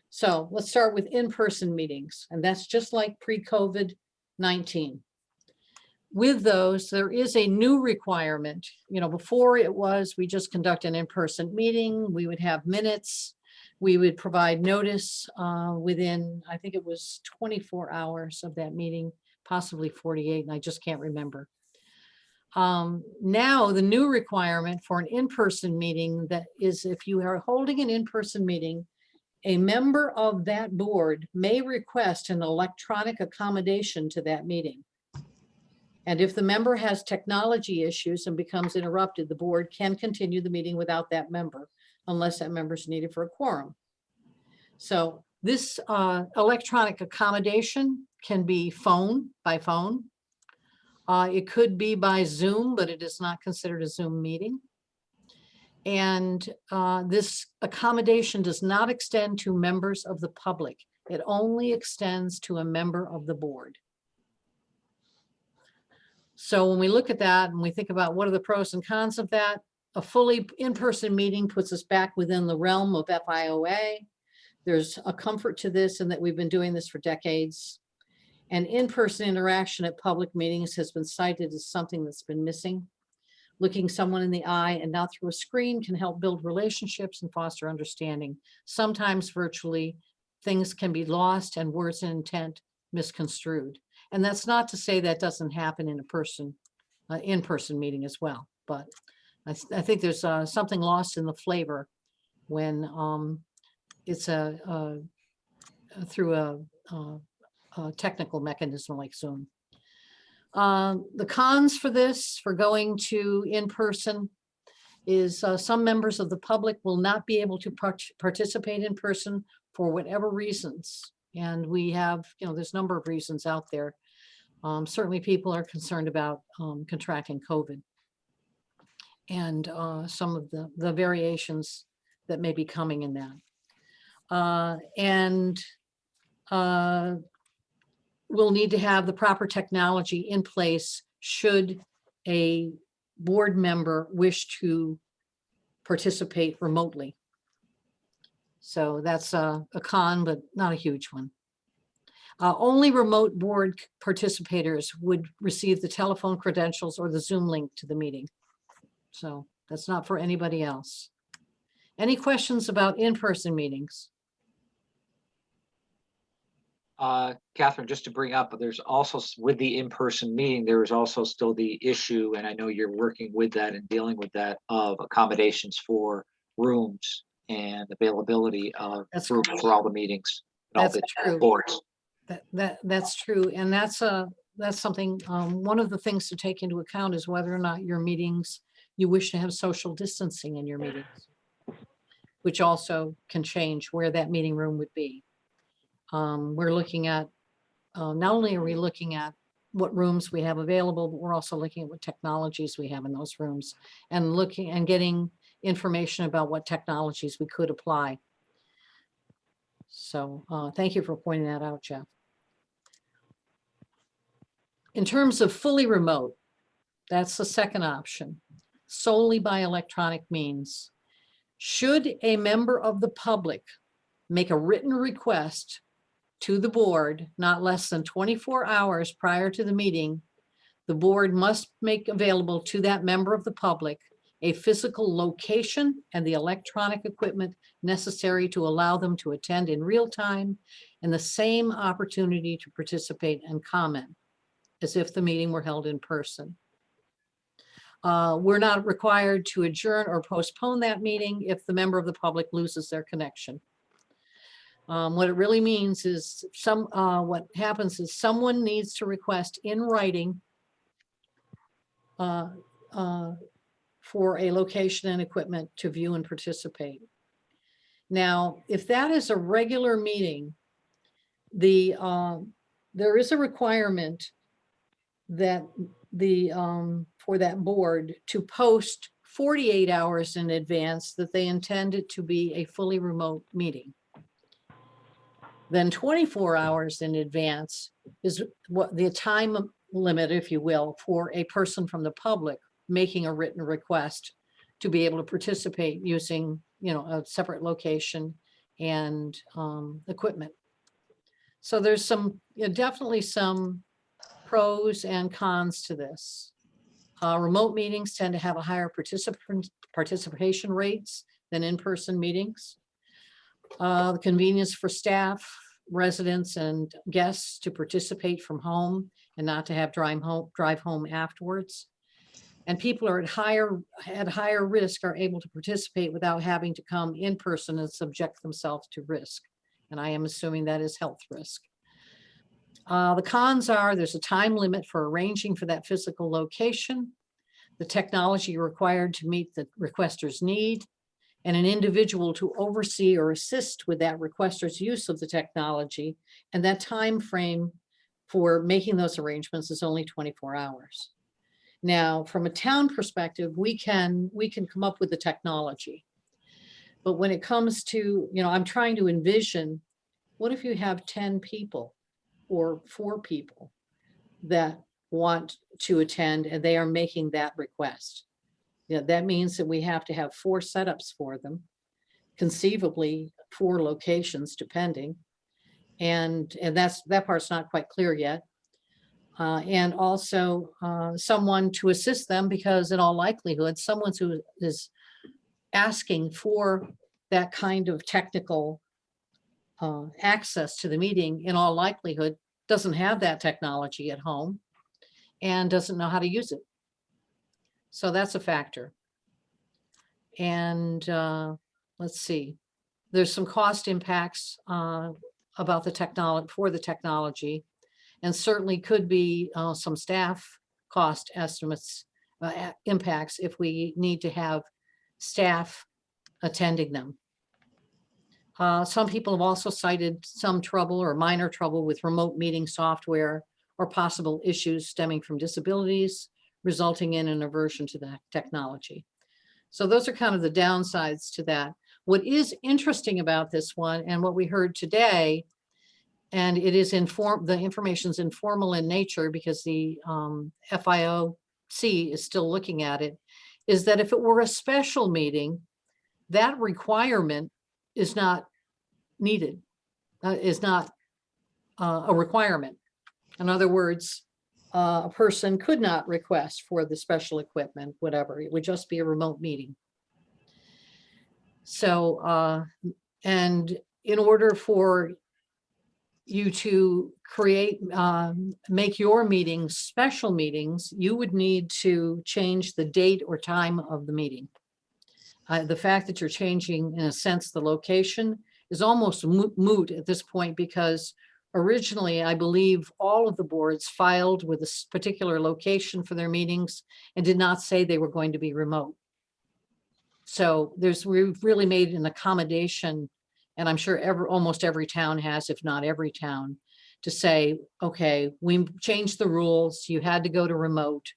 So let's start with in-person meetings, and that's just like pre-COVID-19. With those, there is a new requirement. You know, before it was, we just conduct an in-person meeting, we would have minutes, we would provide notice within, I think it was 24 hours of that meeting, possibly 48, and I just can't remember. Now, the new requirement for an in-person meeting that is, if you are holding an in-person meeting, a member of that board may request an electronic accommodation to that meeting. And if the member has technology issues and becomes interrupted, the board can continue the meeting without that member, unless that member is needed for a quorum. So this electronic accommodation can be by phone. It could be by Zoom, but it is not considered a Zoom meeting. And this accommodation does not extend to members of the public. It only extends to a member of the board. So when we look at that and we think about what are the pros and cons of that, a fully in-person meeting puts us back within the realm of FIOA. There's a comfort to this in that we've been doing this for decades. And in-person interaction at public meetings has been cited as something that's been missing. Looking someone in the eye and not through a screen can help build relationships and foster understanding. Sometimes virtually things can be lost and words and intent misconstrued. And that's not to say that doesn't happen in a in-person meeting as well. But I think there's something lost in the flavor when it's through a technical mechanism like Zoom. The cons for this, for going to in-person, is some members of the public will not be able to participate in person for whatever reasons. And we have, there's a number of reasons out there. Certainly people are concerned about contracting COVID and some of the variations that may be coming in that. We'll need to have the proper technology in place should a board member wish to participate remotely. So that's a con, but not a huge one. Only remote board participators would receive the telephone credentials or the Zoom link to the meeting. So that's not for anybody else. Any questions about in-person meetings? Catherine, just to bring up, there's also with the in-person meeting, there is also still the issue, and I know you're working with that and dealing with that, of accommodations for rooms and availability of groups for all the meetings. And all That's the true. boards. That's true. And that's something, one of the things to take into account is whether or not your meetings, you wish to have social distancing in your meetings, which also can change where that meeting room would be. We're looking at, not only are we looking at what rooms we have available, but we're also looking at what technologies we have in those rooms and looking and getting information about what technologies we could apply. So thank you for pointing that out, Jeff. In terms of fully remote, that's the second option, solely by electronic means. Should a member of the public make a written request to the board not less than 24 hours prior to the meeting, the board must make available to that member of the public a physical location and the electronic equipment necessary to allow them to attend in real time and the same opportunity to participate and comment as if the meeting were held in person. We're not required to adjourn or postpone that meeting if the member of the public loses their connection. What it really means is what happens is someone needs to request in writing for a location and equipment to view and participate. Now, if that is a regular meeting, there is a requirement that for that board to post 48 hours in advance that they intend it to be a fully remote meeting. Then 24 hours in advance is what the time limit, if you will, for a person from the public making a written request to be able to participate using, a separate location and equipment. So there's definitely some pros and cons to this. Remote meetings tend to have a higher participation rates than in-person meetings. The convenience for staff, residents, and guests to participate from home and not to have drive home afterwards. And people are at higher risk are able to participate without having to come in person and subject themselves to risk. And I am assuming that is health risk. The cons are there's a time limit for arranging for that physical location, the technology required to meet the requester's need, and an individual to oversee or assist with that requester's use of the technology. And that time frame for making those arrangements is only 24 hours. Now, from a town perspective, we can come up with the technology. But when it comes to, I'm trying to envision, what if you have 10 people or 4 people that want to attend and they are making that request? That means that we have to have 4 setups for them, conceivably 4 locations depending. And that part's not quite clear yet. And also someone to assist them, because in all likelihood, someone who is asking for that kind of technical access to the meeting, in all likelihood, doesn't have that technology at home and doesn't know how to use it. So that's a factor. And let's see, there's some cost impacts about the technology, for the technology, and certainly could be some staff cost estimates, impacts if we need to have staff attending them. Some people have also cited some trouble or minor trouble with remote meeting software or possible issues stemming from disabilities resulting in an aversion to that technology. So those are kind of the downsides to that. What is interesting about this one and what we heard today, and it is the information's informal in nature because the FIOC is still looking at it, is that if it were a special meeting, that requirement is not needed, is not a requirement. In other words, a person could not request for the special equipment, whatever. It would just be a remote meeting. So, and in order for you to create, make your meetings special meetings, you would need to change the date or time of the meeting. The fact that you're changing, in a sense, the location is almost moot at this point because originally, I believe all of the boards filed with a particular location for their meetings and did not say they were going to be remote. So we've really made an accommodation, and I'm sure almost every town has, if not every town, to say, okay, we changed the rules, you had to go to remote.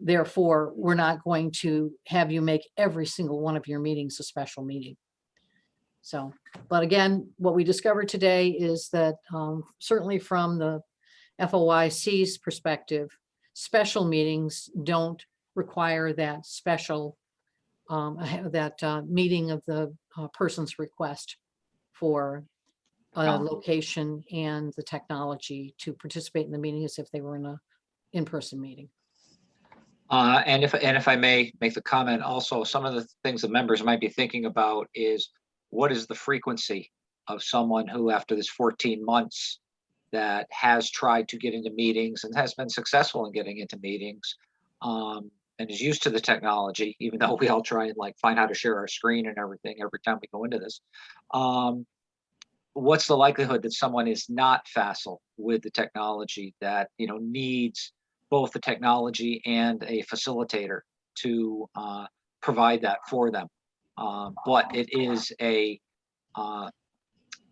Therefore, we're not going to have you make every single one of your meetings a special meeting. So, but again, what we discovered today is that certainly from the FOIC's perspective, special meetings don't require that special, meeting of the person's request for a location and the technology to participate in the meeting as if they were in a in-person meeting. And if I may make the comment also, some of the things the members might be thinking about is what is the frequency of someone who after this 14 months that has tried to get into meetings and has been successful in getting into meetings and is used to the technology, even though we all try and like find how to share our screen and everything every time we go into this. What's the likelihood that someone is not facile with the technology that, you know, needs both the technology and a facilitator to provide that for them? But it is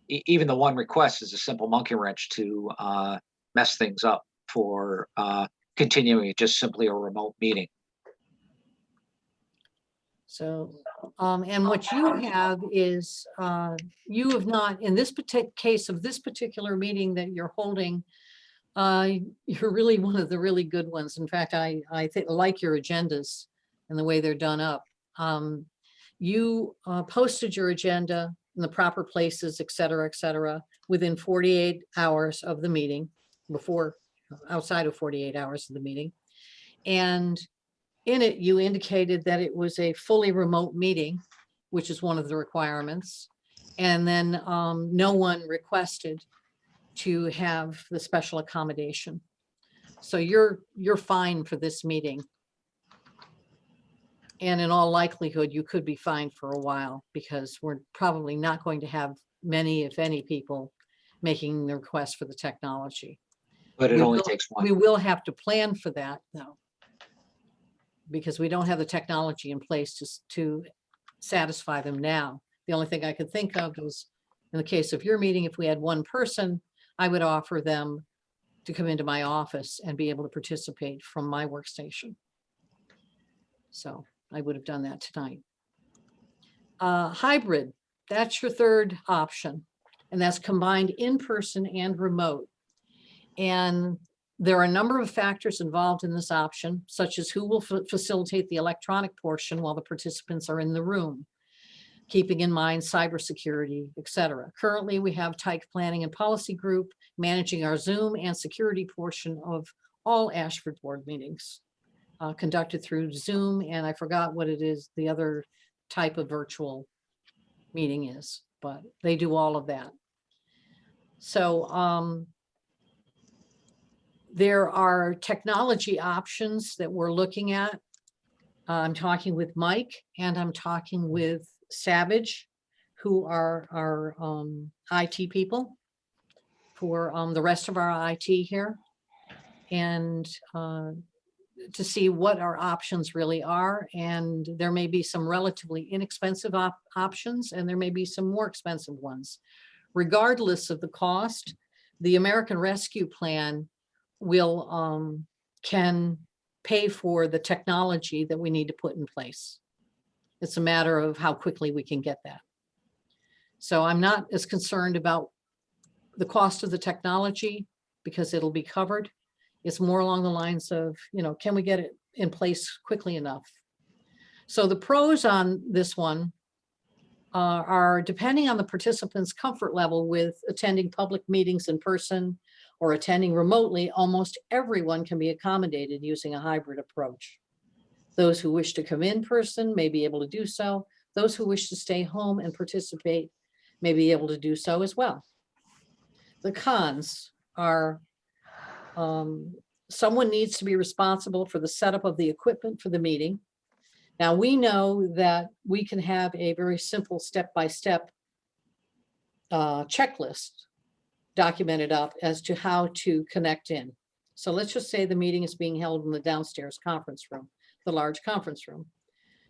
even the one request is a simple monkey wrench to mess things up for continuing it just simply a remote meeting. So, and what you have is, you have not, in this particular case of this particular meeting that you're holding, you're really one of the really good ones. In fact, I like your agendas and the way they're done up. You posted your agenda in the proper places, et cetera, within 48 hours of the meeting, outside of 48 hours of the meeting. And in it, you indicated that it was a fully remote meeting, which is one of the requirements. And then no one requested to have the special accommodation. So you're fine for this meeting. And in all likelihood, you could be fine for a while because we're probably not going to have many, if any, people making the request for the technology. But it only takes one. We will have to plan for that though, because we don't have the technology in place to satisfy them now. The only thing I could think of is in the case of your meeting, if we had one person, I would offer them to come into my office and be able to participate from my workstation. So I would have done that tonight. Hybrid, that's your third option, and that's combined in-person and remote. And there are a number of factors involved in this option, such as who will facilitate the electronic portion while the participants are in the room, keeping in mind cybersecurity, et cetera. Currently, we have TIC Planning and Policy Group managing our Zoom and security portion of all Ashford board meetings, conducted through Zoom, and I forgot what it is, the other type of virtual meeting is, but they do all of that. So there are technology options that we're looking at. I'm talking with Mike and I'm talking with Savage, who are our IT people for the rest of our IT here. And to see what our options really are. And there may be some relatively inexpensive options and there may be some more expensive ones. Regardless of the cost, the American Rescue Plan will can pay for the technology that we need to put in place. It's a matter of how quickly we can get that. So I'm not as concerned about the cost of the technology because it'll be covered. It's more along the lines of, you know, can we get it in place quickly enough? So the pros on this one are depending on the participants' comfort level with attending public meetings in person or attending remotely, almost everyone can be accommodated using a hybrid approach. Those who wish to come in person may be able to do so. Those who wish to stay home and participate may be able to do so as well. The cons are someone needs to be responsible for the setup of the equipment for the meeting. Now we know that we can have a very simple step-by-step checklist documented up as to how to connect in. So let's just say the meeting is being held in the downstairs conference room, the large conference room.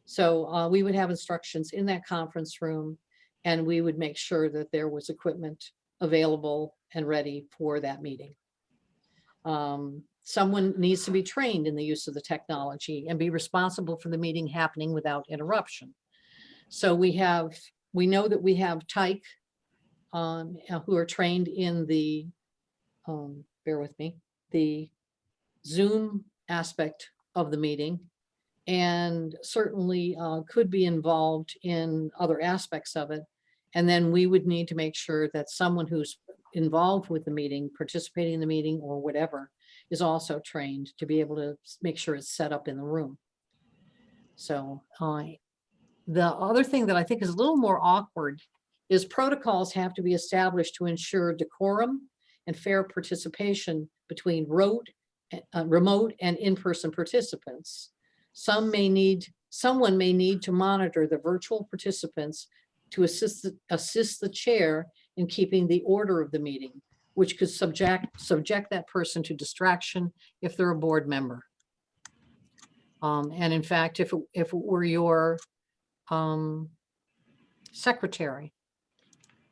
So we would have instructions in that conference room and we would make sure that there was equipment available and ready for that meeting. Someone needs to be trained in the use of the technology and be responsible for the meeting happening without interruption. So we know that we have Tyke who are trained in the, bear with me, the Zoom aspect of the meeting and certainly could be involved in other aspects of it. And then we would need to make sure that someone who's involved with the meeting, participating in the meeting or whatever, is also trained to be able to make sure it's set up in the room. So the other thing that I think is a little more awkward is protocols have to be established to ensure decorum and fair participation between remote and in-person participants. Someone may need to monitor the virtual participants to assist the chair in keeping the order of the meeting, which could subject that person to distraction if they're a board member. And in fact, if it were your secretary,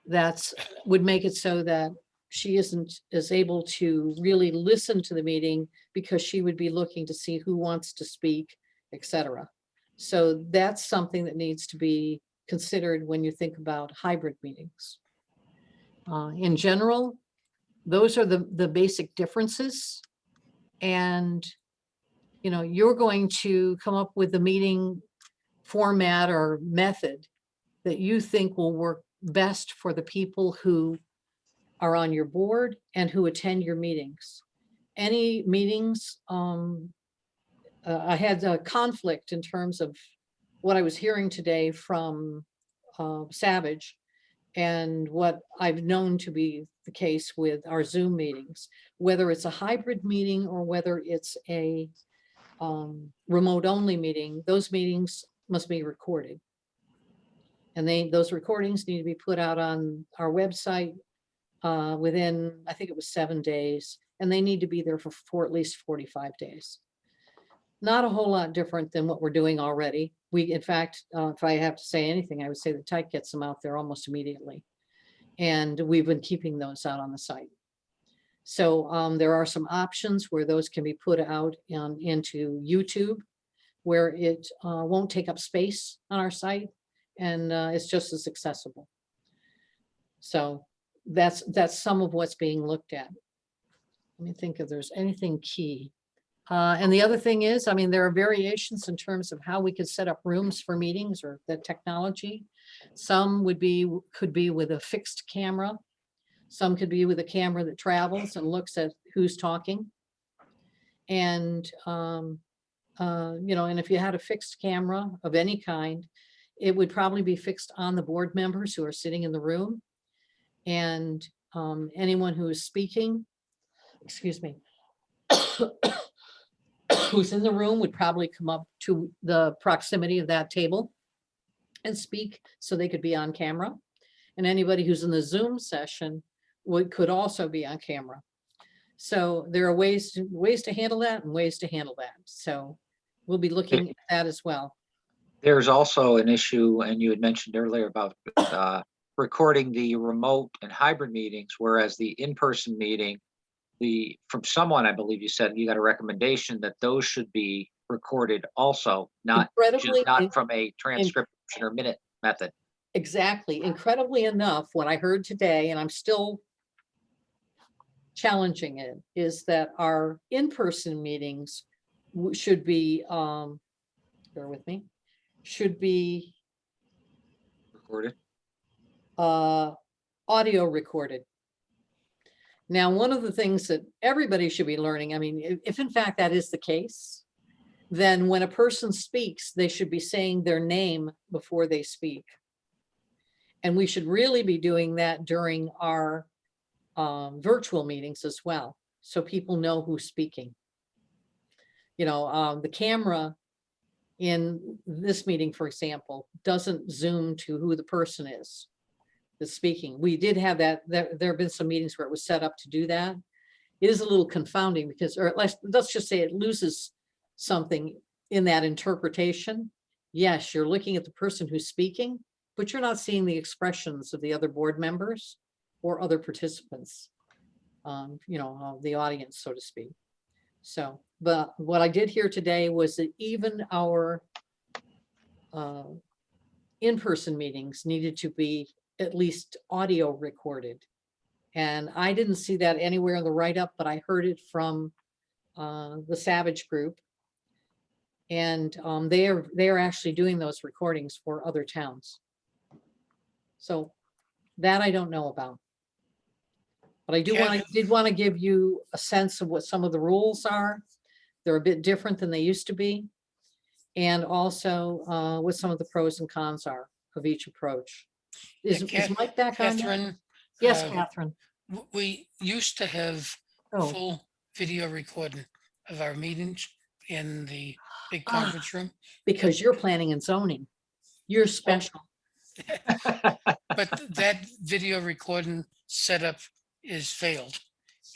that would make it so that she isn't as able to really listen to the meeting because she would be looking to see who wants to speak, etc. So that's something that needs to be considered when you think about hybrid meetings. In general, those are the basic differences. And, you know, you're going to come up with the meeting format or method that you think will work best for the people who are on your board and who attend your meetings. Any meetings, I had a conflict in terms of what I was hearing today from Savage and what I've known to be the case with our Zoom meetings, whether it's a hybrid meeting or whether it's a remote only meeting, those meetings must be recorded. And those recordings need to be put out on our website within, I think it was 7 days, and they need to be there for at least 45 days. Not a whole lot different than what we're doing already. We, in fact, if I have to say anything, I would say that Tyke gets them out there almost immediately. And we've been keeping those out on the site. So there are some options where those can be put out into YouTube, where it won't take up space on our site and it's just as accessible. So that's some of what's being looked at. Let me think if there's anything key. And the other thing is, I mean, there are variations in terms of how we could set up rooms for meetings or the technology. Some could be with a fixed camera. Some could be with a camera that travels and looks at who's talking. And, you know, and if you had a fixed camera of any kind, it would probably be fixed on the board members who are sitting in the room. And anyone who is speaking, excuse me, who's in the room would probably come up to the proximity of that table and speak so they could be on camera. And anybody who's in the Zoom session could also be on camera. So there are ways to handle that and ways to handle that. So we'll be looking at that as well. There's also an issue, and you had mentioned earlier about recording the remote and hybrid meetings, whereas the in-person meeting, from someone, I believe you said you got a recommendation that those should be recorded also, not from a transcription or minute method. Exactly. Incredibly enough, what I heard today, and I'm still challenging it, is that our in-person meetings should be, bear with me, should be Recorded. Audio recorded. Now, one of the things that everybody should be learning, I mean, if in fact that is the case, then when a person speaks, they should be saying their name before they speak. And we should really be doing that during our virtual meetings as well, so people know who's speaking. You know, the camera in this meeting, for example, doesn't zoom to who the person is that's speaking. We did have that, there have been some meetings where it was set up to do that. It is a little confounding because, or let's just say it loses something in that interpretation. Yes, you're looking at the person who's speaking, but you're not seeing the expressions of the other board members or other participants, you know, the audience, so to speak. So, but what I did hear today was that even our in-person meetings needed to be at least audio recorded. And I didn't see that anywhere in the write-up, but I heard it from the Savage Group. And they are actually doing those recordings for other towns. So that I don't know about. But I did want to give you a sense of what some of the rules are. They're a bit different than they used to be. And also what some of the pros and cons are of each approach. Is Mike back on? Catherine? Yes, Catherine. We used to have full video recording of our meetings in the big conference room. Because you're planning and zoning. You're special. But that video recording setup is failed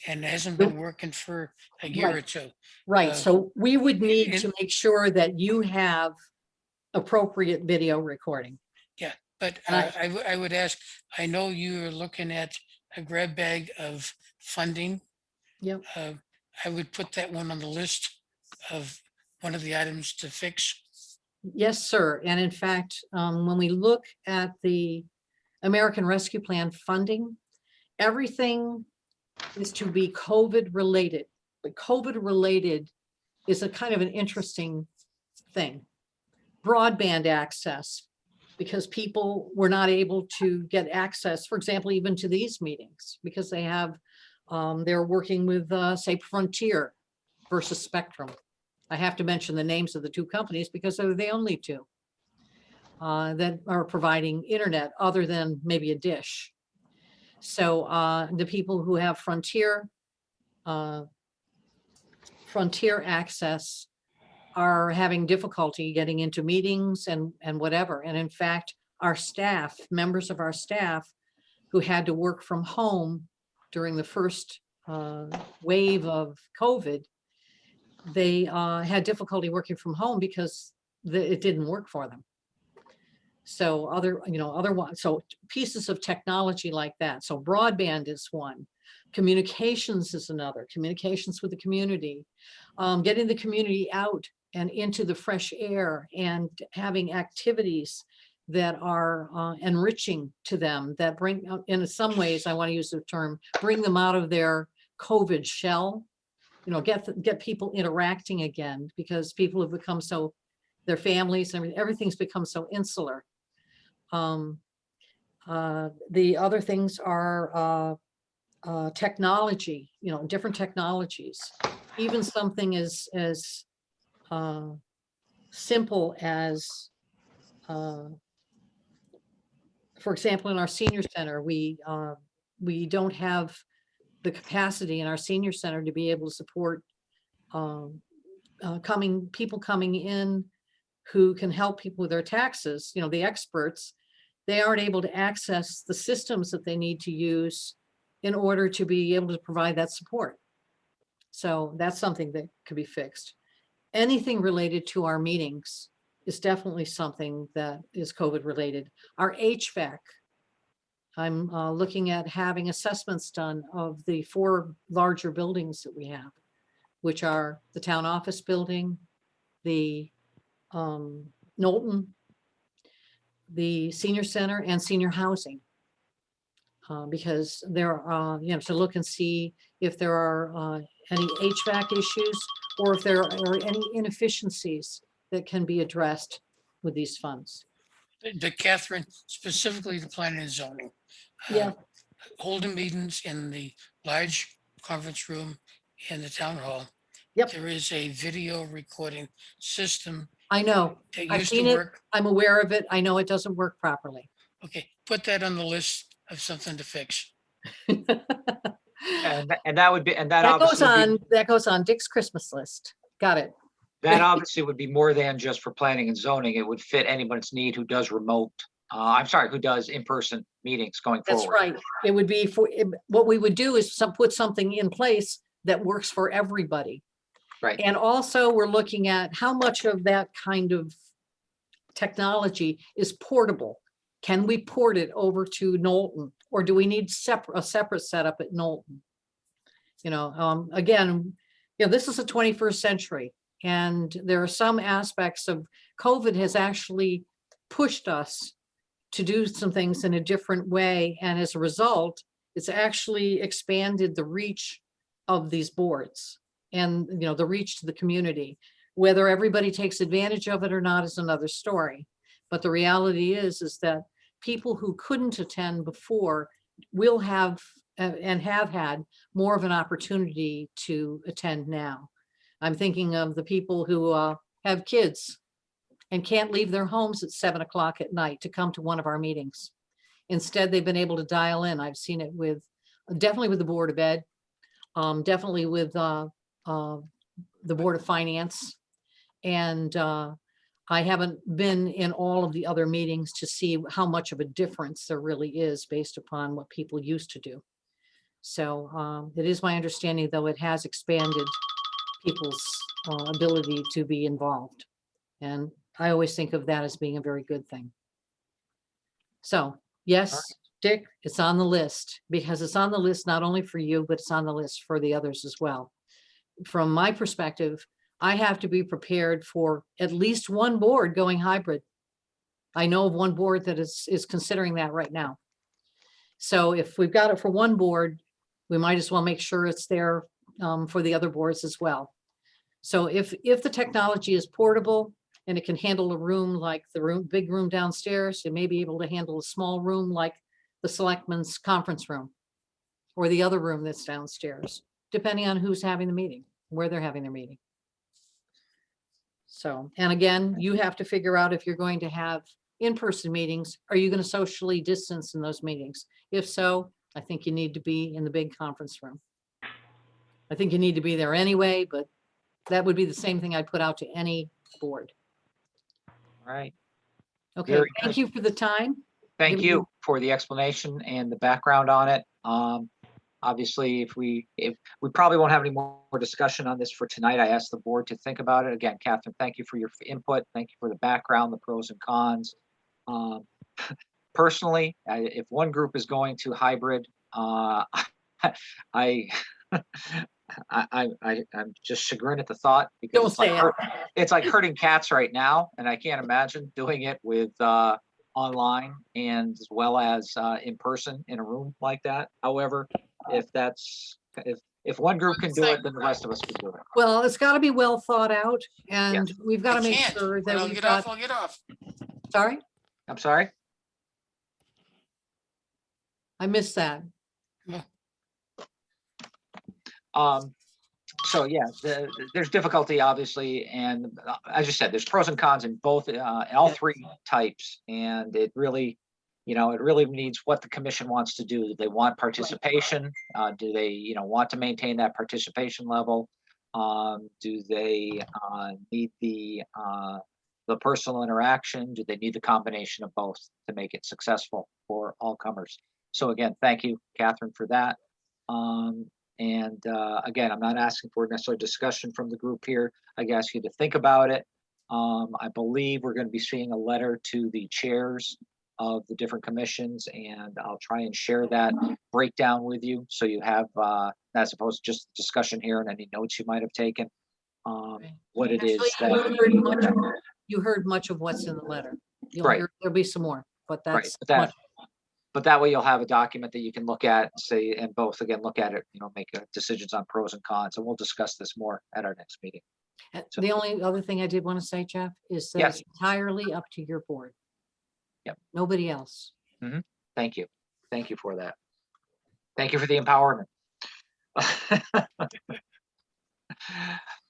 and hasn't been working for a year or two. Right, so we would need to make sure that you have appropriate video recording. Yeah, but I would ask, I know you're looking at a grab bag of funding. Yep. I would put that one on the list of one of the items to fix. Yes, sir. And in fact, when we look at the American Rescue Plan funding, everything is to be COVID related. But COVID related is a kind of an interesting thing. Broadband access, because people were not able to get access, for example, even to these meetings, because they have, they're working with, say, Frontier versus Spectrum. I have to mention the names of the two companies because they're the only two that are providing internet other than maybe a dish. So the people who have Frontier access are having difficulty getting into meetings and whatever. And in fact, our staff, members of our staff who had to work from home during the first wave of COVID, they had difficulty working from home because it didn't work for them. So so pieces of technology like that. So broadband is one. Communications is another. Communications with the community. Getting the community out and into the fresh air and having activities that are enriching to them, that bring, in some ways, I want to use the term, bring them out of their COVID shell. You know, get people interacting again, because people have become so, their families, everything's become so insular. The other things are technology, you know, different technologies. Even something as simple as, for example, in our senior center, we don't have the capacity in our senior center to be able to support people coming in who can help people with their taxes, the experts, they aren't able to access the systems that they need to use in order to be able to provide that support. So that's something that could be fixed. Anything related to our meetings is definitely something that is COVID related. Our HVAC, I'm looking at having assessments done of the 4 larger buildings that we have, which are the town office building, the Knowlton, the senior center, and senior housing. Because there are, to look and see if there are any HVAC issues or if there are any inefficiencies that can be addressed with these funds. Catherine, specifically the planning and zoning. Yeah. Holding meetings in the large conference room in the town hall. Yep. There is a video recording system. I know. It I've used to seen it. work. I'm aware of it. I know it doesn't work properly. Okay, put that on the list of something to fix. And that would be, and that That goes obviously would on, be, that goes on Dick's Christmas list. Got it. that obviously would be more than just for planning and zoning. It would fit anybody's need who does remote, who does in-person meetings going forward. That's right. It would be what we would do is put something in place that works for everybody. Right. And also we're looking at how much of that kind of technology is portable. Can we port it over to Knowlton, or do we need a separate setup at Knowlton? Again, this is the 21st century, and there are some aspects of COVID has actually pushed us to do some things in a different way. And as a result, it's actually expanded the reach of these boards and, the reach to the community. Whether everybody takes advantage of it or not is another story. But the reality is that people who couldn't attend before will have and have had more of an opportunity to attend now. I'm thinking of the people who have kids and can't leave their homes at 7 o'clock at night to come to one of our meetings. Instead, they've been able to dial in. I've seen it definitely with the Board of Ed, definitely with the Board of Finance. And I haven't been in all of the other meetings to see how much of a difference there really is based upon what people used to do. So it is my understanding, though, it has expanded people's ability to be involved. And I always think of that as being a very good thing. So yes, Dick, it's on the list, because it's on the list not only for you, but it's on the list for the others as well. From my perspective, I have to be prepared for at least one board going hybrid. I know of one board that is considering that right now. So if we've got it for one board, we might as well make sure it's there for the other boards as well. So if the technology is portable and it can handle a room like the big room downstairs, it may be able to handle a small room like the selectmen's conference room or the other room that's downstairs, depending on who's having the meeting, where they're having their meeting. So, and again, you have to figure out if you're going to have in-person meetings, are you going to socially distance in those meetings? If so, I think you need to be in the big conference room. I think you need to be there anyway, but that would be the same thing I'd put out to any board. All right. Okay, Very thank good. you for the time. Thank Give me- you for the explanation and the background on it. Obviously, if we probably won't have any more discussion on this for tonight, I asked the board to think about it. Again, Catherine, thank you for your input. Thank you for the background, the pros and cons. Personally, if one group is going to hybrid, I'm just chagrined at the thought, because Don't say it. It's like herding cats right now, and I can't imagine doing it with online and as well as in person in a room like that. However, if one group can do it, then the rest of us can do it. Well, it's got to be well thought out, and we've got to make sure that I'll we've get got. off, I'll get off. Sorry, I'm sorry? I missed that. So yeah, there's difficulty obviously, and as you said, there's pros and cons in both, all three types, and it really needs what the commission wants to do. Do they want participation? Do they, want to maintain that participation level? Do they need the personal interaction? Do they need the combination of both to make it successful for all comers? So again, thank you, Catherine, for that. Again, I'm not asking for necessarily discussion from the group here. I ask you to think about it. I believe we're going to be seeing a letter to the chairs of the different commissions, and I'll try and share that breakdown with you. So you have, as opposed to just discussion here and any notes you might have taken, what it is Actually, that. you heard much of what's in the letter. Right. There'll be some more, but Right, that's but that way you'll have a document that you can look at, say, and both again, look at it, make decisions on pros and cons, and we'll discuss this more at our next meeting. The only other thing I did want to say, Jeff, is that Yes. it's entirely up to your board. Yep. Nobody else. Thank you. Thank you for that. Thank you for the empowerment.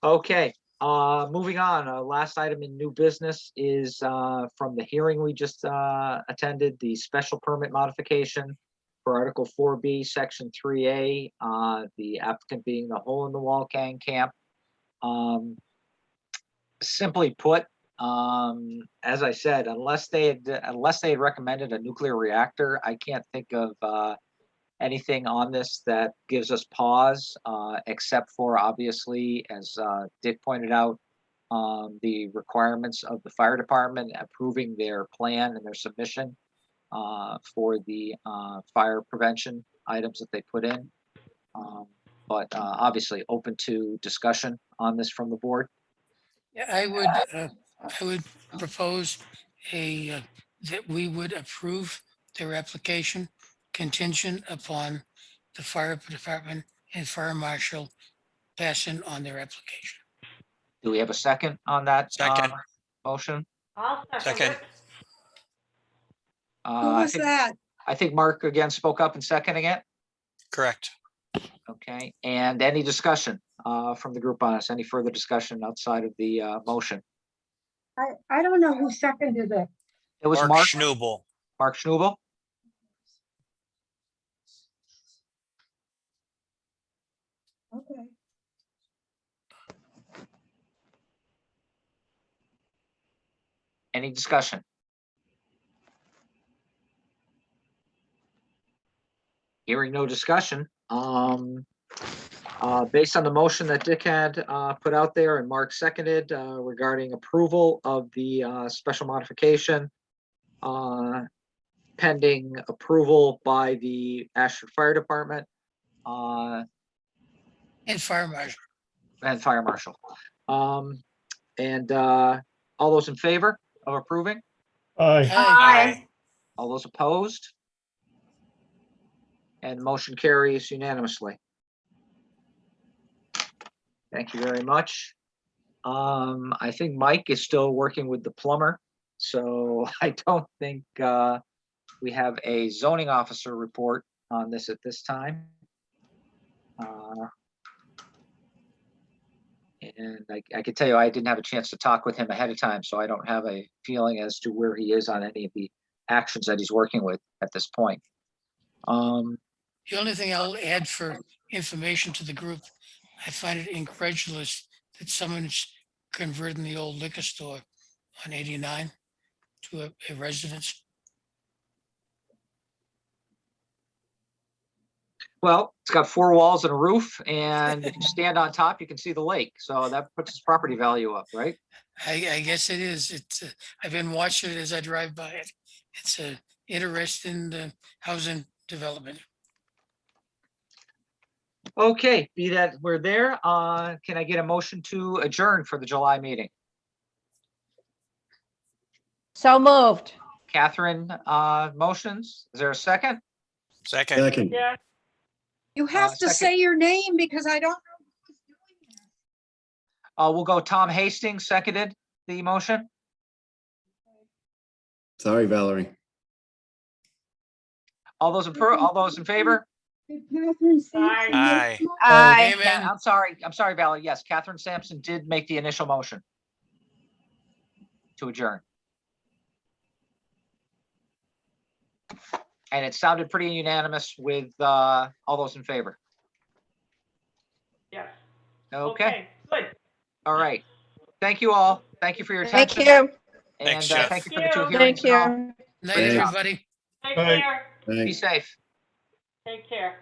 Okay, moving on. Last item in new business is from the hearing we just attended, the special permit modification for Article 4B, Section 3A, the applicant being the Hole in the Wall Can Camp. Simply put, as I said, unless they had recommended a nuclear reactor, I can't think of anything on this that gives us pause, except for obviously, as Dick pointed out, the requirements of the fire department approving their plan and their submission for the fire prevention items that they put in. But obviously open to discussion on this from the board. Yeah, I would propose that we would approve their application contingent upon the fire department and fire marshal passing on their application. Do we have a second on that? Second. Motion? I'll Second. Who I was think, that? I think Mark again spoke up and seconding it. Correct. Okay, and any discussion from the group on this? Any further discussion outside of the motion? I don't know who seconded it. It was Mark Mark Schnubel. Schnubel. Okay. Any discussion? Hearing no discussion, based on the motion that Dick had put out there and Mark seconded regarding approval of the special modification, pending approval by the Ashford Fire Department And fire marshal. and Fire Marshal. All those in favor of approving? Aye. Aye. All those opposed? And motion carries unanimously. Thank you very much. I think Mike is still working with the plumber, so I don't think we have a zoning officer report on this at this time. And I could tell you, I didn't have a chance to talk with him ahead of time, so I don't have a feeling as to where he is on any of the actions that he's working with at this point. The only thing I'll add for information to the group, I find it incredulous that someone's converting the old liquor store on 89 to a residence. Well, it's got 4 walls and a roof, and if you stand on top, you can see the lake. So that puts its property value up, right? I guess it is. It's I've been watching it as I drive by it. It's a interesting housing development. Okay, be that we're there, can I get a motion to adjourn for the July meeting? So moved. Catherine, motions. Is there a second? Second. Yeah. You have to second. say your name because I don't know who's doing that. We'll go Tom Hastings, seconded the motion. Sorry, Valerie. All those in favor? Did Catherine say Aye. Aye. Amen. I'm sorry, Valerie. Yes, Catherine Sampson did make the initial motion to adjourn. And it sounded pretty unanimous with all those in favor. Yes. Okay, Good. all right. Thank you all. Thank you for your Thank attention. you. And Thanks, Jeff. thank you for the two Thank you. hearings Thank and all. you. Night, Great job. everybody. Take Right. care. Be safe. Take care.